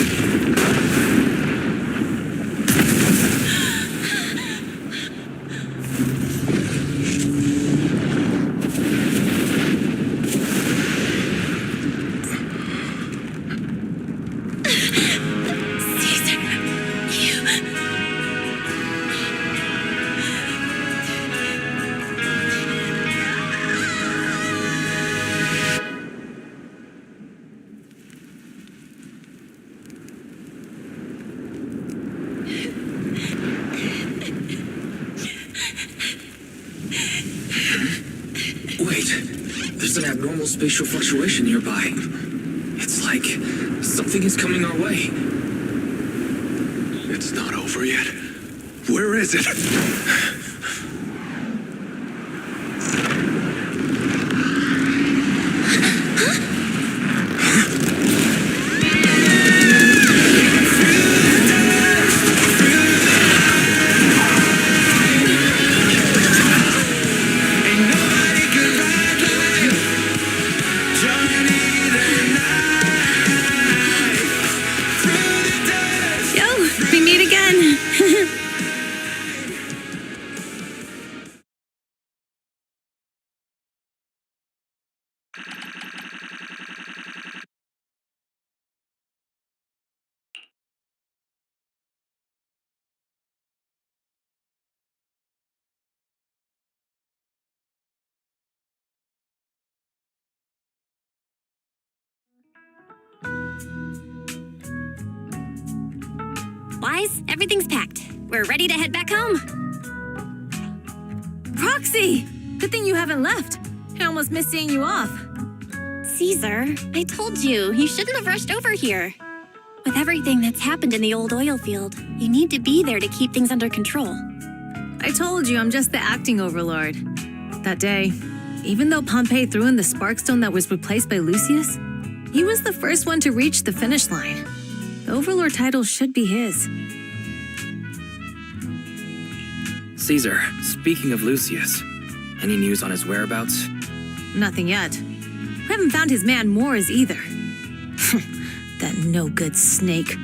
an abnormal spatial fluctuation nearby. It's like something is coming our way. It's not over yet. Where is it? We meet again. Wise, everything's packed. We're ready to head back home. Proxy! Good thing you haven't left. I almost missed seeing you off. Caesar, I told you, you shouldn't have rushed over here. With everything that's happened in the old oil field, you need to be there to keep things under control. I told you I'm just the acting overlord. That day, even though Pompey threw in the Sparkstone that was replaced by Lucius, he was the first one to reach the finish line. The overlord title should be his. Caesar, speaking of Lucius, any news on his whereabouts? Nothing yet. We haven't found his man Moores either. That no-good snake.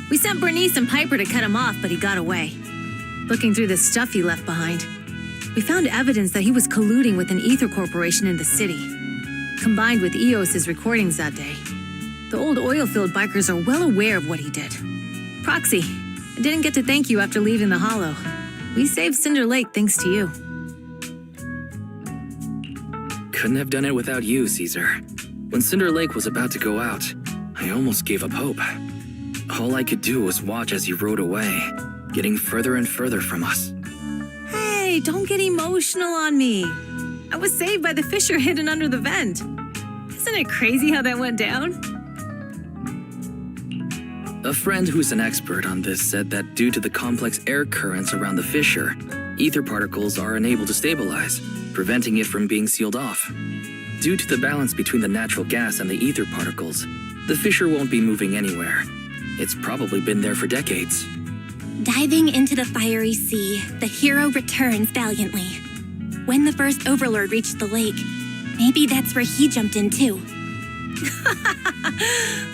We sent Bernice and Piper to cut him off, but he got away. Looking through the stuff he left behind, we found evidence that he was colluding with an ether corporation in the city, combined with Eos's recordings that day. The old oilfield bikers are well aware of what he did. Proxy, I didn't get to thank you after leaving the Hollow. We saved Cinder Lake thanks to you. Couldn't have done it without you, Caesar. When Cinder Lake was about to go out, I almost gave up hope. All I could do was watch as he rode away, getting further and further from us. Hey, don't get emotional on me. I was saved by the fissure hidden under the vent. Isn't it crazy how that went down? A friend who's an expert on this said that due to the complex air currents around the fissure, ether particles are unable to stabilize, preventing it from being sealed off. Due to the balance between the natural gas and the ether particles, the fissure won't be moving anywhere. It's probably been there for decades. Diving into the fiery sea, the hero returns valiantly. When the first overlord reached the lake, maybe that's where he jumped in too.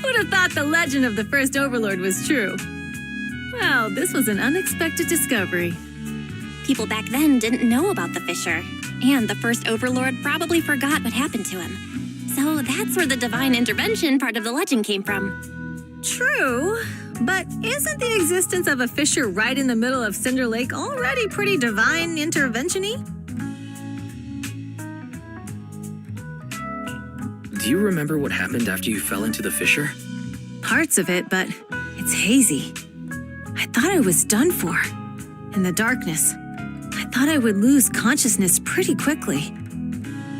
Who'd have thought the legend of the first overlord was true? Well, this was an unexpected discovery. People back then didn't know about the fissure, and the first overlord probably forgot what happened to him. So that's where the divine intervention part of the legend came from. True, but isn't the existence of a fissure right in the middle of Cinder Lake already pretty divine intervention-y? Do you remember what happened after you fell into the fissure? Parts of it, but it's hazy. I thought I was done for. In the darkness, I thought I would lose consciousness pretty quickly.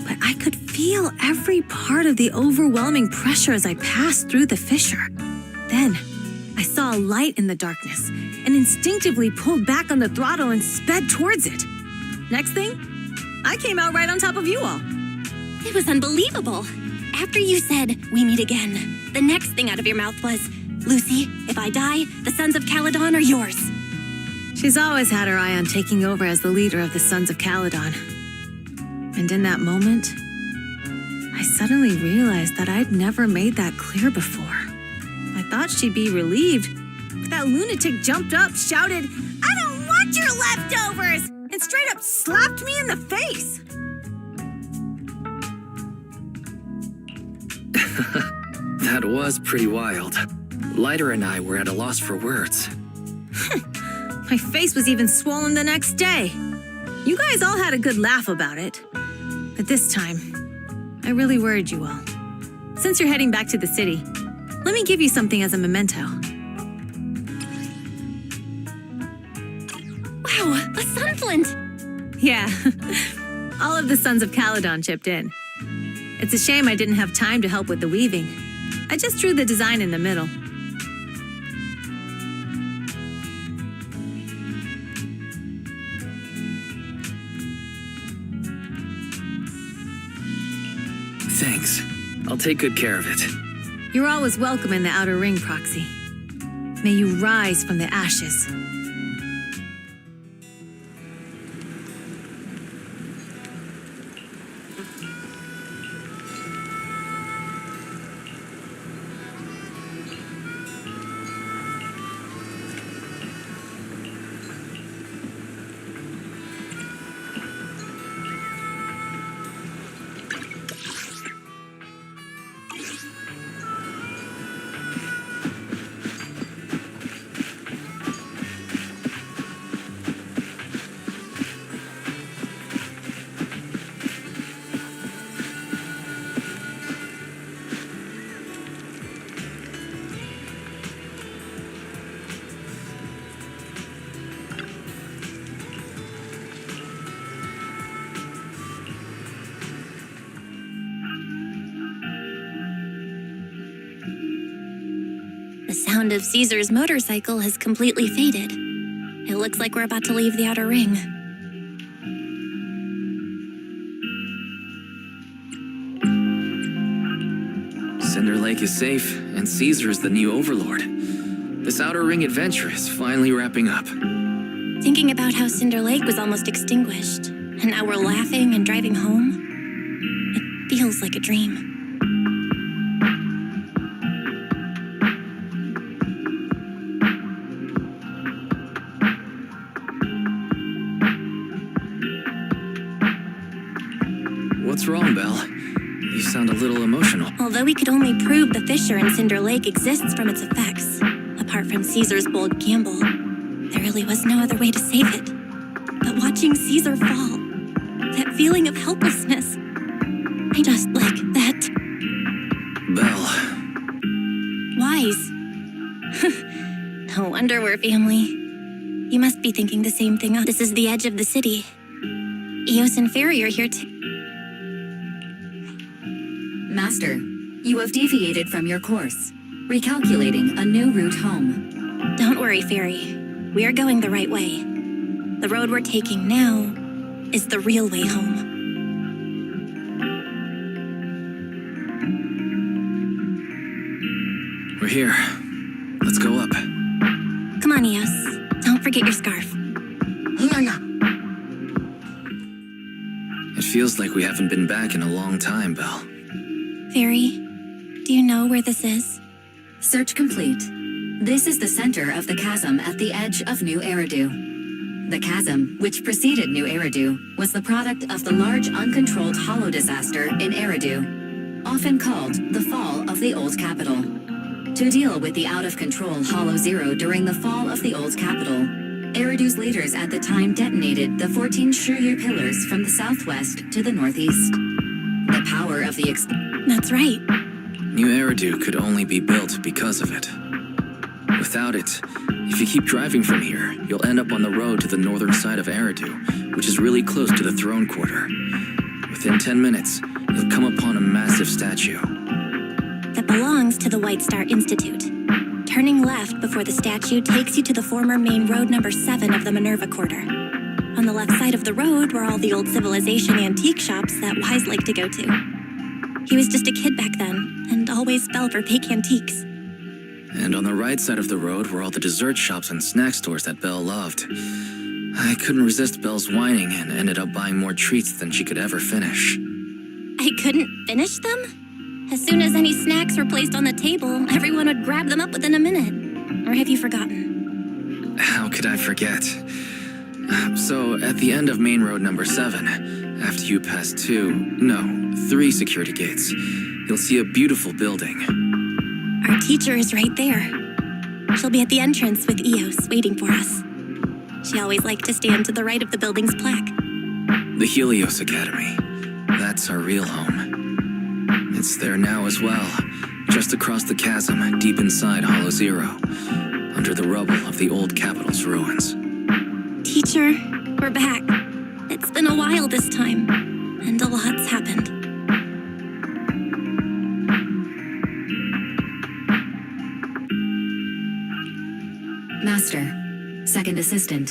But I could feel every part of the overwhelming pressure as I passed through the fissure. Then, I saw a light in the darkness and instinctively pulled back on the throttle and sped towards it. Next thing, I came out right on top of you all. It was unbelievable. After you said, "We meet again," the next thing out of your mouth was, "Lucy, if I die, the Sons of Calydon are yours." She's always had her eye on taking over as the leader of the Sons of Calydon. And in that moment, I suddenly realized that I'd never made that clear before. I thought she'd be relieved, but that lunatic jumped up, shouted, "I don't want your leftovers!" and straight up slapped me in the face. That was pretty wild. Lighter and I were at a loss for words. My face was even swollen the next day. You guys all had a good laugh about it. But this time, I really worried you all. Since you're heading back to the city, let me give you something as a memento. Wow, a sunflint! Yeah, all of the Sons of Calydon chipped in. It's a shame I didn't have time to help with the weaving. I just drew the design in the middle. Thanks. I'll take good care of it. You're always welcome in the outer ring, Proxy. May you rise from the ashes. The sound of Caesar's motorcycle has completely faded. It looks like we're about to leave the outer ring. Cinder Lake is safe, and Caesar is the new overlord. This outer ring adventure is finally wrapping up. Thinking about how Cinder Lake was almost extinguished, and now we're laughing and driving home, it feels like a dream. What's wrong, Belle? You sound a little emotional. Although we could only prove the fissure in Cinder Lake exists from its effects, apart from Caesar's bold gamble, there really was no other way to save it. But watching Caesar fall, that feeling of helplessness, I just like that. Belle. Wise. No wonder we're family. You must be thinking the same thing. This is the edge of the city. Eos and Fairy are here too. Master, you have deviated from your course. Recalculating a new route home. Don't worry, Fairy. We are going the right way. The road we're taking now is the real way home. We're here. Let's go up. Come on, Eos. Don't forget your scarf. It feels like we haven't been back in a long time, Belle. Fairy, do you know where this is? Search complete. This is the center of the chasm at the edge of New Eridu. The chasm, which preceded New Eridu, was the product of the large uncontrolled hollow disaster in Eridu, often called the fall of the Old Capital. To deal with the out-of-control Hollow Zero during the fall of the Old Capital, Eridu's leaders at the time detonated the 14 Shuryu pillars from the southwest to the northeast. The power of the That's right. New Eridu could only be built because of it. Without it, if you keep driving from here, you'll end up on the road to the northern side of Eridu, which is really close to the throne quarter. Within 10 minutes, you'll come upon a massive statue. That belongs to the White Star Institute. Turning left before the statue takes you to the former main road number 7 of the Minerva Quarter. On the left side of the road were all the old civilization antique shops that Wise liked to go to. He was just a kid back then, and always fell for fake antiques. And on the right side of the road were all the dessert shops and snack stores that Belle loved. I couldn't resist Belle's whining and ended up buying more treats than she could ever finish. I couldn't finish them? As soon as any snacks were placed on the table, everyone would grab them up within a minute. Or have you forgotten? How could I forget? So, at the end of main road number 7, after you pass 3 security gates, you'll see a beautiful building. Our teacher is right there. She'll be at the entrance with Eos waiting for us. She always liked to stand to the right of the building's plaque. The Helios Academy. That's our real home. It's there now as well, just across the chasm, deep inside Hollow Zero, under the rubble of the old capital's ruins. Teacher, we're back. It's been a while this time, and a lot's happened. Master, second assistant.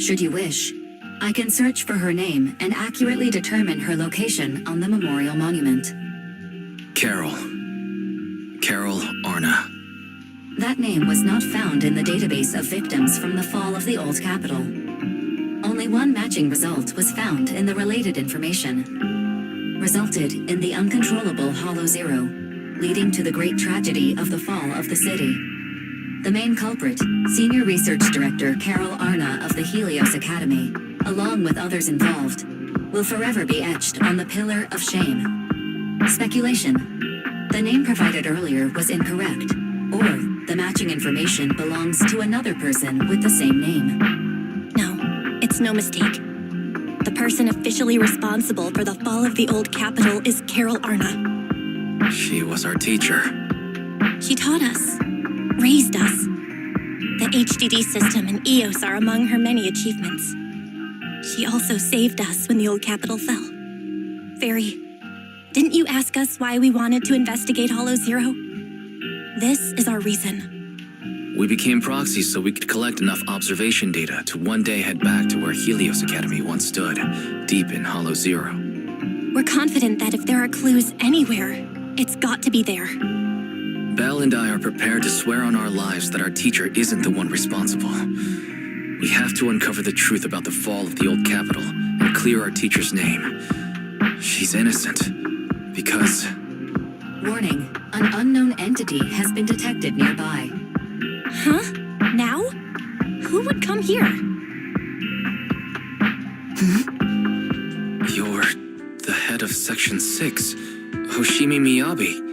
Should you wish, I can search for her name and accurately determine her location on the memorial monument. Carol Arna. That name was not found in the database of victims from the fall of the old capital. Only one matching result was found in the related information. Resulted in the uncontrollable Hollow Zero, leading to the great tragedy of the fall of the city. The main culprit, Senior Research Director Carol Arna of the Helios Academy, along with others involved, will forever be etched on the Pillar of Shame. Speculation. The name provided earlier was incorrect, or the matching information belongs to another person with the same name. No, it's no mistake. The person officially responsible for the fall of the old capital is Carol Arna. She was our teacher. She taught us, raised us. The HDD system and EOS are among her many achievements. She also saved us when the old capital fell. Fairy, didn't you ask us why we wanted to investigate Hollow Zero? This is our reason. We became proxies so we could collect enough observation data to one day head back to where Helios Academy once stood, deep in Hollow Zero. We're confident that if there are clues anywhere, it's got to be there. Belle and I are prepared to swear on our lives that our teacher isn't the one responsible. We have to uncover the truth about the fall of the old capital and clear our teacher's name. She's innocent. Because... Warning, an unknown entity has been detected nearby. Huh? Now? Who would come here? You're the head of Section 6, Hoshimi Miyabi.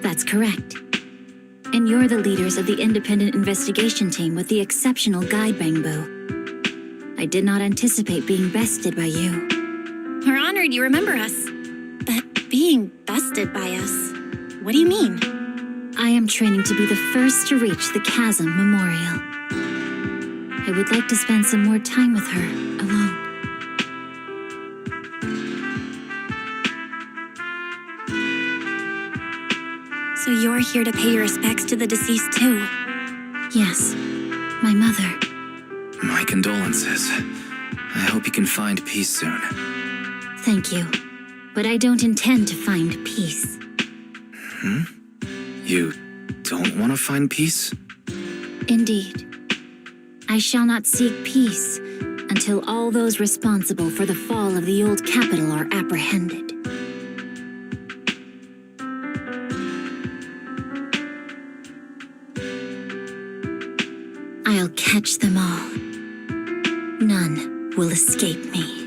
That's correct. And you're the leaders of the independent investigation team with the exceptional guide Bangbo. I did not anticipate being bested by you. We're honored you remember us. But being bested by us, what do you mean? I am training to be the first to reach the Chasm Memorial. I would like to spend some more time with her, alone. So you're here to pay your respects to the deceased too? Yes, my mother. My condolences. I hope you can find peace soon. Thank you. But I don't intend to find peace. You don't want to find peace? Indeed. I shall not seek peace until all those responsible for the fall of the old capital are apprehended. I'll catch them all. None will escape me.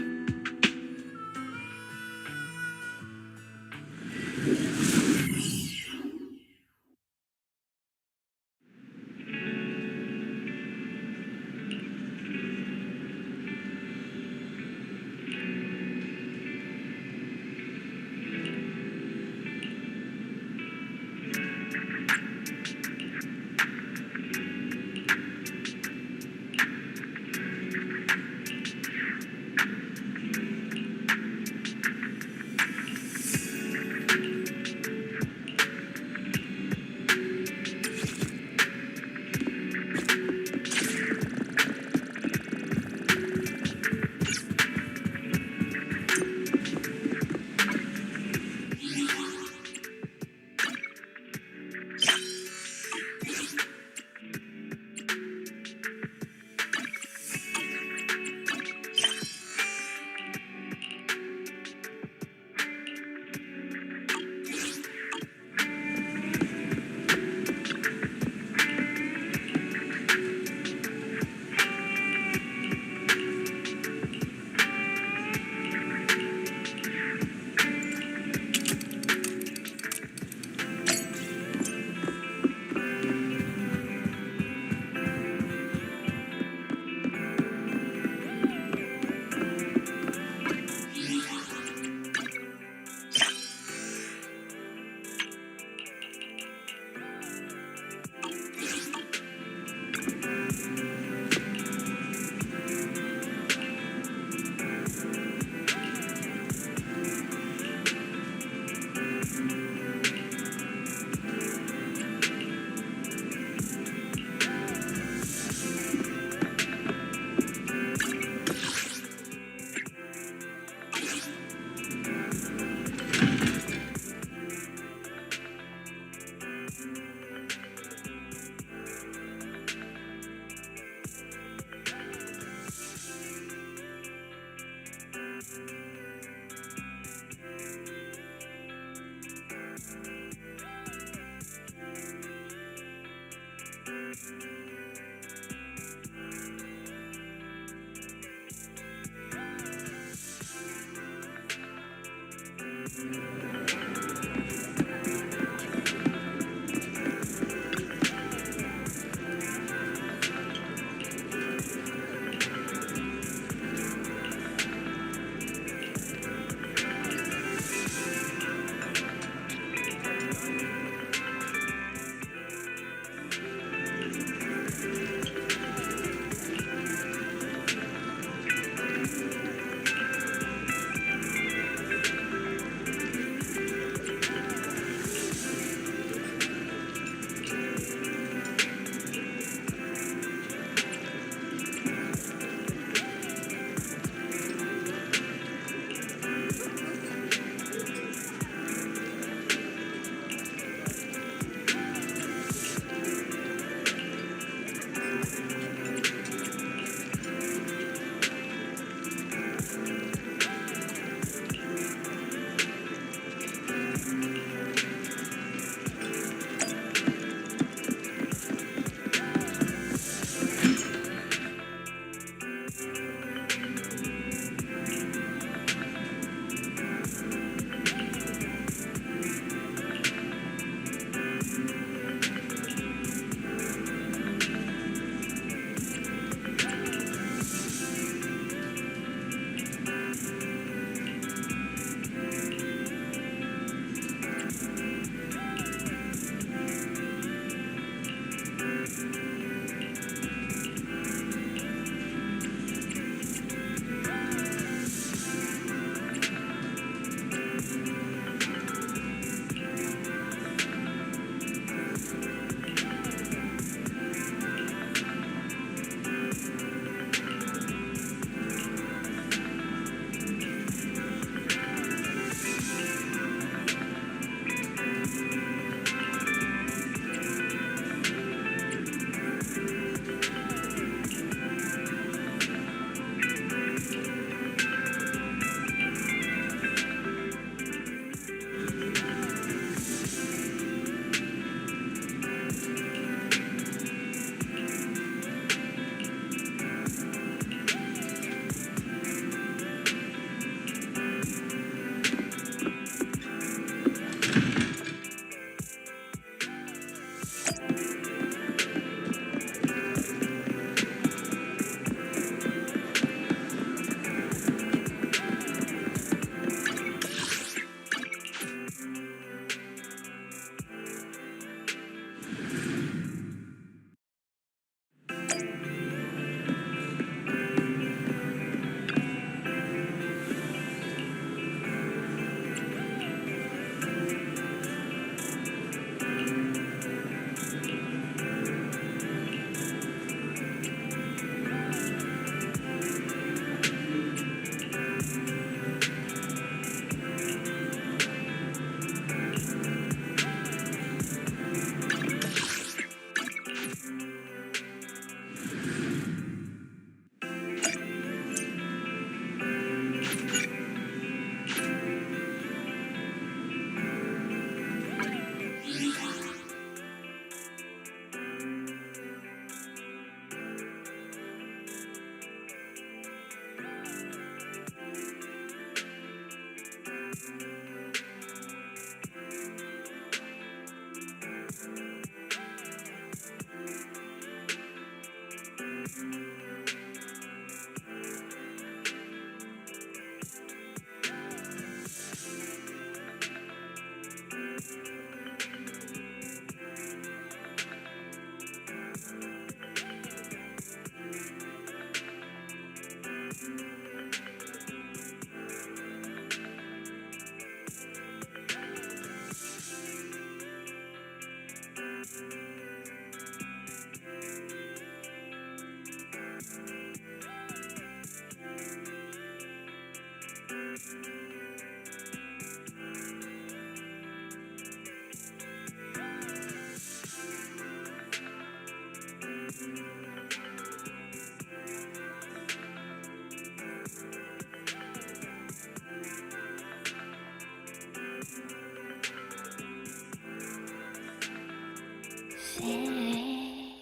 Say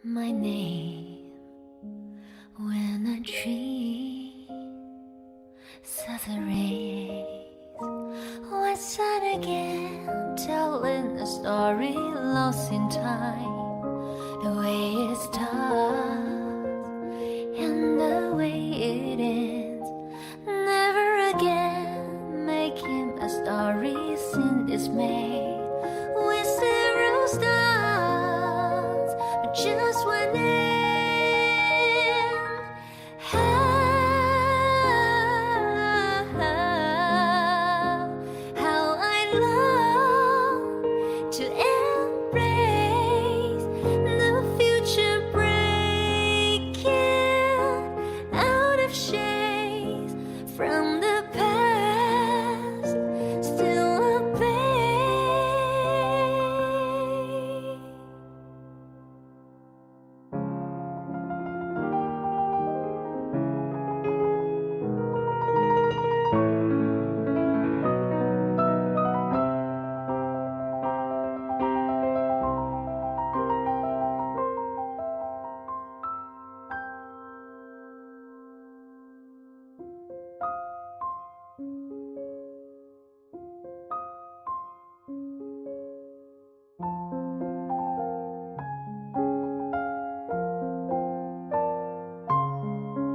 my name when a tree says a rain lost in time.